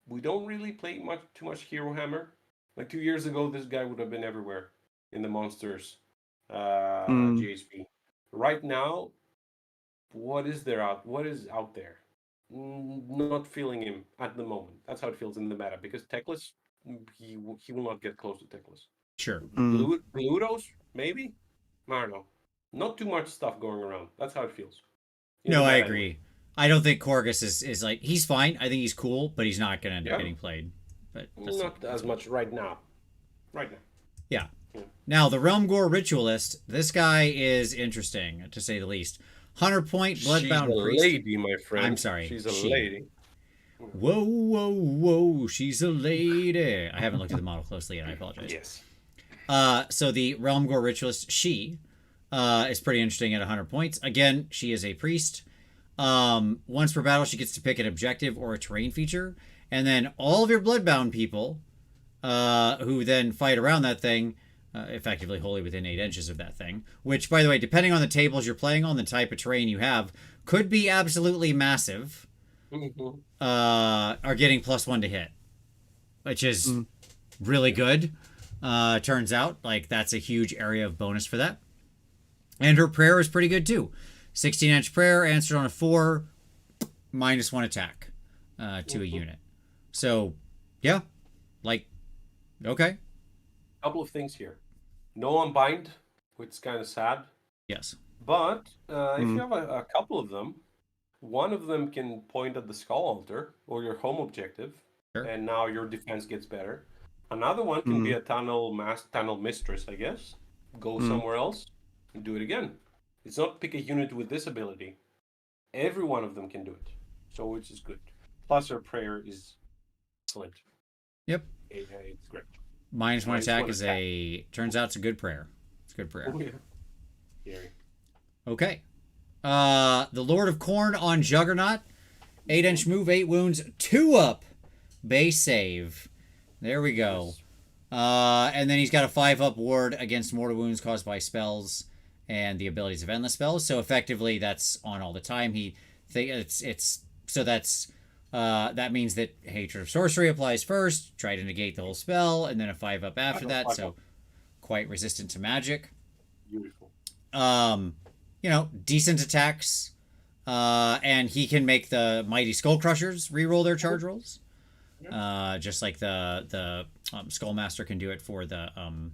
we don't really play too much Hero Hammer. Like 2 years ago, this guy would have been everywhere in the monsters GHP. Right now, what is out there? Not feeling him at the moment. That's how it feels in the meta, because Teclis, he will not get close to Teclis. Sure. Glutos, maybe? I don't know. Not too much stuff going around. That's how it feels. No, I agree. I don't think Korgus is like, he's fine. I think he's cool, but he's not going to end up getting played. But not as much right now. Yeah. Now, the Realm Gore Ritualist, this guy is interesting, to say the least. 100 point Bloodbound Priest. She's a lady, my friend. I'm sorry. She's a lady. Whoa, whoa, whoa. She's a lady. I haven't looked at the model closely yet. I apologize. Yes. So the Realm Gore Ritualist, she is pretty interesting at 100 points. Again, she is a priest. Once per battle, she gets to pick an objective or a terrain feature. And then all of your Bloodbound people who then fight around that thing, effectively wholly within 8 inches of that thing, which, by the way, depending on the tables you're playing on, the type of terrain you have, could be absolutely massive, are getting +1 to hit, which is really good. Turns out, like, that's a huge area of bonus for that. And her prayer is pretty good, too. 16-inch prayer, answered on a 4, -1 attack to a unit. So, yeah, like, okay. Couple of things here. No unbind, which is kind of sad. Yes. But if you have a couple of them, one of them can point at the Skull Altar or your home objective, and now your defense gets better. Another one can be a tunnel mistress, I guess. Go somewhere else and do it again. It's not pick a unit with this ability. Every one of them can do it, so which is good. Plus, her prayer is excellent. Yep. It's great. -1 attack is turns out it's a good prayer. It's a good prayer. Oh, yeah. Scary. Okay. The Lord of Khorne on Juggernaut. 8-inch move, 8 wounds, 2-up base save. There we go. And then he's got a 5-up ward against mortal wounds caused by spells and the abilities of endless spells. So effectively, that's on all the time. That means that Hatred of Sorcery applies first, try to negate the whole spell, and then a 5-up after that. So quite resistant to magic. Beautiful. Decent attacks. And he can make the Mighty Skull Crushers reroll their charge rolls. Just like the Skullmaster can do it for the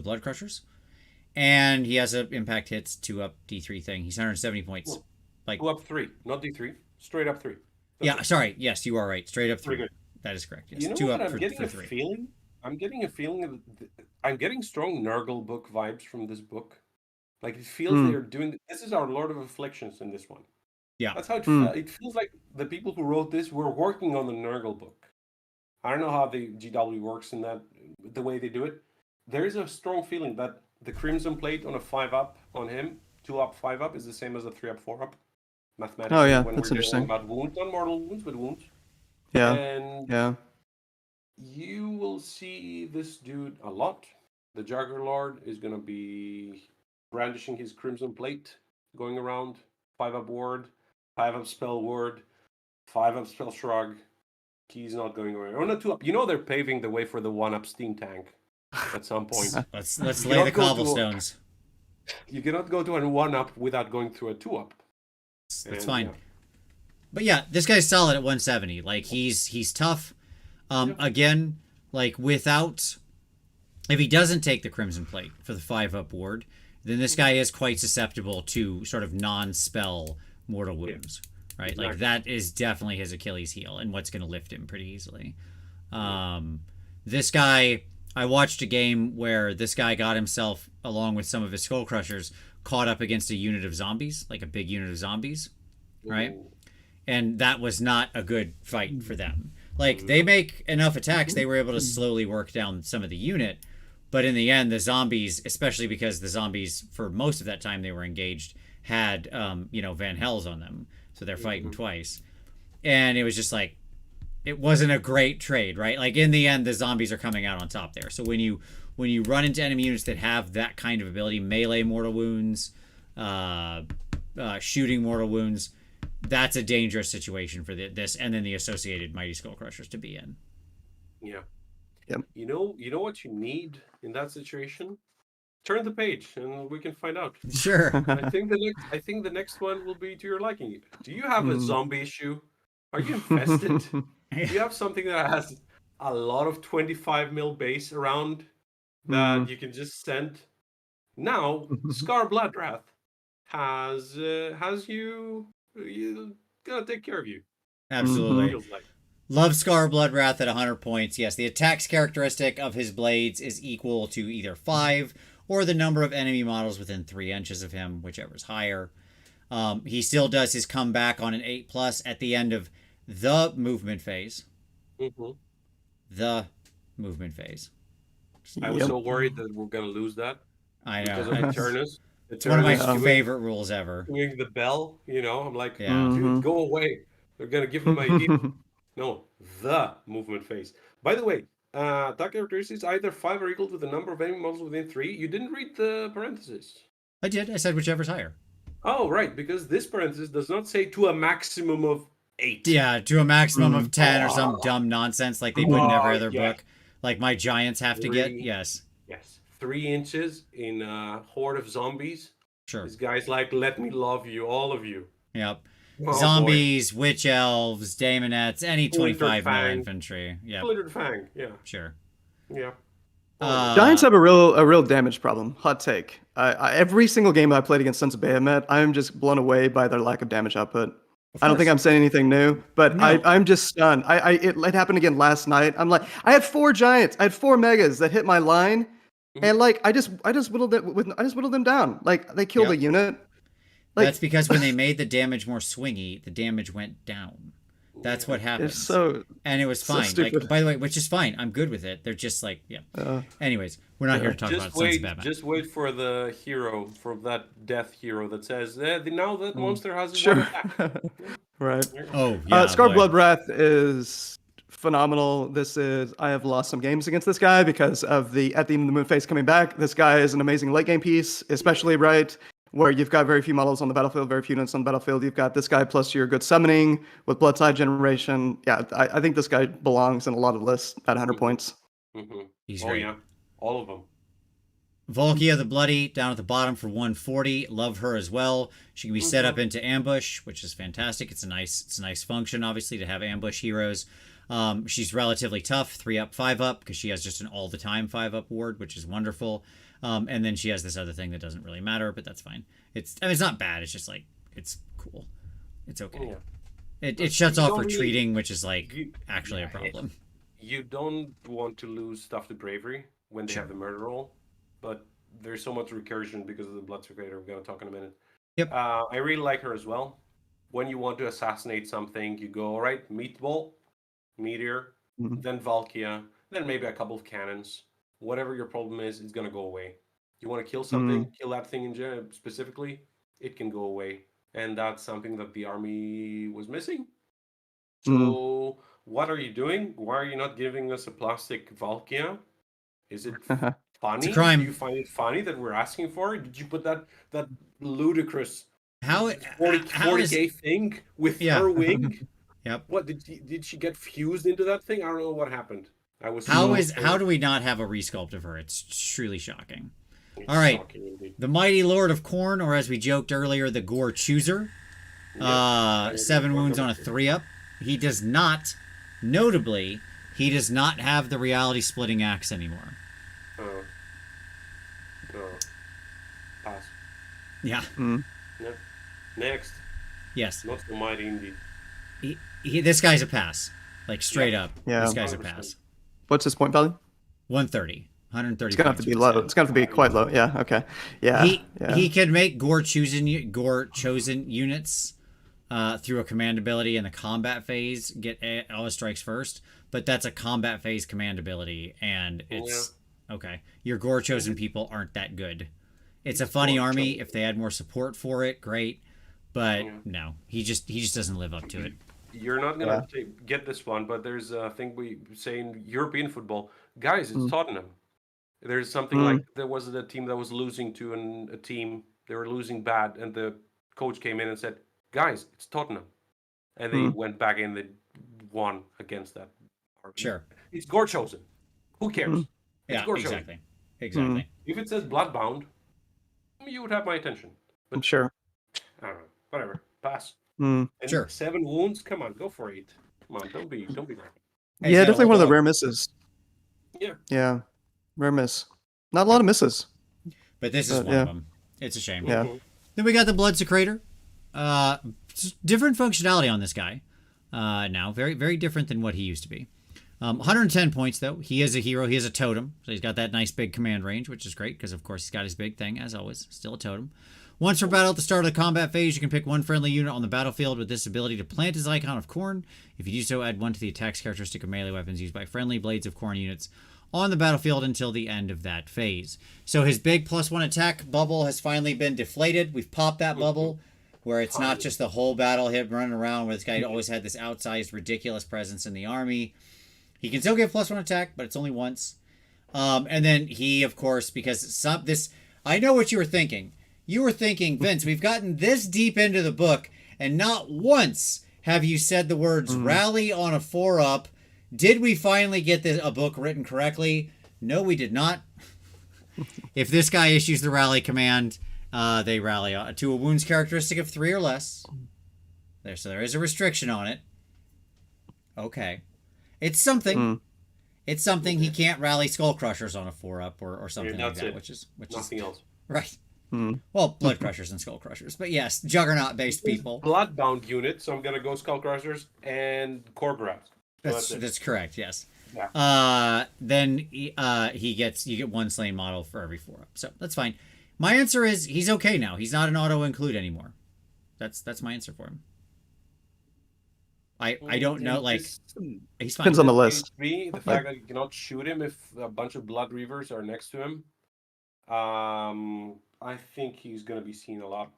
Blood Crushers. And he has a impact hits 2-up D3 thing. He's 170 points. Like 2-up 3, not D3. Straight up 3. Sorry. Yes, you are right. Straight up 3. Good. That is correct. Yes. You know 2 what? up I'm getting a 3. feeling. I'm getting a feeling. I'm getting strong Nurgle book vibes from this book. Like it feels they're doing. This is our Lord of Afflictions in this one. Yeah. That's how it feels like the people who wrote this were working on the Nurgle book. I don't know how the GW works in that the way they do it. There is a strong feeling that the Crimson Plate on a 5-up on him, 2-up, 5-up is the same as a 3-up, 4-up. Mathematically, oh yeah, when that's we're interesting. About wounds, not mortal wounds, but wounds. Yeah. And you will see this dude a lot. The Juggerlord is going to be brandishing his Crimson Plate, going around 5-up ward, 5-up spell ward, 5-up spell shrug. He's not going around. Or not 2-up. You know they're paving the way for the 1-up steam tank at some point. Let's lay the cobblestones. You cannot go to a 1-up without going through a 2-up. That's fine. Yeah. But yeah, this guy's solid at 170. Like he's tough. Again, like if he doesn't take the Crimson Plate for the 5-up ward, then this guy is quite susceptible to sort of non-spell mortal wounds. Right? Exactly. Like that is definitely his Achilles heel and what's going to lift him pretty easily. This guy, I watched a game where this guy got himself, along with some of his Skull Crushers, caught up against a unit of zombies, like a big unit of zombies, right? Ooh. And that was not a good fight for them. Like, they make enough attacks, they were able to slowly work down some of the unit, but in the end, the zombies, especially because the zombies, for most of that time they were engaged, had, Van Hells on them, so they're fighting twice. And it was just like, it wasn't a great trade, right? Like, in the end, the zombies are coming out on top there. So when you when you run into enemy units that have that kind of ability, melee mortal wounds, shooting mortal wounds, that's a dangerous situation for this and then the associated Mighty Skull Crushers to be in. Yeah. Yep. You know what you need in that situation? Turn the page and we can find out. Sure. I think the next one will be to your liking. Do you have a zombie issue? Are you infested? Do you have something that has a lot of 25 mil base around that you can just send? Now, Scar Bloodwrath has you gonna take care of you. Absolutely. Feels like. Love Scar Bloodwrath at 100 points. Yes, the attacks characteristic of his blades is equal to either 5 or the number of enemy models within 3 inches of him, whichever is higher. He still does his comeback on an 8+ at the end of the movement phase. The movement phase. I was so worried that we're gonna lose that. I know. Because of Eternus. It's one of my favorite rules ever. Doing the bell, I'm like, Yeah. dude, go away. They're gonna give him my idea. No, the movement phase. By the way, attack characteristics either 5 or equal to the number of enemy models within 3. You didn't read the parenthesis. I did. I said whichever's higher. Oh, right, because this parenthesis does not say to a maximum of 8. Yeah, to a maximum of 10 or some dumb nonsense like they put in every other book. Like my giants have to get. Yes. Yes. 3 inches in a horde of zombies. Sure. This guy's like, let me love you, all of you. Yep. Oh, Zombies, boy. Witch elves, daemonettes, any 25 mil infantry. Yeah. Splintered Fang, yeah. Sure. Yeah. Giants have a real damage problem. Hot take. Every single game I played against Sons of Bahamut, I'm just blown away by their lack of damage output. I don't think I'm saying anything new, but no. I'm just stunned. It happened again last night. I'm like, I had 4 giants, I had 4 megas that hit my line, and like I just whittled them down. Like they killed a unit. Like, that's because when they made the damage more swingy, the damage went down. That's what happened. And it was fine. Like, by the way, which is fine. I'm good with it. They're just like, anyways, we're not here to talk about Sons of Batman. Just wait for the hero, for that death hero that says, now that monster has his one attack. Right. Oh, yeah. Scar Bloodwrath is phenomenal. I have lost some games against this guy because of the at the end of the moon phase coming back. This guy is an amazing late game piece, especially where you've got very few models on the battlefield, very few units on the battlefield. You've got this guy plus your good summoning with Bloodside Generation. Yeah, I think this guy belongs in a lot of lists at 100 points. He's great. Yeah, all of them. Volkia the Bloody down at the bottom for 140. Love her as well. She can be set up into ambush, which is fantastic. It's a nice function, obviously, to have ambush heroes. She's relatively tough, 3-up, 5-up, because she has just an all-the-time 5-up ward, which is wonderful. And then she has this other thing that doesn't really matter, but that's fine. It's not bad. It's just like, it's cool. It's okay. Yeah. It shuts off retreating, which is like actually a problem. You don't want to lose stuff to bravery when they have the murder roll, but there's so much recursion because of the blood circulator. We're going to talk in a minute. Yep. I really like her as well. When you want to assassinate something, you go, all right, Meatball, Meteor, then Valkia, then maybe a couple of cannons. Whatever your problem is, it's going to go away. You want to kill something, kill that thing in specifically, it can go away. And that's something that the army was missing. So what are you doing? Why are you not giving us a plastic Valkia? Is it funny? It's a crime. Do you find it funny that we're asking for it? Did you put that ludicrous 40K thing with her wing? Yep. What did she get fused into that thing? I don't know what happened. How do we not have a resculpt of her? It's truly shocking. All right, the Mighty Lord of Khorne, or as we joked earlier, the Gore Chooser. 7 wounds on a 3-up. He does not, notably, have the reality splitting axe anymore. Pass. Yeah. Next. Yes. Not so mighty indeed. This guy's a pass. Like straight up. Yeah. This guy's a pass. What's his point value? 130. 130. It's gonna have to be low. It's gonna have to be quite low. Yeah. Okay. Yeah. He can make Gore chosen units through a command ability in the combat phase get all his strikes first, but that's a combat phase command ability, and it's okay. Your Gore chosen people aren't that good. It's a funny army. If they had more support for it, great. But no, he just doesn't live up to it. You're not gonna get this one, but there's a thing we say in European football, guys. It's Tottenham. There's something like there was a team that was losing to a team. They were losing bad, and the coach came in and said, "Guys, it's Tottenham," and they went back in. They won against that. Sure. It's gore chosen. Who cares? It's gore chosen. Exactly. If it says bloodbound, you would have my attention. But Sure. I don't know. Whatever. Pass. Mm. And Sure. 7 wounds. Come on, go for 8. Come on, don't be there. Yeah, definitely one of the rare misses. Yeah. Yeah, rare miss. Not a lot of misses. But this is one of them. It's a shame. Yeah. Then we got the Blood Secretor. Different functionality on this guy. Now, very, very different than what he used to be. 110 points, though. He is a hero. He is a totem. So he's got that nice big command range, which is great because, of course, he's got his big thing, as always. Still a totem. Once per battle at the start of the combat phase, you can pick one friendly unit on the battlefield with this ability to plant his icon of Khorne. If you do so, add 1 to the attacks characteristic of melee weapons used by friendly Blades of Khorne units on the battlefield until the end of that phase. So his big +1 attack bubble has finally been deflated. We've popped that bubble where it's not just the whole battle him running around where this guy always had this outsized, ridiculous presence in the army. He can still get +1 attack, but it's only once. And then he, of course, because I know what you were thinking. You were thinking, Vince, we've gotten this deep into the book, and not once have you said the words rally on a 4-up. Did we finally get a book written correctly? No, we did not. If this guy issues the rally command, they rally to a wounds characteristic of 3 or less. So there is a restriction on it. Okay. It's something. It's something. He can't rally Skull Crushers on a 4-up or something like that, which is nothing else. Right. Well, Blood Crushers and Skull Crushers, but yes, Juggernaut-based people. Bloodbound unit, so I'm gonna go Skull Crushers and Core Grabs. That's correct. Yes. Yeah. Then you get 1 slain model for every 4-up, so that's fine. My answer is he's okay now. He's not an auto include anymore. That's my answer for him. I don't know, like he's fine. Depends on the list. The fact that you cannot shoot him if a bunch of Blood Reavers are next to him. I think he's going to be seen a lot.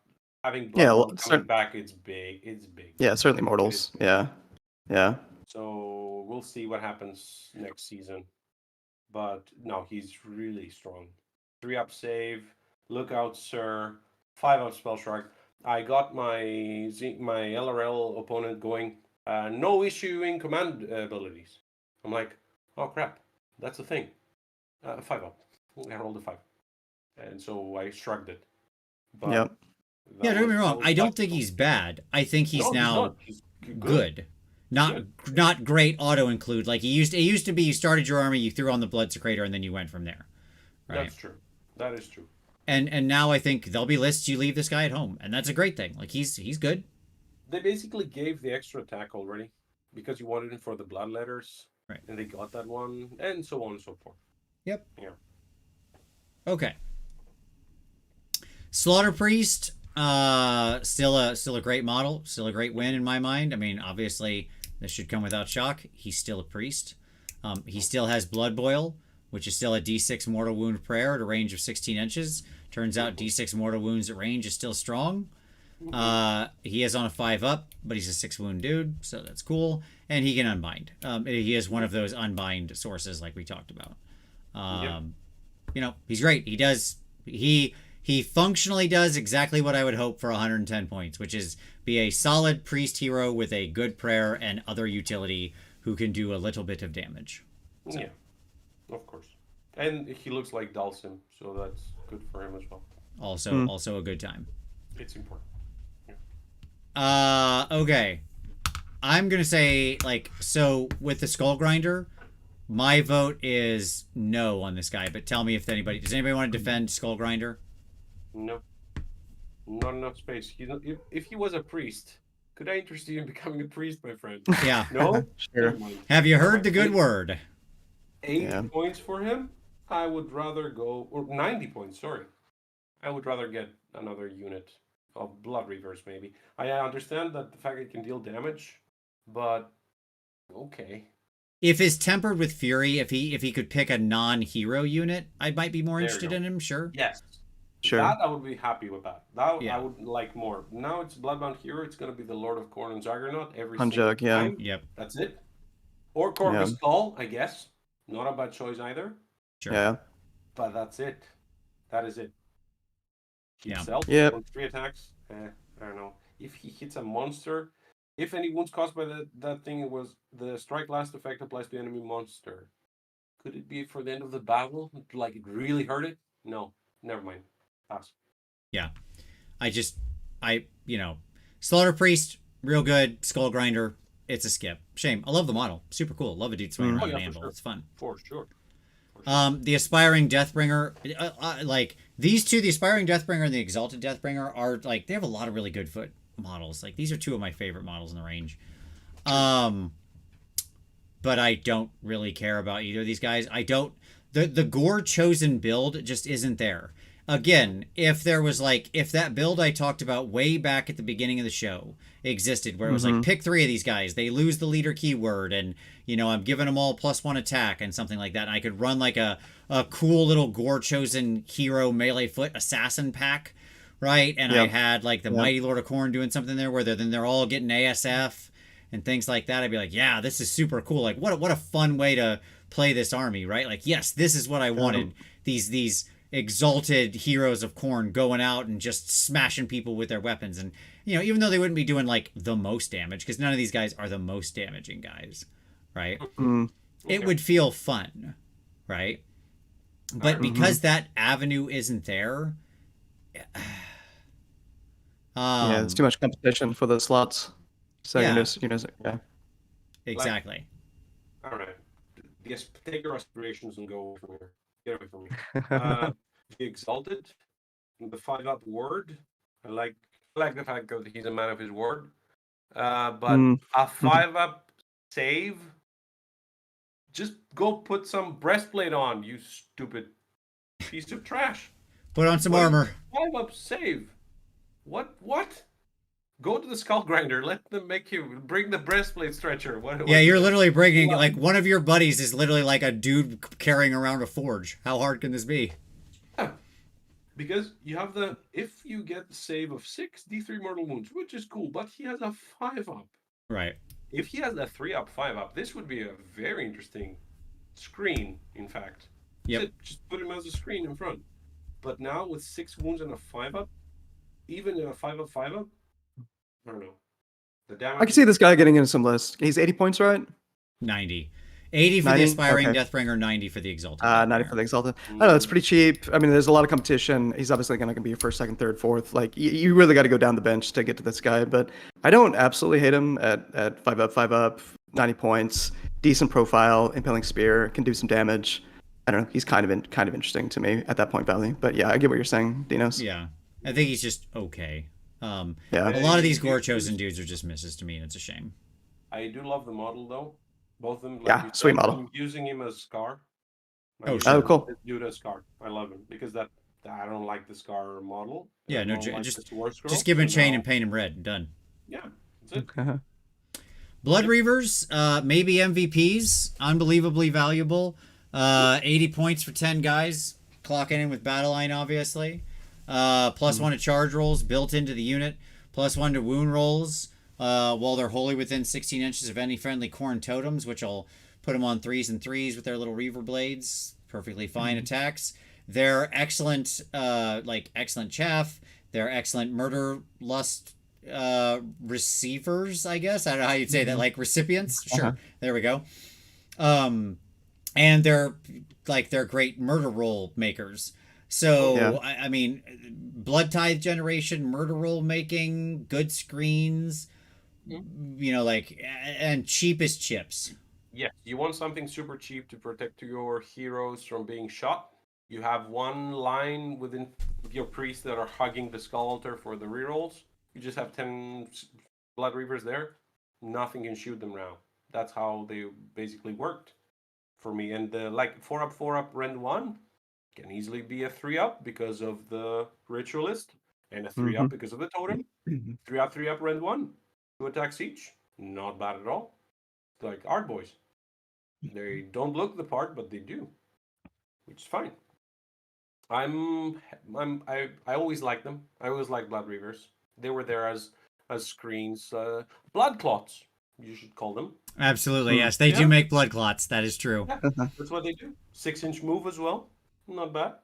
Having Blood coming back, it's big. It's big. Yeah, certainly mortals. Yeah. So we'll see what happens next season. But no, he's really strong. 3-up save. Look out, sir. 5-up spell shark. I got my LRL opponent going. No issuing command abilities. I'm like, oh crap, that's a thing. 5-up. I rolled a 5. And so I shrugged it. But yeah, don't get me wrong. I don't think he's bad. I think he's He's good. Not great auto include. Like it used to be you started your army, you threw on the Blood Secretor, and then you went from there. Right? That's true. That is true. And now I think there'll be lists you leave this guy at home, and that's a great thing. Like he's good. They basically gave the extra attack already because you wanted him for the blood letters, right? And they got that one, and so on and so forth. Yep. Yeah. Okay. Slaughter Priest, still a great model, still a great win in my mind. I mean, obviously this should come without shock. He's still a priest. He still has Blood Boil, which is still a D6 mortal wound prayer at a range of 16 inches. Turns out D6 mortal wounds at range is still strong. He is on a 5-up, but he's a 6 wound dude, so that's cool. And he can unbind. He is one of those unbind sources like we talked about. You know, he's great. He functionally does exactly what I would hope for 110 points, which is be a solid priest hero with a good prayer and other utility who can do a little bit of damage. So. Yeah, of course. And he looks like Dalsim, so that's good for him as well. Also a good time. It's important. Okay. I'm going to say, so with the Skull Grinder, my vote is no on this guy, but tell me does anybody want to defend Skull Grinder? No. Not enough space. If he was a priest, could I interest you in becoming a priest, my friend? Yeah. No? Sure. Have you heard the good word? 8 points for him? I would rather go, or 90 points, sorry. I would rather get another unit of Blood Reavers, maybe. I understand that the fact it can deal damage, but okay. If it's tempered with Fury, if he could pick a non-hero unit, I might be more interested in him, sure. Yes. Sure. That I would be happy with that. I would like more. Now it's Bloodbound Hero, it's going to be the Lord of Khorne and Juggernaut every single time. Yep. That's it. Or Corvus Skull, I guess. Not a bad choice either. Sure. Yeah. but that's it. That is it. Yeah. Himself Yep. on 3 attacks. I don't know. If he hits a monster, if any wounds caused by that thing was the strike last effect applies to enemy monster. Could it be for the end of the battle? Like it really hurt it? No, never mind. Pass. Yeah. Slaughter Priest, real good. Skull Grinder, it's a skip. Shame. I love the model. Super cool. Love a dude swinging around an anvil. Sure. It's fun. For sure. The Aspiring Deathbringer, like these two, the Aspiring Deathbringer and the Exalted Deathbringer are like, they have a lot of really good foot models. Like these are two of my favorite models in the range. But I don't really care about either of these guys. The Gore chosen build just isn't there. Again, if that build I talked about way back at the beginning of the show existed, where it was like, pick 3 of these guys, they lose the leader keyword, and I'm giving them all +1 attack and something like that, and I could run like a cool little Gore chosen hero melee foot assassin pack, right? And I had like the Mighty Lord of Khorne doing something there where they're all getting ASF and things like that. I'd be like, yeah, this is super cool. Like what a fun way to play this army, right? Like, yes, this is what I wanted. These exalted heroes of Khorne going out and just smashing people with their weapons, and even though they wouldn't be doing like the most damage, because none of these guys are the most damaging guys, right? It would feel fun, right? But because that avenue isn't there, yeah, it's too much competition for the slots. So Yeah. yeah. Exactly. All right. Yes, take your aspirations and go away from here. Get away from me. The Exalted, the 5-up word. I like the fact that he's a man of his word. But a 5-up save. Just go put some breastplate on, you stupid piece of trash. Put on some armor. 5-up save. What? Go to the Skull Grinder. Let them make you bring the breastplate stretcher. Yeah, you're literally bringing, like, one of your buddies is literally like a dude carrying around a forge. How hard can this be? Yeah. Because you have if you get the save of 6 D3 mortal wounds, which is cool, but he has a 5-up. Right. If he has a 3-up, 5-up, this would be a very interesting screen, in fact. Yep. Just put him as a screen in front. But now with 6 wounds and a 5-up, even in a 5-up, 5-up, I don't know. The damage. I can see this guy getting into some list. He's 80 points, right? 90. 80 for 90? the Aspiring Okay. Deathbringer, 90 for the Exalted. 90 for the Exalted. I don't know, it's pretty cheap. I mean, there's a lot of competition. He's obviously going to be your first, second, third, fourth. Like, you really got to go down the bench to get to this guy. But I don't absolutely hate him at 5-up, 90 points, decent profile, impaling spear, can do some damage. I don't know. He's kind of interesting to me at that point value. But yeah, I get what you're saying, Dinos. Yeah. I think he's just okay. Yeah. A lot of these Gore chosen dudes are just misses to me, and it's a shame. I do love the model, though. Both of them. Like Yeah, you said, sweet model. I'm using him as Scar. Oh, Oh, cool. Dude as Scar. I love him because I don't like the Scar model. Yeah, I no, don't like just the Warscrolls, just give him a so chain now- and paint him red. Done. Yeah, that's it. Uh-huh. Blood Reavers, maybe MVPs, unbelievably valuable. 80 points for 10 guys, clocking in with Battle Line, obviously. +1 to charge rolls built into the unit, +1 to wound rolls, while they're wholly within 16 inches of any friendly Khorne totems, which will put them on 3s and 3s with their little Reaver blades. Perfectly fine attacks. They're excellent, excellent chaff. They're excellent murder lust receivers, I guess. I don't know how you'd say that, like recipients. Sure, there we go. And they're great murder roll makers. So Yeah. I mean, Blood Tithe generation, murder roll making, good screens, and cheap as chips. Yes, you want something super cheap to protect your heroes from being shot. You have one line within your priests that are hugging the skull altar for the rerolls. You just have 10 Blood Reavers there. Nothing can shoot them now. That's how they basically worked for me. And the 4-up, Rend 1 can easily be a 3-up because of the Ritualist, and a 3-up because of the Totem. 3-up, Rend 1. 2 attacks each. Not bad at all. Like Art Boys. They don't look the part, but they do, which is fine. I always liked them. I always liked Blood Reavers. They were there as screens. Blood clots, you should call them. Absolutely, yes. They do make blood clots. That is true. Yeah, that's what they do. 6-inch move as well. not bad.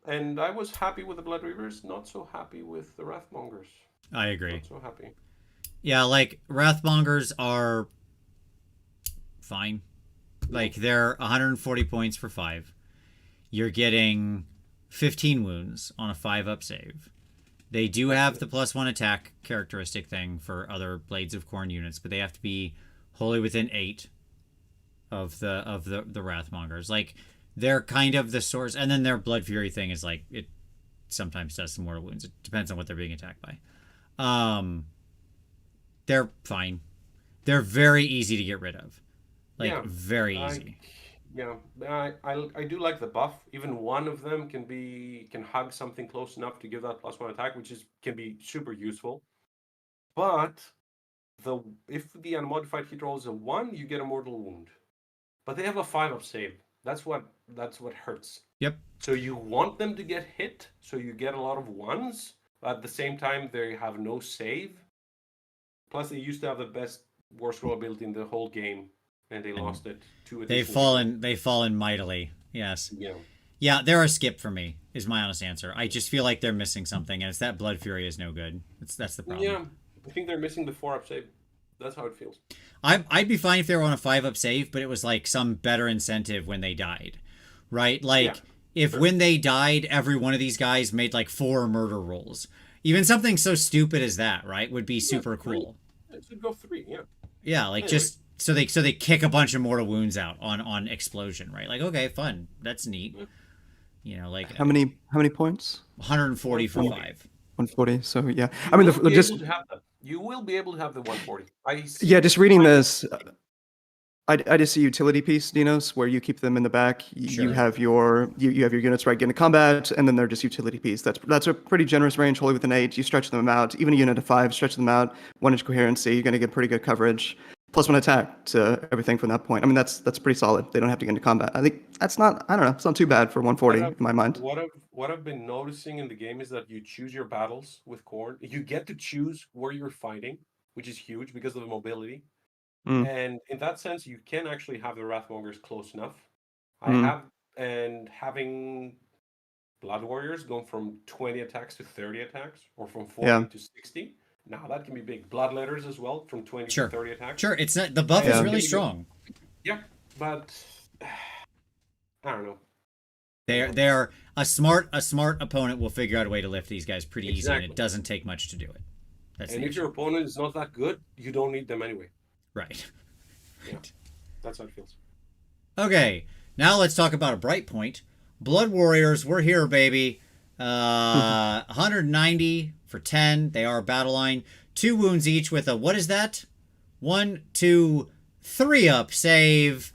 And I was happy with the Blood Reavers, not so happy with the Wrathmongers. I agree. Not so happy. Yeah, like Wrathmongers are fine. Like they're 140 points for 5. You're getting 15 wounds on a 5-up save. They do have the +1 attack characteristic thing for other Blades of Khorne units, but they have to be wholly within 8 of the Wrathmongers. Like they're kind of the source, and then their Blood Fury thing is like it sometimes does some mortal wounds. It depends on what they're being attacked by. They're fine. They're very easy to get rid of. Like very easy. I do like the buff. Even one of them can hug something close enough to give that +1 attack, which can be super useful. But if the unmodified hit roll is a 1, you get a mortal wound. But they have a 5-up save. That's what hurts. Yep. So you want them to get hit, so you get a lot of 1s. But at the same time, they have no save. Plus, they used to have the best Warscroll ability in the whole game, and they lost it to They've fallen mightily. Yes. Yeah. Yeah, they're a skip for me, is my honest answer. I just feel like they're missing something, and it's that Blood Fury is no good. That's the problem. Yeah, I think they're missing the 4-up save. That's how it feels. I'd be fine if they were on a 5-up save, but it was like some better incentive when they died, right? Like when they died, every one of these guys made like 4 murder rolls. Even something so stupid as that, right, would be super cool. It should go 3, yeah. Yeah, like just so they kick a bunch of mortal wounds out on explosion, right? Like, okay, fun, that's neat. You know, like how many points? 140 for 5. 140. So yeah, I mean, you will be able to have the 140. Just reading this, I just see utility piece, Dinos, where you keep them in the back. You have your you have your units right get into combat, and then they're just utility piece. That's a pretty generous range, wholly within 8. You stretch them out. Even a unit of 5, stretch them out. 1-inch coherency, you're going to get pretty good coverage. +1 attack to everything from that point. I mean, that's pretty solid. They don't have to get into combat. I think it's not too bad for 140 in my mind. What I've been noticing in the game is that you choose your battles with Khorne. You get to choose where you're fighting, which is huge because of the mobility. And in that sense, you can actually have the Wrathmongers close enough. Having Blood Warriors going from 20 attacks to 30 attacks, or from 40 to 60. Now that can be big. Bloodletters as well, from 20 to 30 attacks. Sure, it's not the buff is really strong. Yeah, but I don't know. They're a smart opponent will figure out a way to lift these guys pretty easy, and it doesn't take much to do it. And if your opponent is not that good, you don't need them anyway. Right. Yeah, that's how it feels. Okay, now let's talk about a bright point. Blood Warriors, we're here, baby. 190 for 10. They are a battle line. 2 wounds each with a, what is that? 1, 2, 3-up save.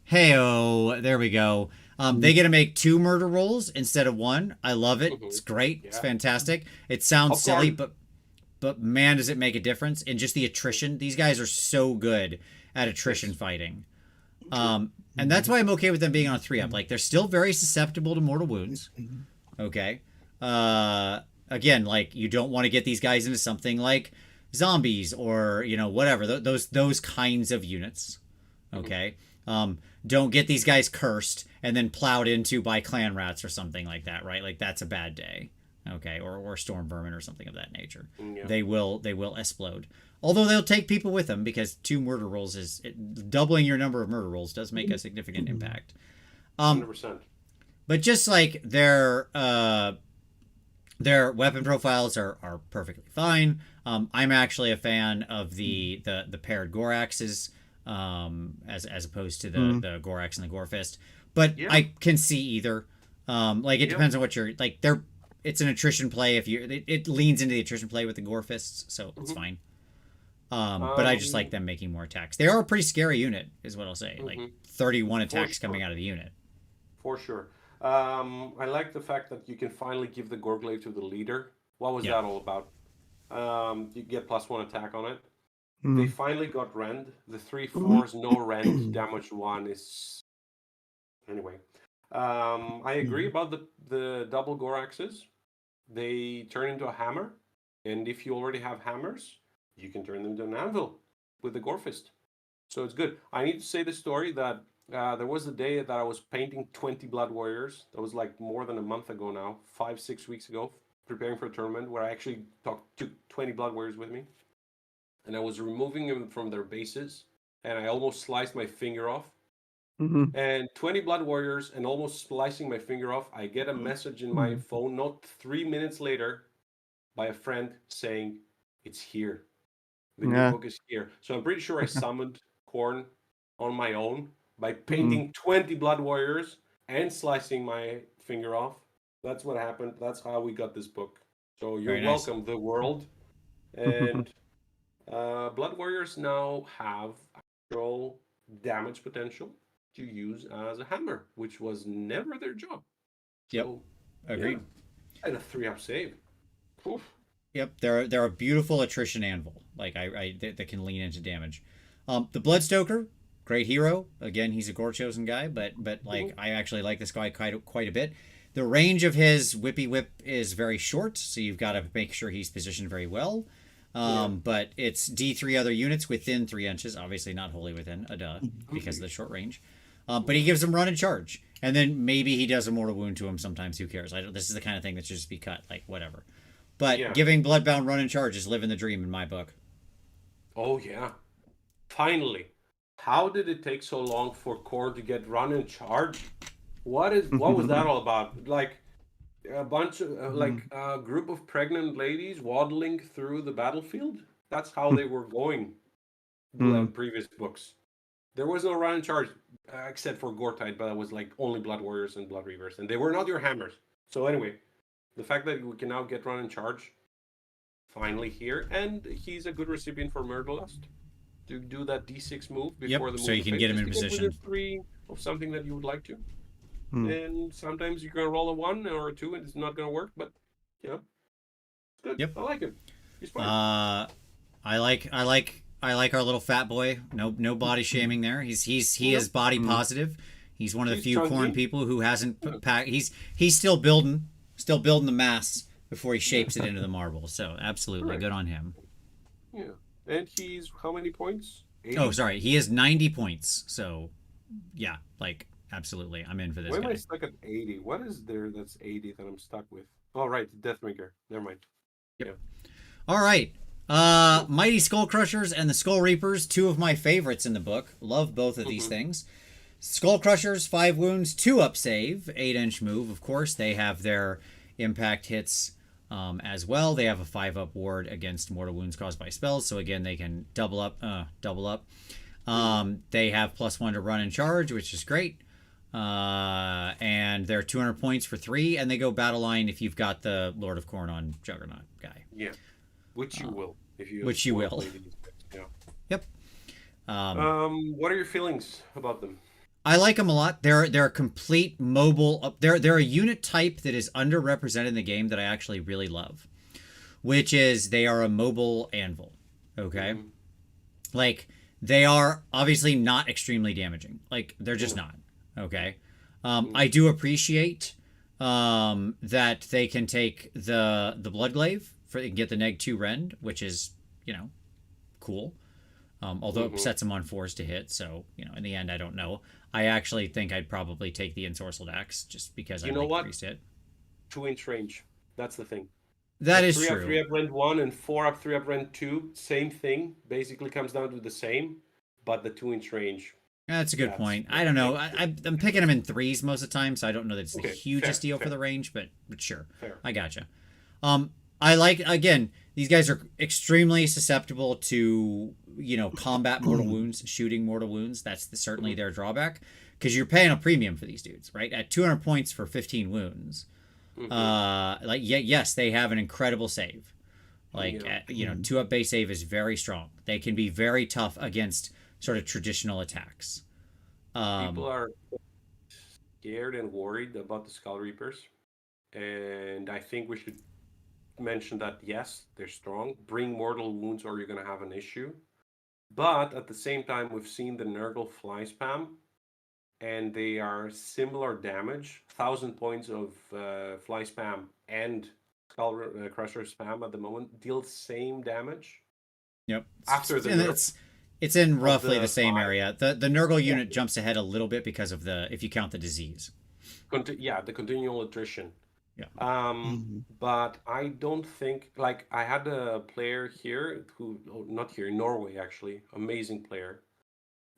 Hey-oh, there we go. They get to make 2 murder rolls instead of 1. I love it. It's great. Yeah. It's fantastic. It sounds silly, but man, does it make a difference in just the attrition. These guys are so good at attrition fighting. And that's why I'm okay with them being on a 3-up. Like, they're still very susceptible to mortal wounds. Okay. Again, like, you don't want to get these guys into something like zombies or, whatever. Those kinds of units. Okay. Don't get these guys cursed and then plowed into by clan rats or something like that, right? Like, that's a bad day. Okay, or storm vermin or something of that nature. Yeah. They will explode. Although they'll take people with them, because 2 murder rolls doubling your number of murder rolls does make a significant impact. 100%. But just like their weapon profiles are perfectly fine. I'm actually a fan of the paired Goraxes as opposed to the Gorax and the Gorefist. But I can see either. It depends on what you're like. It's an attrition play. It leans into the attrition play with the Gorefists, so it's fine. But I just like them making more attacks. They are a pretty scary unit, is what I'll say. Like 31 attacks coming out of the unit. For sure. I like the fact that you can finally give the Gorglaive to the leader. What was that all about? You get +1 attack on it. They finally got rend. The 3/4s no rend damage 1 is anyway. I agree about the double Goraxes. They turn into a hammer, and if you already have hammers, you can turn them into an anvil with the Gorefist. So it's good. I need to say the story that There was a day that I was painting 20 Blood Warriors. That was like more than a month ago now, 5-6 weeks ago, preparing for a tournament where I actually took 20 Blood Warriors with me. And I was removing them from their bases, and I almost sliced my finger off. And 20 Blood Warriors and almost slicing my finger off, I get a message in my phone not 3 minutes later by a friend saying, it's here. The new book is here. So I'm pretty sure I summoned Khorne on my own by painting 20 Blood Warriors and slicing my finger off. That's what happened. That's how we got this book. So you're Very nice. welcome, the world. And Blood Warriors now have actual damage potential to use as a hammer, which was never their job. Yep. So, Agreed. Yeah. And a 3-up save. Oof. Yep, they're a beautiful attrition anvil. Like that can lean into damage. The Bloodstoker, great hero. Again, he's a gore chosen guy, but like I actually like this guy quite a bit. The range of his whippy whip is very short, so you've got to make sure he's positioned very well. But it's D3 other units within 3 inches, obviously not wholly within, because of the short range. But he gives them run and charge, and then maybe he does a mortal wound to him sometimes. Who cares? This is the kind of thing that should just be cut, like whatever. But giving Bloodbound run and charge is living the dream in my book. Oh yeah, finally! How did it take so long for Khorne to get run and charge? What was that all about? Like a bunch of like a group of pregnant ladies waddling through the battlefield? That's how they were going. The previous books. There was no run and charge except for Gortite, but it was like only Blood Warriors and Blood Reavers, and they were not your hammers. So anyway, the fact that we can now get run and charge, finally here, and he's a good recipient for Murderlust to do that D6 move before the move. So you can get him in position. 3 of something that you would like to. And sometimes you're gonna roll a 1 or a 2 and it's not gonna work, but you know, it's good. Yep. I like him. He's fine. I like our little fat boy. No body shaming there. He is body positive. He's one of the few chunky. Khorne people who hasn't packed. He's still building the mass before he shapes it into the marble. So absolutely, Correct. Good on him. Yeah, and he's how many points? 80? Oh, sorry, he is 90 points. So yeah, like absolutely, I'm in for this Why am guy. I stuck at 80? What is there that's 80 that I'm stuck with? Oh, right, Deathmaker. Never mind. Yep. Yeah. All right. Mighty Skull Crushers and the Skull Reapers, 2 of my favorites in the book. Love both of these things. Skull Crushers, 5 wounds, 2-up save, 8-inch move. Of course, they have their impact hits as well. They have a 5-up ward against mortal wounds caused by spells, so again, they can double up. They have +1 to run and charge, which is great. And they're 200 points for 3, and they go battle line if you've got the Lord of Khorne on Juggernaut guy. Yeah, which you will if you. Which you will. Yeah. Yep. What are your feelings about them? I like them a lot. They're a complete mobile. They're a unit type that is underrepresented in the game that I actually really love, which is they are a mobile anvil. Okay, like they are obviously not extremely damaging. Like they're just not. Okay, I do appreciate that they can take the Bloodglaive and get the -2 rend, which is cool. Although it sets them on 4s to hit, so in the end, I don't know. I actually think I'd probably take the Ensorcelled Axe just because I like priest hit. 2-inch range. That's the thing. That is 3-up, true. 3-up rend 1 and 4-up, 3-up rend 2, same thing. Basically comes down to the same, but the 2-inch range. That's a good point. I don't know. I'm picking them in 3s most of the time, so I don't know that it's the hugest deal for the range, but sure. Fair. I gotcha. I like, again, these guys are extremely susceptible to combat mortal wounds, shooting mortal wounds. That's certainly their drawback, because you're paying a premium for these dudes, right? At 200 points for 15 wounds. Yes, they have an incredible save. 2-up base save is very strong. They can be very tough against sort of traditional attacks. People are scared and worried about the Skull Reapers, and I think we should mention that yes, they're strong. Bring mortal wounds or you're going to have an issue. But at the same time, we've seen the Nurgle fly spam, and they are similar damage. 1,000 points of fly spam and Skull Crusher spam at the moment deal same damage. Yep. After the and nerf. It's in roughly the same 5. area. The Nurgle unit jumps ahead a little bit because of if you count the disease. The continual attrition. Yeah. But I don't think, like, I had a player here not here, in Norway actually, amazing player,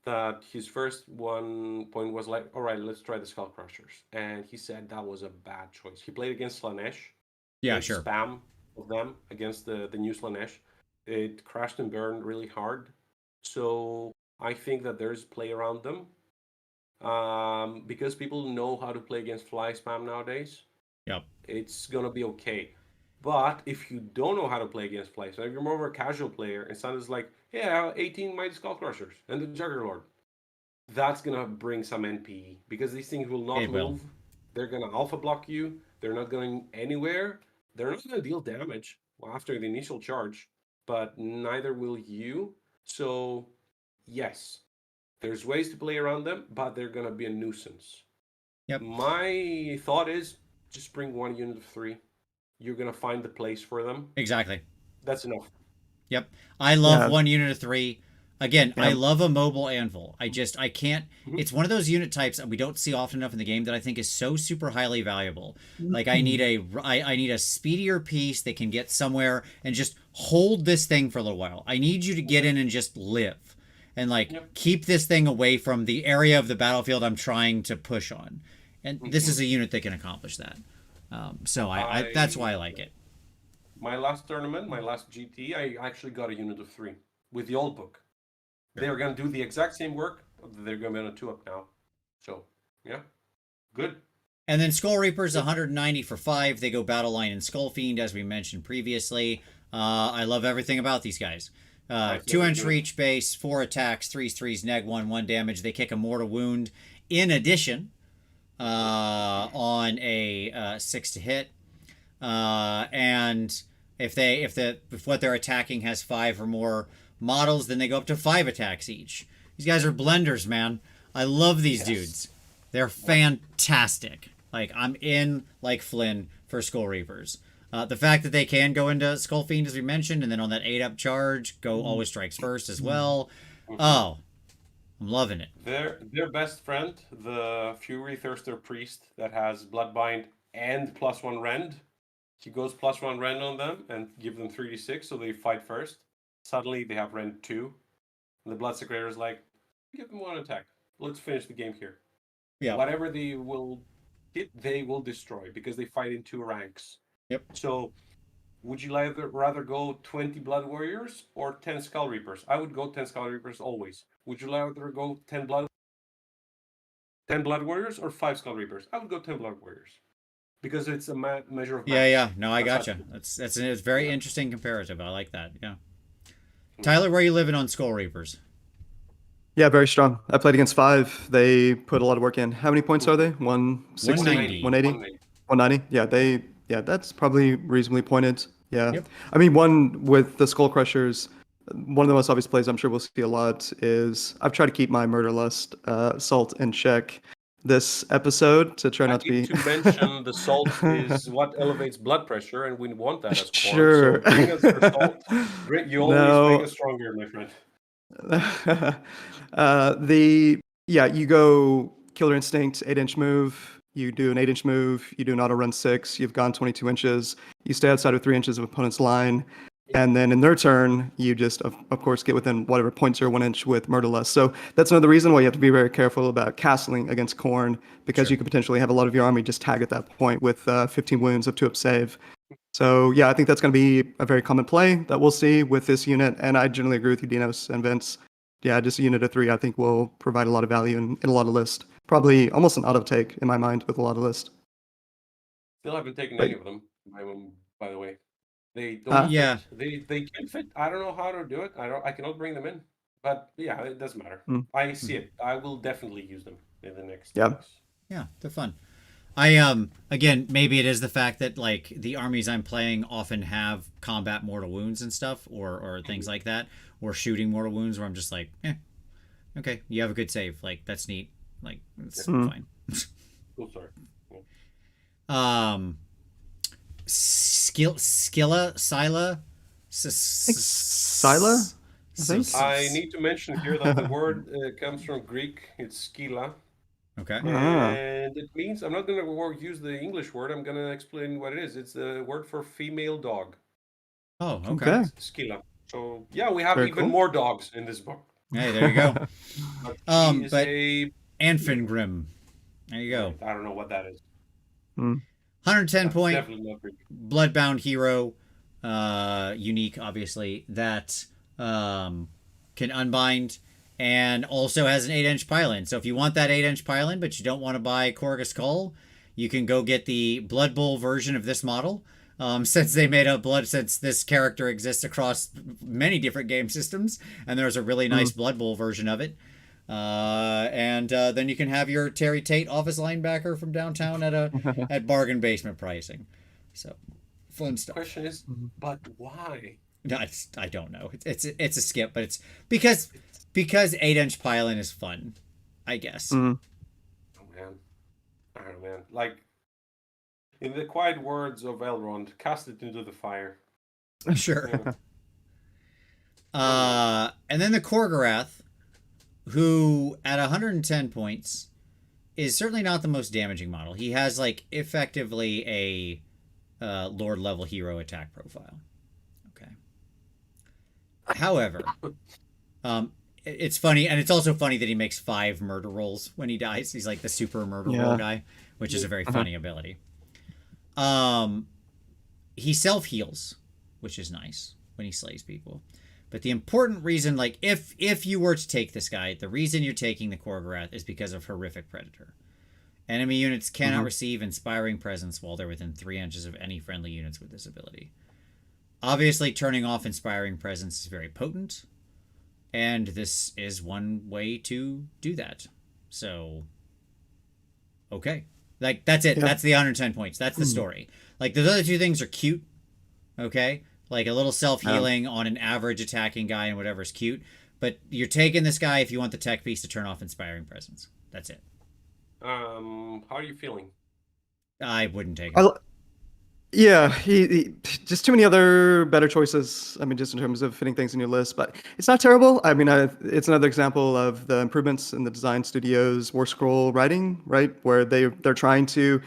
that his first one point was like, all right, let's try the Skull Crushers. And he said that was a bad choice. He played against Slanesh. Yeah, sure. Spam of them against the new Slanesh. It crashed and burned really hard. So I think that there's play around them. Because people know how to play against fly spam nowadays. Yep. It's gonna be okay. But if you don't know how to play against fly spam, if you're more of a casual player and someone's like, yeah, 18 Mighty Skull Crushers and the Juggerlord, that's gonna bring some NPE because these things will not move. They're gonna alpha block you. They're not going anywhere. They're not gonna deal damage after the initial charge, but neither will you. So, yes, there's ways to play around them, but they're gonna be a nuisance. Yep. My thought is just bring 1 unit of 3. You're gonna find the place for them. Exactly. That's enough. Yep. I love 1 unit of 3. Again, Yeah. I love a mobile anvil. I can't. It's one of those unit types that we don't see often enough in the game that I think is so super highly valuable. Like I need a speedier piece that can get somewhere and just hold this thing for a little while. I need you to get in and just live and keep this thing away from the area of the battlefield I'm trying to push on. And this is a unit that can accomplish that. So I that's why I like it. My last tournament, my last GT, I actually got a unit of 3 with the old book. They were going to do the exact same work. They're going to be on a 2-up now. So, yeah, good. And then Skull Reapers, 190 for 5. They go Battle Line and Skull Fiend, as we mentioned previously. I love everything about these guys. 2-inch reach base, 4 attacks, 3s, neg 1 damage. They kick a mortal wound. In addition, on a 6 to hit. And if what they're attacking has 5 or more models, then they go up to 5 attacks each. These guys are blenders, man. I love these dudes. They're fantastic. Like, I'm in, like Flynn, for Skull Reapers. The fact that they can go into Skull Fiend, as we mentioned, and then on that 8-up charge, go Always Strikes First as well. Oh, I'm loving it. Their best friend, the Fury Thirster Priest that has Bloodbind and +1 Rend, he goes +1 Rend on them and give them 3d6, so they fight first. Suddenly they have Rend 2. And the Blood Secretor is like, give them 1 attack. Let's finish the game here. Yeah. Whatever they will hit, they will destroy because they fight in 2 ranks. Yep. So, would you rather go 20 Blood Warriors or 10 Skull Reapers? I would go 10 Skull Reapers always. Would you rather go 10 Blood Warriors or 5 Skull Reapers? I would go 10 Blood Warriors. Because it's a measure of math. Yeah. No, I gotcha. It's a very interesting comparative. I like that. Yeah. Tyler, where are you living on Skull Reapers? Yeah, very strong. I played against 5. They put a lot of work in. How many points are they? 160? 180? 190? Yeah, that's probably reasonably pointed. Yeah. Yep. I mean, one with the Skull Crushers, one of the most obvious plays I'm sure we'll see a lot is I've tried to keep my Murder Lust salt in check this episode to try not to be... to mention the salt is what elevates blood pressure, and we want that as Khorne. Sure. So bring us the salt. You always make us stronger, my friend. You go Killer Instinct, 8-inch move. You do an 8-inch move. You do an auto run 6. You've gone 22 inches. You stay outside of 3 inches of opponent's line. And then in their turn, you just, of course, get within whatever 0.01 inch with Murder Lust. So that's another reason why you have to be very careful about castling against Khorne, because you could potentially have a lot of your army just tag at that point with 15 wounds of 2-up save. So yeah, I think that's going to be a very common play that we'll see with this unit. And I generally agree with you, Dinos and Vince. Yeah, just a unit of 3, I think, will provide a lot of value in a lot of lists. Probably almost an auto take in my mind with a lot of lists. Still haven't taken any of them, by the way. They don't. They can fit. I don't know how to do it. I cannot bring them in. But yeah, it doesn't matter. I see it. I will definitely use them in the next weeks. Yeah, they're fun. I again, maybe it is the fact that like the armies I'm playing often have combat mortal wounds and stuff, or things like that, or shooting mortal wounds where I'm just like, okay, you have a good save. Like that's neat. Like it's fine. Oh, sorry. Scylla? Scylla? I need to mention here that the word comes from Greek. It's skila. Okay. And it means, I'm not going to use the English word. I'm going to explain what it is. It's the word for female dog. Oh, okay. Okay. Skila. So, yeah, we have Very even cool. more dogs in this book. Hey, there you go. But she is but a... Anfingrim. There you go. I don't know what that is. 110 That's point definitely not Greek. bloodbound hero, unique, obviously, that can unbind and also has an 8-inch pylon. So if you want that 8-inch pylon, but you don't want to buy Korga Skull, you can go get the Blood Bowl version of this model. Since they made since this character exists across many different game systems, and there's a really nice Blood Bowl version of it. And then you can have your Terry Tate office linebacker from downtown at bargain basement pricing. So fun stuff. Question is, but why? No, I don't know. It's a skip, but it's because 8-inch pylon is fun, I guess. Oh man, I don't know, man. Like, in the quiet words of Elrond, cast it into the fire. Sure. And then the Korgorath, who at 110 points is certainly not the most damaging model. He has like effectively a Lord level hero attack profile. Okay. However, it's funny, and it's also funny that he makes 5 murder rolls when he dies. He's like the super murder roll guy, which is a very funny ability. He self heals, which is nice when he slays people. But the important reason, like, if you were to take this guy, the reason you're taking the Korgorath is because of Horrific Predator. Enemy units cannot receive Inspiring Presence while they're within 3 inches of any friendly units with this ability. Obviously, turning off Inspiring Presence is very potent, and this is one way to do that. So, okay. Like, that's it. Yeah. That's the 110 points. That's the story. Like, those other 2 things are cute, okay? Like, a little self-healing on an average attacking guy and whatever is cute. But you're taking this guy if you want the tech piece to turn off Inspiring Presence. That's it. How are you feeling? I wouldn't take him. Yeah, he just too many other better choices. I mean, just in terms of fitting things in your list, but it's not terrible. I mean, it's another example of the improvements in the design studio's Warscroll writing, right? Where they're trying to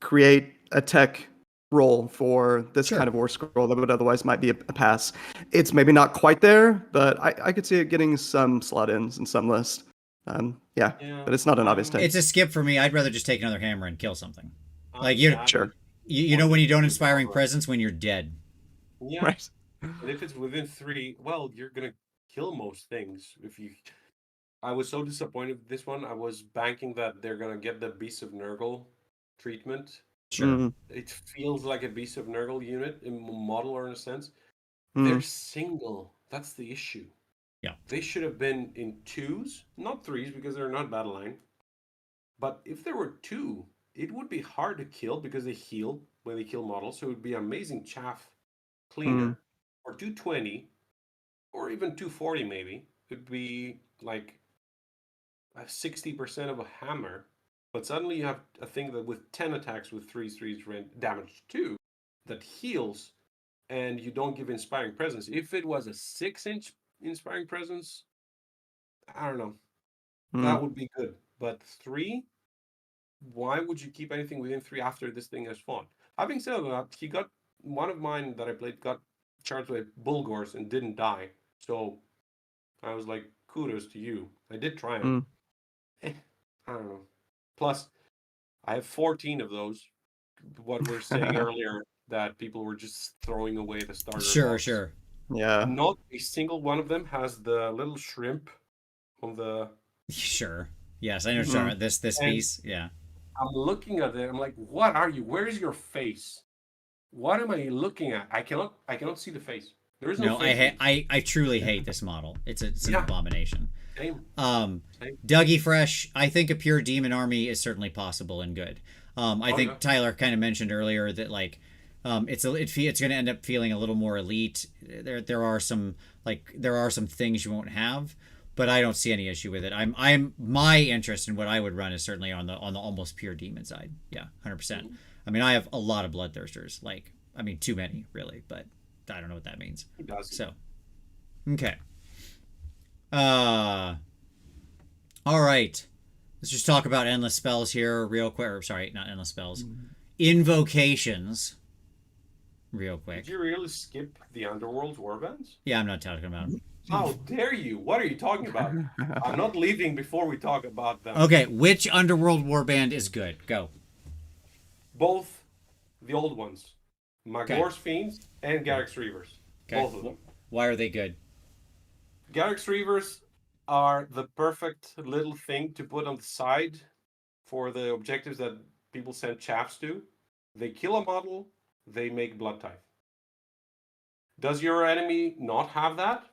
create a tech role for this kind of Warscroll that would otherwise might be a pass. It's maybe not quite there, but I could see it getting some slot-ins in some list. Yeah, but it's not an obvious take. It's a skip for me. I'd rather just take another hammer and kill something. Like, Sure. You know when you don't Inspiring Presence? When you're dead. Yeah. Right. And if it's within 3, well, you're going to kill most things. I was so disappointed with this one. I was banking that they're going to get the Beast of Nurgle treatment. Sure. It feels like a Beast of Nurgle unit in model or in a sense. They're single. That's the issue. Yeah. They should have been in 2s, not 3s because they're not battle line. But if there were 2, it would be hard to kill because they heal when they kill models. So it would be amazing chaff cleaner. Or 220, or even 240 maybe. It'd be like a 60% of a hammer. But suddenly you have a thing that with 10 attacks with 3/3 damage 2 that heals, and you don't give Inspiring Presence. If it was a 6-inch Inspiring Presence, I don't know. That would be good. But 3, why would you keep anything within 3 after this thing has spawned? Having said that, he got one of mine that I played got charged with Bulgors and didn't die. So I was like, kudos to you. I did try him. I don't know. Plus, I have 14 of those. What we were saying earlier, that people were just throwing away the starter box. Sure. Yeah. Not a single one of them has the little shrimp on the... Sure. Yes, I know what you're talking about. This piece. Yeah. I'm looking at it. I'm like, what are you? Where is your face? What am I looking at? I cannot see the face. There is no face. I truly hate this model. It's an abomination. Same. Dougie Fresh, I think a pure demon army is certainly possible and good. I think Tyler kind of mentioned earlier that like it's going to end up feeling a little more elite. There are some things you won't have, but I don't see any issue with it. My interest in what I would run is certainly on the almost pure demon side. Yeah, 100%. I mean, I have a lot of bloodthirsters. Like, I mean, too many really, but I don't know what that means. It does. So, okay. All right. Let's just talk about endless spells here real quick. Or, sorry, not endless spells. Invocations. Real quick. Did you really skip the Underworld warbands? Yeah, I'm not talking about them. How dare you? What are you talking about? I'm not leaving before we talk about them. Okay, which Underworld warband is good? Go. Both the old ones. Magor's Fiends and Garrix Reavers. Okay. Both of them. Why are they good? Garrix Reavers are the perfect little thing to put on the side for the objectives that people send chaffs to. They kill a model, they make blood tithe. Does your enemy not have that?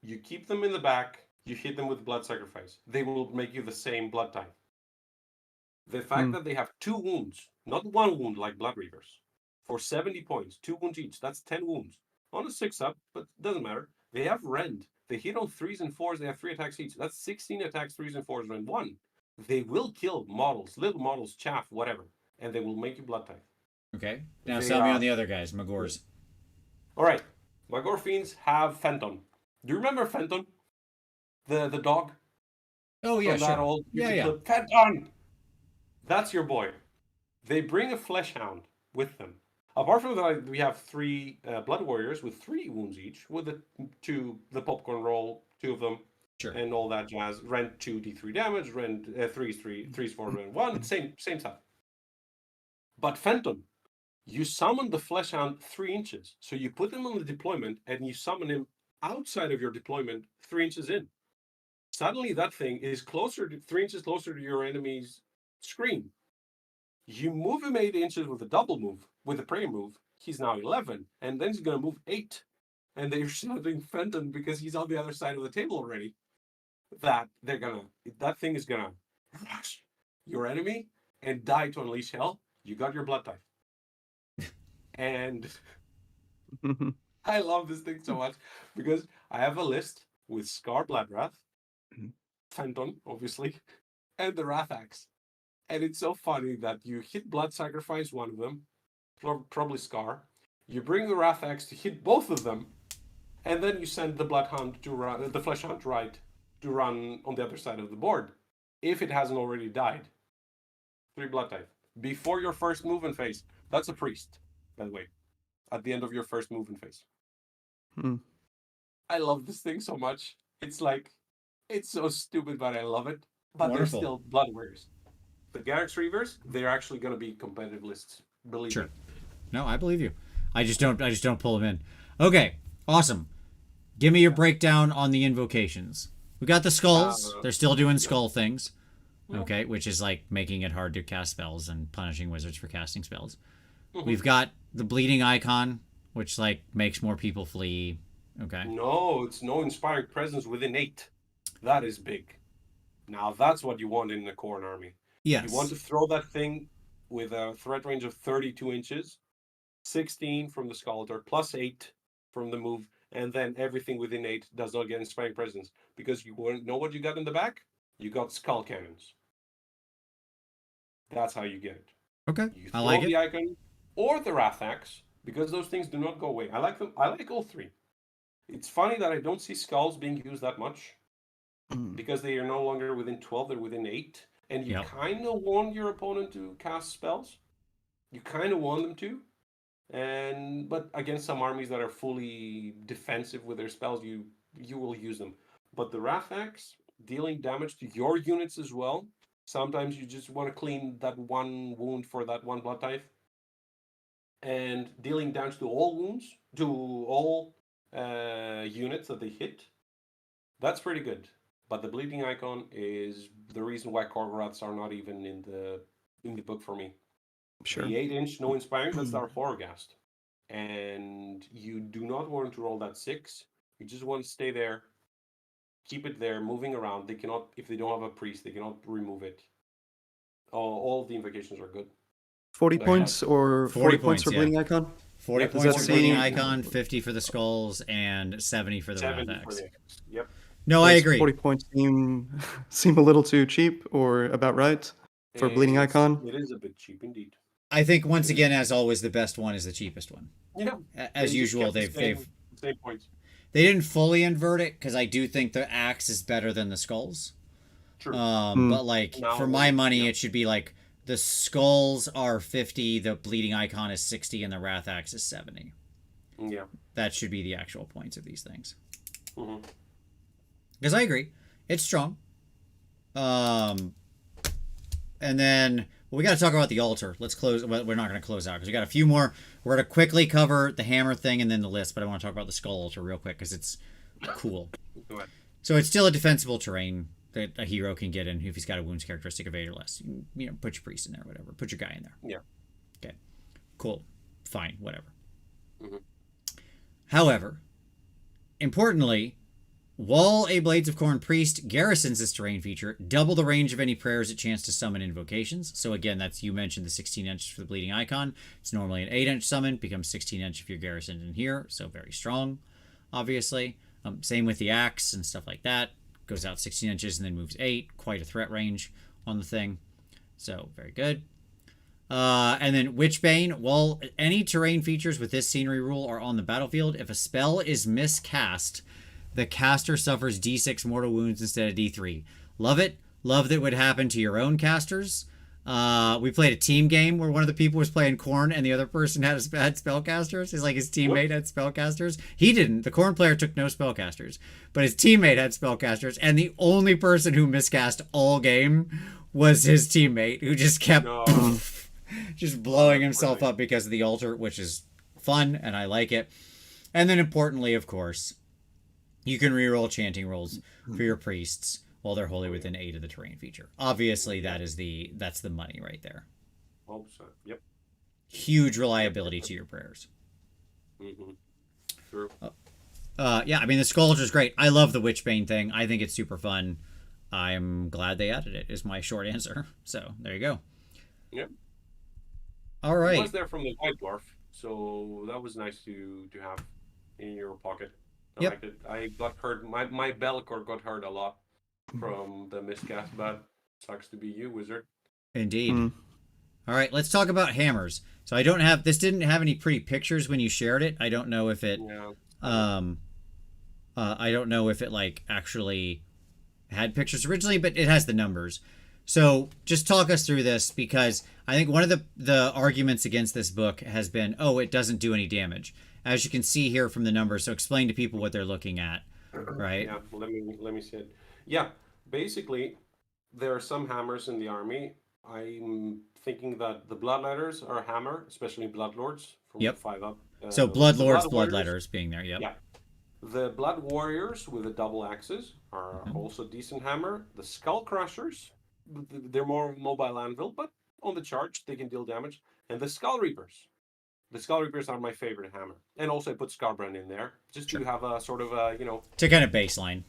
You keep them in the back, you hit them with blood sacrifice. They will make you the same blood tithe. The fact that they have 2 wounds, not 1 wound like Blood Reavers, for 70 points, 2 wounds each, that's 10 wounds. On a 6-up, but doesn't matter. They have rend. They hit on 3s and 4s, they have 3 attacks each. That's 16 attacks, 3s and 4s, rend 1. They will kill models, little models, chaff, whatever, and they will make you blood tithe. Okay. Now They sell me are- on the other guys, Magors. Alright, Magor Fiends have Fenton. Do you remember Fenton? The dog? Oh, yeah, From sure. that old Yeah, YouTube yeah. clip? Fenton! That's your boy. They bring a Flesh Hound with them. Apart from that, we have 3 Blood Warriors with 3 wounds each, with the popcorn roll, 2 of them, Sure. and all that jazz. Rend 2d3 damage, rend 3's 4, rend 1, same stuff. But Fenton, you summon the Flesh Hound 3 inches. So you put him on the deployment, and you summon him outside of your deployment 3 inches in. Suddenly that thing is 3 inches closer to your enemy's screen. You move him 8 inches with a double move, with a prayer move, he's now 11, and then he's going to move 8. And they're shouting Fenton because he's on the other side of the table already. That thing is going to rush your enemy and die to unleash hell. You got your blood tithe. And I love this thing so much because I have a list with Scar Bloodwrath, Fenton, obviously, and the Wrathaxe. And it's so funny that you hit Blood Sacrifice one of them, probably Scar. You bring the Wrathaxe to hit both of them, and then you send the Bloodhound to run, the Flesh Hunt to run on the other side of the board, if it hasn't already died. 3 blood tithe before your first movement phase. That's a priest, by the way. At the end of your first movement phase. I love this thing so much. It's like, it's so stupid, but I love it. But Wonderful. they're still Blood Warriors. The Garrix Reavers, they're actually going to be competitive lists. Believe Sure. me. No, I believe you. I just don't pull them in. Okay, awesome. Give me your breakdown on the invocations. We got the skulls. They're still doing skull things. Okay, which is like making it hard to cast spells and punishing wizards for casting spells. We've got the bleeding icon, which like makes more people flee. Okay. No, it's no inspiring presence within 8. That is big. Now that's what you want in the Khorne army. Yes. You want to throw that thing with a threat range of 32 inches, 16 from the Skeletor, plus 8 from the move, and then everything within 8 does not get inspiring presence. Because you know what you got in the back? You got skull cannons. That's how you get it. Okay. You I throw like the it. icon or the Wrathaxe, because those things do not go away. I like them. I like all 3. It's funny that I don't see skulls being used that much, because they are no longer within 12, they're within 8. And you Yep. kind of want your opponent to cast spells. You kind of want them to. But against some armies that are fully defensive with their spells, you will use them. But the Wrathaxe, dealing damage to your units as well. Sometimes you just want to clean that 1 wound for that 1 blood tithe. And dealing damage to all wounds, to all units that they hit. That's pretty good. But the bleeding icon is the reason why Korgoraths are not even in the book for me. Sure. The 8-inch no inspiring, that's our Horrorghast. And you do not want to roll that 6. You just want to stay there, keep it there, moving around. They cannot, if they don't have a priest, they cannot remove it. All of the invocations are good. 40 Like points or 40 40 points points, for yeah. bleeding icon? 40 Yeah, points does for that bleeding seem- icon, 50 for the skulls, and 70 for the 7 for Wrathaxe. the Yep. No, I Does agree. 40 points seem a little too cheap or about right for bleeding icon? It is a bit cheap indeed. I think once again, as always, the best one is the cheapest one. Yeah. As They just usual, kept the they've same points. They didn't fully invert it because I do think the axe is better than the skulls. True. But like Now, for my money, yeah. it should be like the skulls are 50, the bleeding icon is 60, and the wrath axe is 70. Yeah. That should be the actual points of these things. Mm-hmm. Because I agree, it's strong. And then we got to talk about the altar. Let's close. Well, we're not going to close out because we got a few more. We're going to quickly cover the hammer thing and then the list, but I want to talk about the skull altar real quick because it's cool. Go ahead. So it's still a defensible terrain that a hero can get in if he's got a wounds characteristic of 8 or less. You know, put your priest in there, whatever. Put your guy in there. Yeah. Okay. Cool. Fine. Whatever. Mm-hmm. However, importantly, while a Blades of Khorne priest garrisons this terrain feature, double the range of any prayers it chance to summon invocations. So again, that's, you mentioned the 16 inches for the bleeding icon. It's normally an 8-inch summon, becomes 16 inch if you're garrisoned in here. So very strong, obviously. Same with the axe and stuff like that. Goes out 16 inches and then moves 8. Quite a threat range on the thing. So very good. And then Witchbane. Well, any terrain features with this scenery rule are on the battlefield. If a spell is miscast, the caster suffers d6 mortal wounds instead of d3. Love it. Love that would happen to your own casters. We played a team game where one of the people was playing Khorne and the other person had spellcasters. It's like his teammate had spellcasters. He didn't. The Khorne player took no spellcasters, but his teammate had spellcasters, and the only person who miscast all game was his teammate, who just kept just blowing himself up because of the altar, which is fun and I like it. And then importantly, of course, you can reroll chanting rolls for your priests while they're wholly within 8 of the terrain feature. Obviously, that's the money right there. 100%. Yep. Huge reliability to your prayers. Mm-hmm. True. Yeah, I mean, the skull altar is great. I love the Witchbane thing. I think it's super fun. I'm glad they added it, is my short answer. So, there you go. Yep. All right. It was there from the White Dwarf, so that was nice to have in your pocket. I liked it. I got hurt. My Bellicor got hurt a lot from the miscast, but sucks to be you, wizard. Indeed. All right, let's talk about hammers. So this didn't have any pretty pictures when you shared it. I don't know if it I don't know if it like actually had pictures originally, but it has the numbers. So just talk us through this, because I think one of the arguments against this book has been, oh, it doesn't do any damage, as you can see here from the numbers. So explain to people what they're looking at, right? Yeah, let me see it. Yeah, basically, there are some hammers in the army. I'm thinking that the Bloodletters are a hammer, especially Bloodlords from 5 up. So Bloodlords, Bloodletters being there, Yeah. The Blood Warriors with the double axes are also a decent hammer. The Skull Crushers, they're more mobile anvil, but on the charge they can deal damage. And the Skull Reapers. The Skull Reapers are my favorite hammer. And also I put Scarbrand in there, just to have a sort of a, to kind of baseline.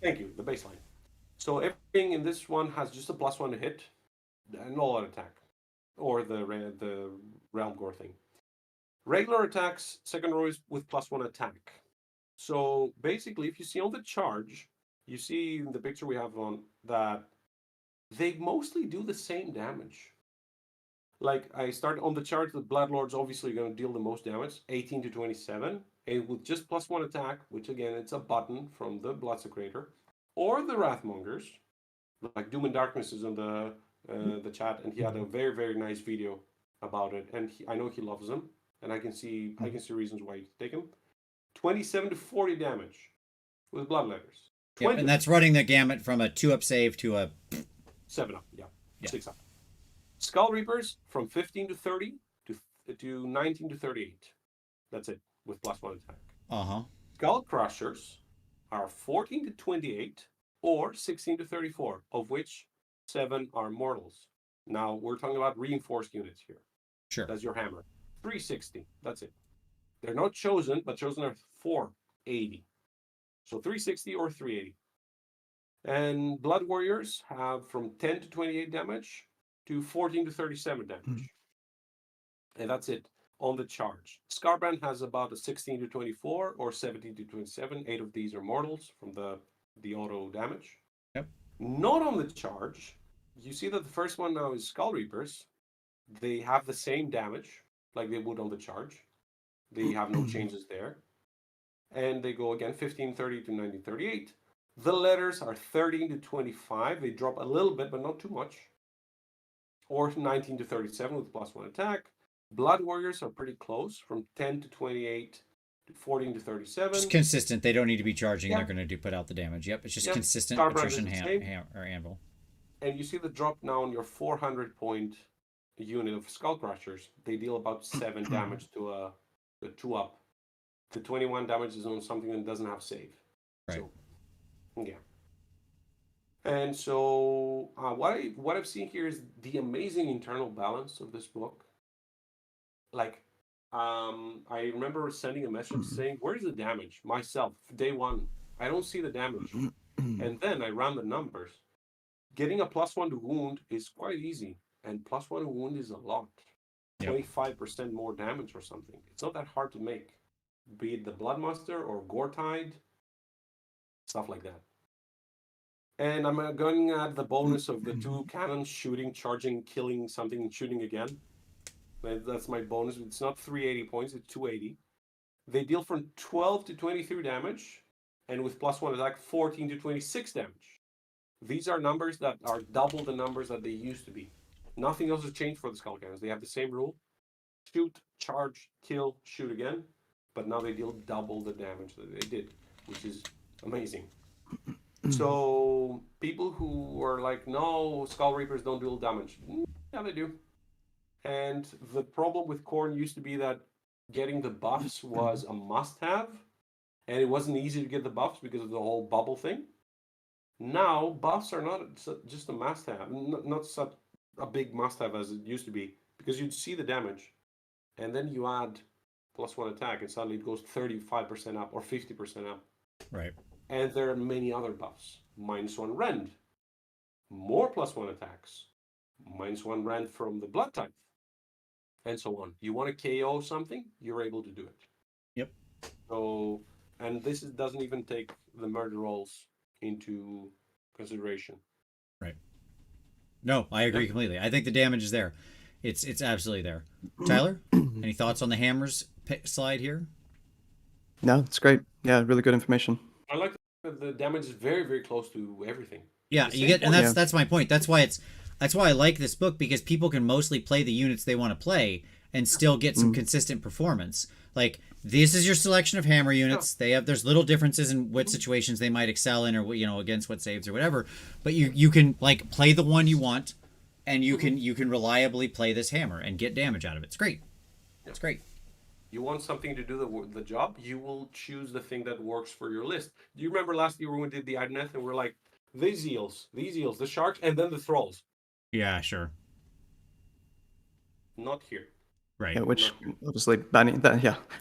Thank you, the baseline. So everything in this one has just a +1 to hit, and all out attack. Or the Realm Gore thing. Regular attacks, second row is with +1 attack. So basically, if you see on the charge, you see in the picture we have on that they mostly do the same damage. Like I start on the charge, the Bloodlords obviously going to deal the most damage, 18 to 27, and with just +1 attack, which again it's a button from the Bloodsecrator, or the Wrathmongers, like Doom and Darkness is on the chat, and he had a very, very nice video about it, and I know he loves them, and I can see reasons why you take him. 27 to 40 damage with Bloodletters. Yep, and that's running the gamut from a 2-up save to a 7 up, 6 up. Skull Reapers from 15 to 30 to 19 to 38. That's it with +1 attack. Skull Crushers are 14 to 28 or 16 to 34, of which 7 are mortals. Now we're talking about reinforced units here. Sure. That's your hammer. 360. That's it. They're not chosen, but chosen are 480. So 360 or 380. And Blood Warriors have from 10 to 28 damage to 14 to 37 damage. And that's it on the charge. Scarbrand has about a 16 to 24 or 17 to 27. 8 of these are mortals from the auto damage. Yep. Not on the charge. You see that the first one now is Skull Reapers. They have the same damage like they would on the charge. They have no changes there. And they go again 1530 to 1938. The letters are 13 to 25. They drop a little bit, but not too much. Or 19 to 37 with +1 attack. Blood Warriors are pretty close, from 10 to 28 to 14 to 37. Just consistent. They don't need to be charging. Yeah. They're going to put out the damage. Yep, it's just Yeah. consistent Starbrand attrition is the same. or anvil. And you see the drop now on your 400-point unit of Skull Crushers. They deal about 7 damage to a 2-up. The 21 damage is on something that doesn't have save. Right. So, yeah. And so what I've seen here is the amazing internal balance of this book. Like, I remember sending a message saying, "Where's the damage?" Myself, day one. I don't see the damage. And then I ran the numbers. Getting a +1 to wound is quite easy. And +1 to wound is a lot. Yep. 25% more damage or something. It's not that hard to make. Be it the Bloodmaster or Gore Tide. Stuff like that. And I'm going at the bonus of the 2 cannons shooting, charging, killing something, and shooting again. That's my bonus. It's not 380 points, it's 280. They deal from 12 to 23 damage, and with +1 attack, 14 to 26 damage. These are numbers that are double the numbers that they used to be. Nothing else has changed for the Skull Cannons. They have the same rule. Shoot, charge, kill, shoot again. But now they deal double the damage that they did, which is amazing. So people who are like, no, Skull Reapers don't deal damage. Yeah, they do. And the problem with Khorne used to be that getting the buffs was a must-have, and it wasn't easy to get the buffs because of the whole bubble thing. Now, buffs are not just a must-have, not such a big must-have as it used to be, because you'd see the damage, and then you add +1 attack, and suddenly it goes 35% up or 50% up. Right. And there are many other buffs. -1 rend, more +1 attacks, -1 rend from the blood type, and so on. You want to KO something, you're able to do it. Yep. So, and this doesn't even take the murder rolls into consideration. Right. No, I agree completely. I think the damage is there. It's absolutely there. Tyler, any thoughts on the hammers slide here? No, it's great. Yeah, really good information. I like that the damage is very, very close to everything. Yeah, The you same get, and point. that's my point. That's why I like this book, because people can mostly play the units they want to play and still get some consistent performance. Like, this is your selection of hammer units. There's little differences in what situations they might excel in, or against what saves or whatever. But you can like play the one you want, and you can reliably play this hammer and get damage out of it. It's great. It's great. You want something to do the job, you will choose the thing that works for your list. Do you remember last year when we did the Idoneth and we're like, these eels, the sharks, and then the thralls? Yeah, sure. Not here. Right. Yeah, which obviously bounty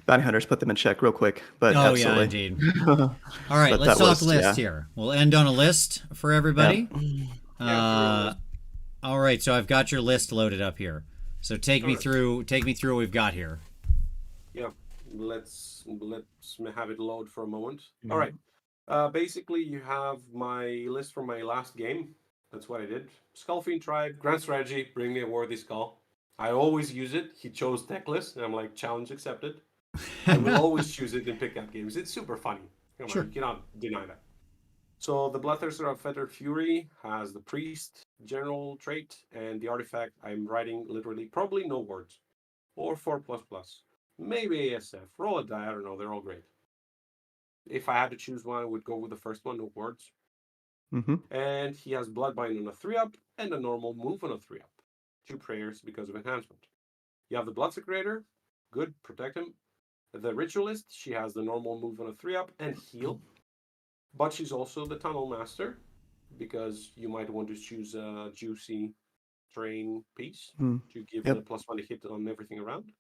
hunters put them in check real quick. But Oh, absolutely. yeah, indeed. All right, But let's that talk was- list yeah. here. We'll end on a list for everybody. Yeah, All right, so I've got your list loaded up here. So take me through what we've got here. Yeah, let's have it load for a moment. All right. Basically, you have my list from my last game. That's what I did. Skullfiend Tribe, Grand Strategy, bring me a worthy skull. I always use it. He chose Techless, and I'm like, challenge accepted. I will always choose it in pickup games. It's super funny. Come on, you cannot deny that. So the Bloodthirster of Fettered Fury has the Priest general trait, and the artifact I'm writing literally probably no words. Or 4++. Maybe ASF. Roll a die, I don't know. They're all great. If I had to choose one, I would go with the first one, no words. And he has Bloodbind on a 3-up and a normal move on a 3-up. 2 prayers because of enhancement. You have the Bloodsecrator. Good, protect him. The Ritualist, she has the normal move on a 3-up and heal. But she's also the Tunnel Master, because you might want to choose a juicy terrain piece to give the +1 to hit on everything around.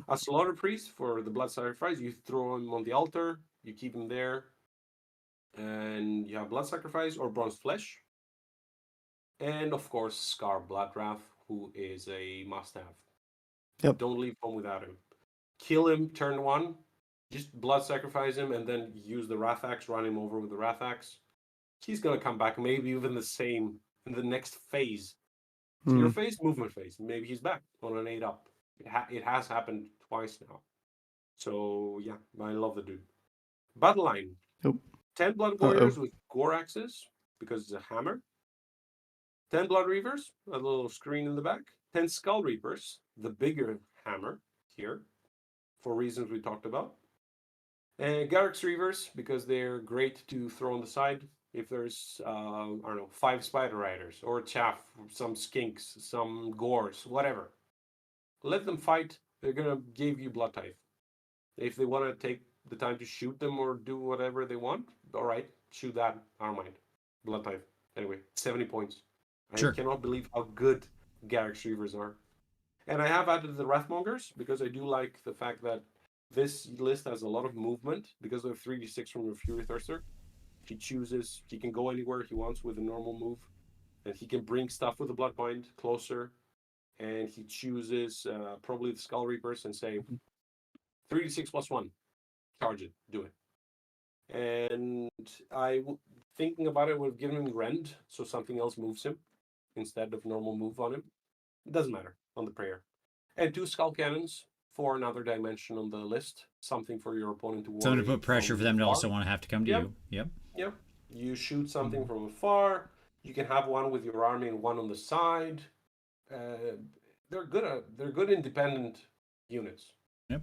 A Slaughter Priest for the Blood Sacrifice. You throw him on the altar, you keep him there, and you have Blood Sacrifice or Bronze Flesh. And of course, Scar Bloodwrath, who is a must-have. Don't leave home without him. Kill him turn 1, just Blood Sacrifice him, and then use the Wrath Axe, run him over with the Wrath Axe. He's going to come back, maybe even the same in the next phase. So your phase, movement phase. Maybe he's back on an 8-up. It has happened twice now. So, yeah, I love the dude. Battle line. Nope. 10 Blood Warriors with Gore Axes, because it's a hammer. 10 Blood Reavers, a little screen in the back. 10 Skull Reapers, the bigger hammer here, for reasons we talked about. And Garrix Reavers, because they're great to throw on the side if there's, I don't know, 5 Spider Riders, or Chaff, some Skinks, some Gores, whatever. Let them fight. They're going to give you Blood Tithe. If they want to take the time to shoot them or do whatever they want, all right, shoot that. I don't mind. Blood Tithe. Anyway, 70 points. Sure. I cannot believe how good Garrix Reavers are. And I have added the Wrathmongers because I do like the fact that this list has a lot of movement because of 3d6 from your Fury Thirster. He can go anywhere he wants with a normal move, and he can bring stuff with the Bloodbind closer, and he chooses probably the Skull Reapers and say, 3d6 plus 1, charge it, do it. And thinking about it, would have given him Rend, so something else moves him instead of normal move on him. It doesn't matter on the prayer. And 2 Skull Cannons for another dimension on the list, something for your opponent to worry. Something to put pressure for them to also want to have to come to you. Yep. Yep. You shoot something from afar. You can have one with your army and one on the side. They're good independent units. Yep.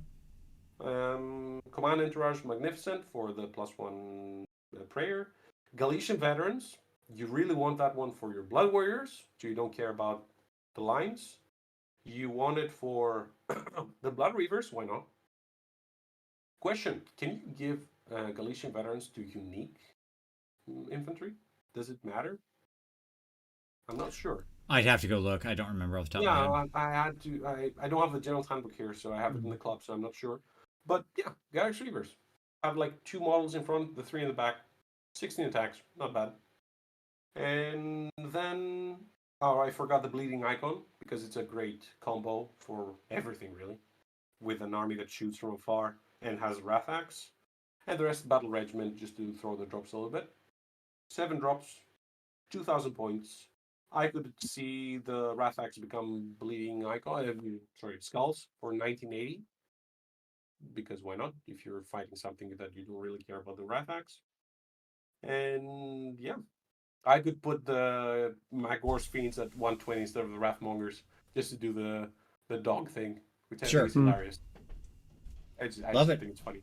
Command Entourage Magnificent for the +1 prayer. Galician Veterans. You really want that one for your Blood Warriors, so you don't care about the lines. You want it for the Blood Reavers, why not? Question, can you give Galician Veterans to unique infantry? Does it matter? I'm not sure. I'd have to go look. I don't remember off the top of my head. I had to. I don't have the General's Handbook here, so I have it in the club, so I'm not sure. But yeah, Garrix Reavers. Have like 2 models in front, the 3 in the back. 16 attacks, not bad. And then, I forgot the Bleeding Icon, because it's a great combo for everything, really. With an army that shoots from afar and has Wrath Axe. And the rest Battle Regiment, just to throw the drops a little bit. 7 drops, 2,000 points. I could see the Wrath Axe become Bleeding Icon, Skulls for 1980. Because why not, if you're fighting something that you don't really care about the Wrath Axe. And yeah, I could put the Magor's Fiends at 120 instead of the Wrathmongers, just to do the dog thing, which I think is hilarious. I just think it's funny.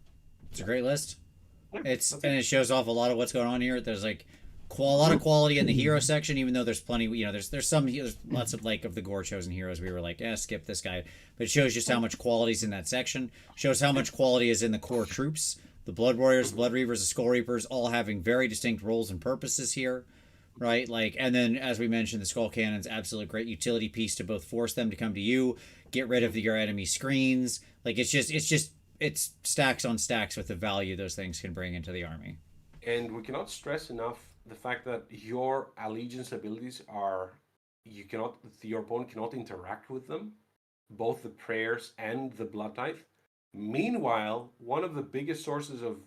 It's a great list. Yeah, it shows off a lot of what's going on here. There's like a lot of quality in the hero section, even though there's plenty. There's lots of of the Gore chosen heroes. We were like, skip this guy, but it shows just how much quality is in that section. Shows how much quality is in the core troops. The Blood Warriors, the Blood Reavers, the Skull Reapers, all having very distinct roles and purposes here, right? And then, as we mentioned, the Skull Cannon's absolute great utility piece to both force them to come to you, get rid of your enemy screens. It's stacks on stacks with the value those things can bring into the army. And we cannot stress enough the fact that your allegiance abilities your opponent cannot interact with them, both the prayers and the Blood Tithe. Meanwhile, one of the biggest sources of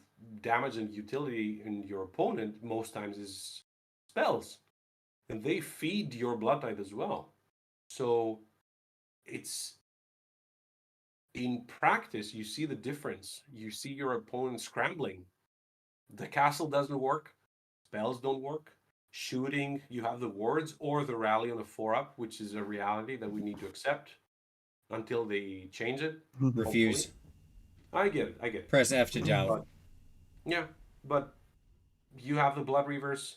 damage and utility in your opponent most times is spells. And they feed your Blood Tithe as well. So it's in practice, you see the difference. You see your opponent scrambling. The castle doesn't work. Spells don't work. Shooting, you have the wards or the rally on the 4-up, which is a reality that we need to accept until they change it. Refuse. Hopefully. I get it. Press F to doubt. But you have the Blood Reavers.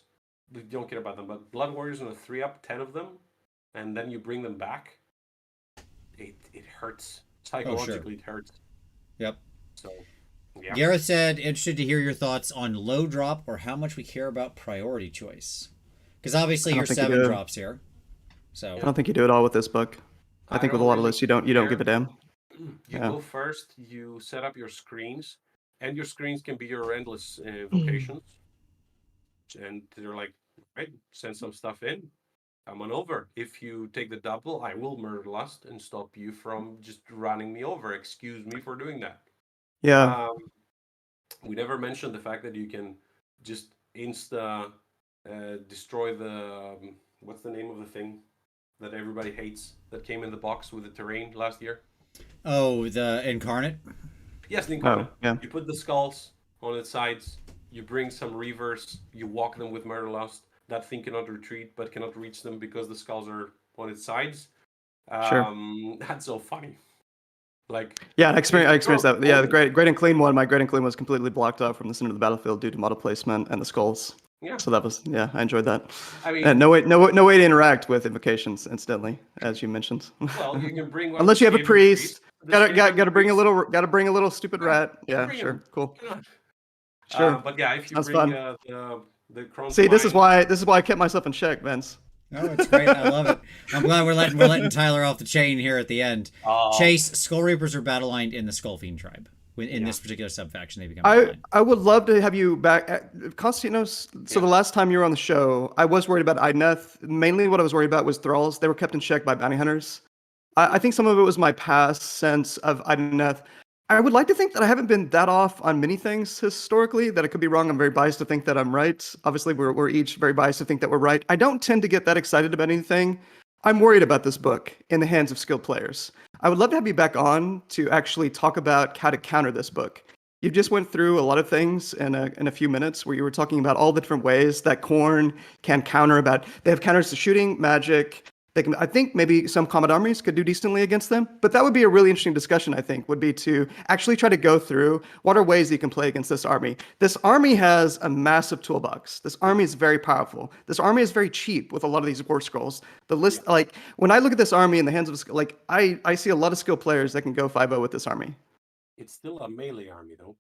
We don't care about them, but Blood Warriors on a 3-up, 10 of them, and then you bring them back. It hurts. Psychologically, It hurts. Yep. So, yeah. Gareth said, interested to hear your thoughts on low drop or how much we care about priority choice. Because obviously you're 7 drops here. So I don't think you do it all with this book. I think with a lot of lists you don't give a damn. You go first, you set up your screens, and your screens can be your endless vocations. And they're like, right, send some stuff in, come on over. If you take the double, I will murder lust and stop you from just running me over. Excuse me for doing that. Yeah. We never mentioned the fact that you can just insta destroy the what's the name of the thing that everybody hates that came in the box with the terrain last year? Oh, the Incarnate? Yes, the Incarnate. Yeah. You put the skulls on its sides. You bring some reavers. You walk them with Murderlust. That thing cannot retreat, but cannot reach them because the skulls are on its sides. Sure. That's so funny. Like, Yeah, I experienced that. Yeah, the great. great and clean one. My great and clean was completely blocked off from the center of the battlefield due to model placement and the skulls. Yeah. So that was I enjoyed that. I mean, And no way to interact with invocations, incidentally, as you mentioned. well, you can bring one Unless you have a Skaven priest. the Gotta Skaven bring a priest. little stupid rat. Yeah, bring sure, him. cool. Why not? Sure. But yeah, if you Sounds bring fun. the Khorne See, this is Swine- why I kept myself in check, Vince. Oh, it's great. I love it. I'm glad we're letting Tyler off the chain here at the end. Chase, Skull Reapers are battle lined in the Skullfiend tribe. In this particular subfaction, they become battle lined. I would love to have you back, Constantinos. So the last time you were on the show, I was worried about Idneth. Mainly, what I was worried about was thralls. They were kept in check by bounty hunters. I think some of it was my past sense of Idneth. I would like to think that I haven't been that off on many things historically, that I could be wrong. I'm very biased to think that I'm right. Obviously, we're each very biased to think that we're right. I don't tend to get that excited about anything. I'm worried about this book in the hands of skilled players. I would love to have you back on to actually talk about how to counter this book. You just went through a lot of things in a few minutes where you were talking about all the different ways that Khorne can counter they have counters to shooting, magic. I think maybe some combat armies could do decently against them, but that would be a really interesting discussion, I think, would be to actually try to go through what are ways you can play against this army. This army has a massive toolbox. This army is very powerful. This army is very cheap with a lot of these Warscrolls. The list, like, when I look at this army in the hands of, like, I see a lot of skilled players that can go 5-0 with this army. It's still a melee army, though.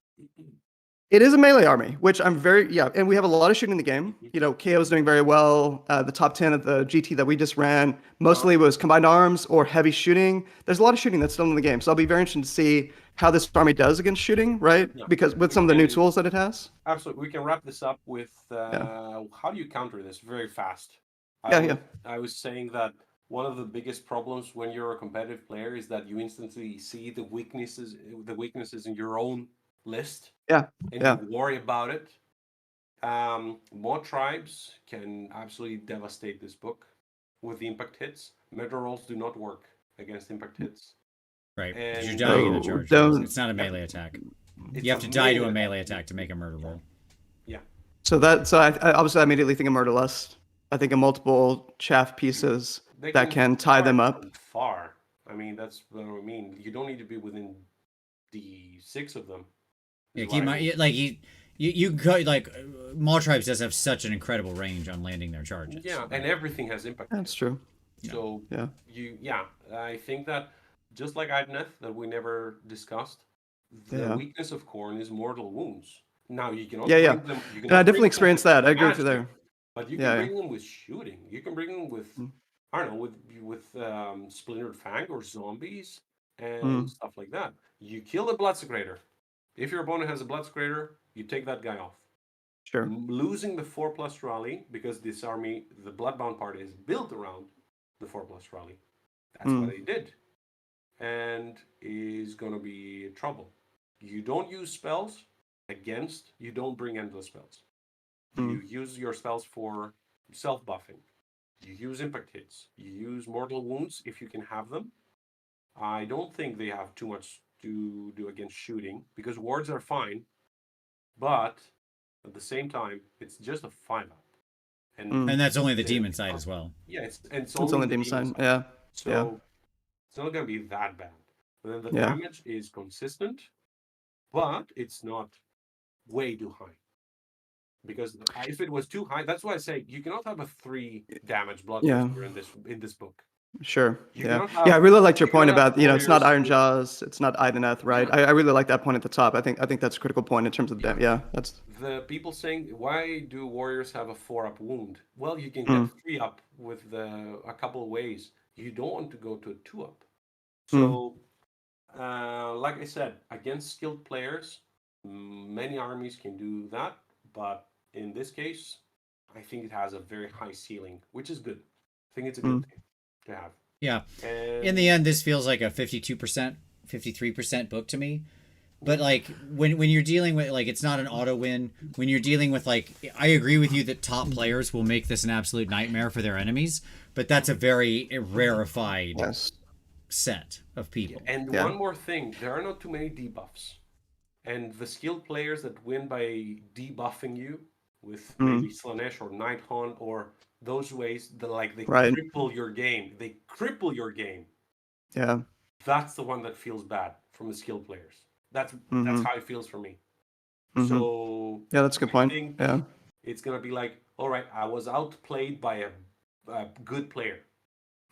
It is a melee army, which I'm and we have a lot of shooting in the game. You know, KO is doing very well. The top 10 of the GT that we just ran mostly was combined arms or heavy shooting. There's a lot of shooting that's still in the game. So I'll be very interested to see how this army does against shooting, right? Yeah. Because with some of the new tools that it has. Absolutely. We can wrap this up with how do you counter this very fast? I was saying that one of the biggest problems when you're a competitive player is that you instantly see the weaknesses in your own list. And you worry about it. More tribes can absolutely devastate this book with the impact hits. Murder rolls do not work against impact hits. Right. And Because you're dying in the charge. It's not a melee attack. You have to die to a melee attack to make a murder roll. Yeah. So I obviously immediately think of Murderlust. I think of multiple chaff pieces that can tie them up. Far. I mean, that's what I mean. You don't need to be within the 6 of them. Yeah, you go like Maul Tribes does have such an incredible range on landing their charges. Yeah, and everything has impact. That's true. So I think that just like Idneth that we never discussed, the weakness of Khorne is mortal wounds. Now you can also bring them. You can I definitely experienced that. I agree with you there. But you can bring them with shooting. You can bring them with I don't know, with Splintered Fang or zombies and stuff like that. You kill the Bloodsecrator. If your opponent has a Bloodsecrator, you take that guy off. Sure. Losing the 4+ rally, because this army, the Bloodbound part is built around the 4+ rally. That's what they did. And is going to be trouble. You don't use spells against, you don't bring endless spells. You use your spells for self-buffing. You use impact hits. You use mortal wounds if you can have them. I don't think they have too much to do against shooting, because wards are fine, but at the same time, it's just a 5-up. And that's only the demon side as well. Yeah, it's only the demon side. Yeah. So it's not going to be that bad. But then the damage is consistent, but it's not way too high. Because if it was too high, that's why I say you cannot have a 3 damage bloodthirster in this book. Sure. I really liked your point about it's not Iron Jaws, it's not Idoneth, right? I really like that point at the top. I think that's a critical point in terms of that's the people saying, why do warriors have a 4-up wound? Well, you can get 3-up with a couple of ways. You don't want to go to a 2-up. So, like I said, against skilled players, many armies can do that, but in this case, I think it has a very high ceiling, which is good. I think it's a good thing to have. Yeah. In the end, this feels like a 52%, 53% book to me. But like when you're dealing with it's not an auto win. When you're dealing with I agree with you that top players will make this an absolute nightmare for their enemies, but that's a very rarefied set of people. And one more thing, there are not too many debuffs. And the skilled players that win by debuffing you with maybe Slanesh or Night Hunt or those ways, they Right. cripple your game. They cripple your game. Yeah. That's the one that feels bad from the skilled players. That's how it feels for me. So yeah, that's a good point. I think Yeah. it's gonna be like, all right, I was outplayed by a good player.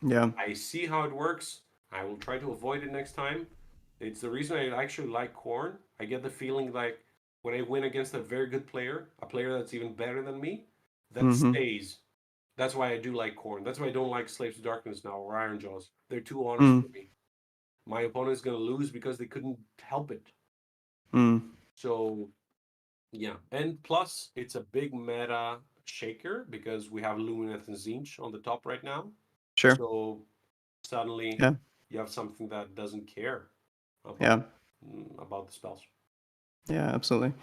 Yeah. I see how it works. I will try to avoid it next time. It's the reason I actually like Khorne. I get the feeling like when I win against a very good player, a player that's even better than me, that stays. That's why I do like Khorne. That's why I don't like Slaves of Darkness now or Iron Jaws. They're too honest for me. My opponent is going to lose because they couldn't help it. So, yeah. And plus, it's a big meta shaker because we have Lumineth and Zinch on the top right now. Sure. So, suddenly, you have something that doesn't care about the spells. Yeah, absolutely.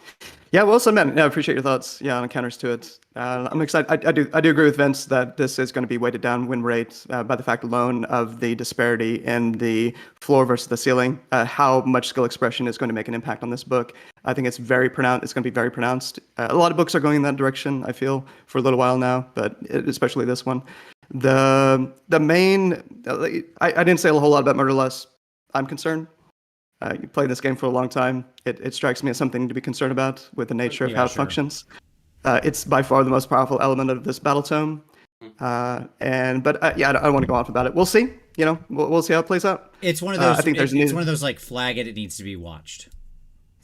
Yeah, well said, man. Yeah, I appreciate your thoughts. Yeah, on counters to it. I'm excited. I do agree with Vince that this is going to be weighted down win rate by the fact alone of the disparity in the floor versus the ceiling. How much skill expression is going to make an impact on this book. I think it's very pronounced. It's going to be very pronounced. A lot of books are going in that direction, I feel, for a little while now, but especially this one. The main, I didn't say a whole lot about Murderlust. I'm concerned. You played this game for a long time. It strikes me as something to be concerned about with the nature of how it functions. It's by far the most powerful element of this Battletome. I don't want to go off about it. We'll see. We'll see how it plays out. It's one of those. I think it's one of those like flag it needs to be watched.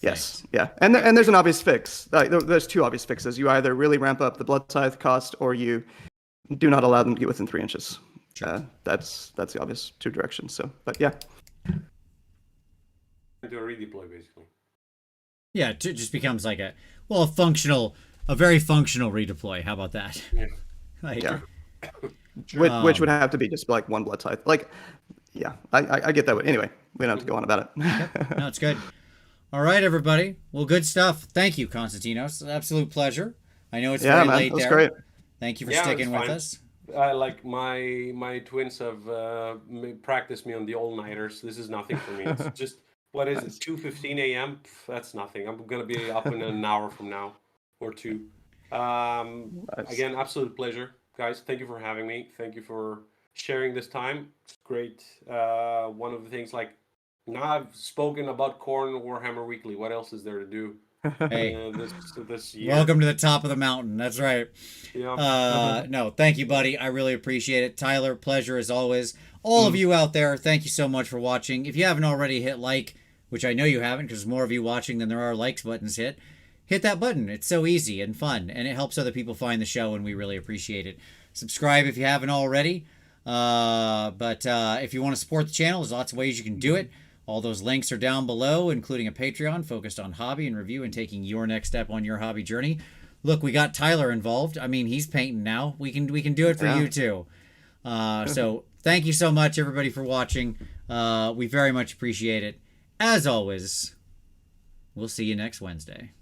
Yes, yeah, and there's an obvious fix. There's two obvious fixes. You either really ramp up the Blood Tithe cost, or you do not allow them to get within 3 inches. Sure. That's the obvious two directions. So, but yeah. Do a redeploy basically. Yeah, it just becomes like a very functional redeploy. How about that? Yeah. Which would have to be just like one Blood Tithe. I get that. Anyway, we don't have to go on about it. No, it's good. All right, everybody. Well, good stuff. Thank you, Konstantinos. An absolute pleasure. I know it's very late there. That's great. Thank you for sticking with us. Like my twins have practiced me on the all-nighters. This is nothing for me. It's just. What is it? 2:15 a.m. That's nothing. I'm gonna be up in an hour from now, or two. Again, absolute pleasure, guys. Thank you for having me. Thank you for sharing this time. It's great. One of the things, now I've spoken about Khorne Warhammer Weekly. What else is there to do? Hey, this year? Welcome to the top of the mountain. That's right. Yeah. No, thank you, buddy. I really appreciate it. Tyler, pleasure as always. All of you out there, thank you so much for watching. If you haven't already hit like, which I know you haven't because there's more of you watching than there are likes buttons hit that button. It's so easy and fun, and it helps other people find the show, and we really appreciate it. Subscribe if you haven't already. But if you want to support the channel, there's lots of ways you can do it. All those links are down below, including a Patreon focused on hobby and review and taking your next step on your hobby journey. Look, we got Tyler involved. I mean, he's painting now. We can do it for you too. So thank you so much, everybody, for watching. We very much appreciate it. As always, we'll see you next Wednesday.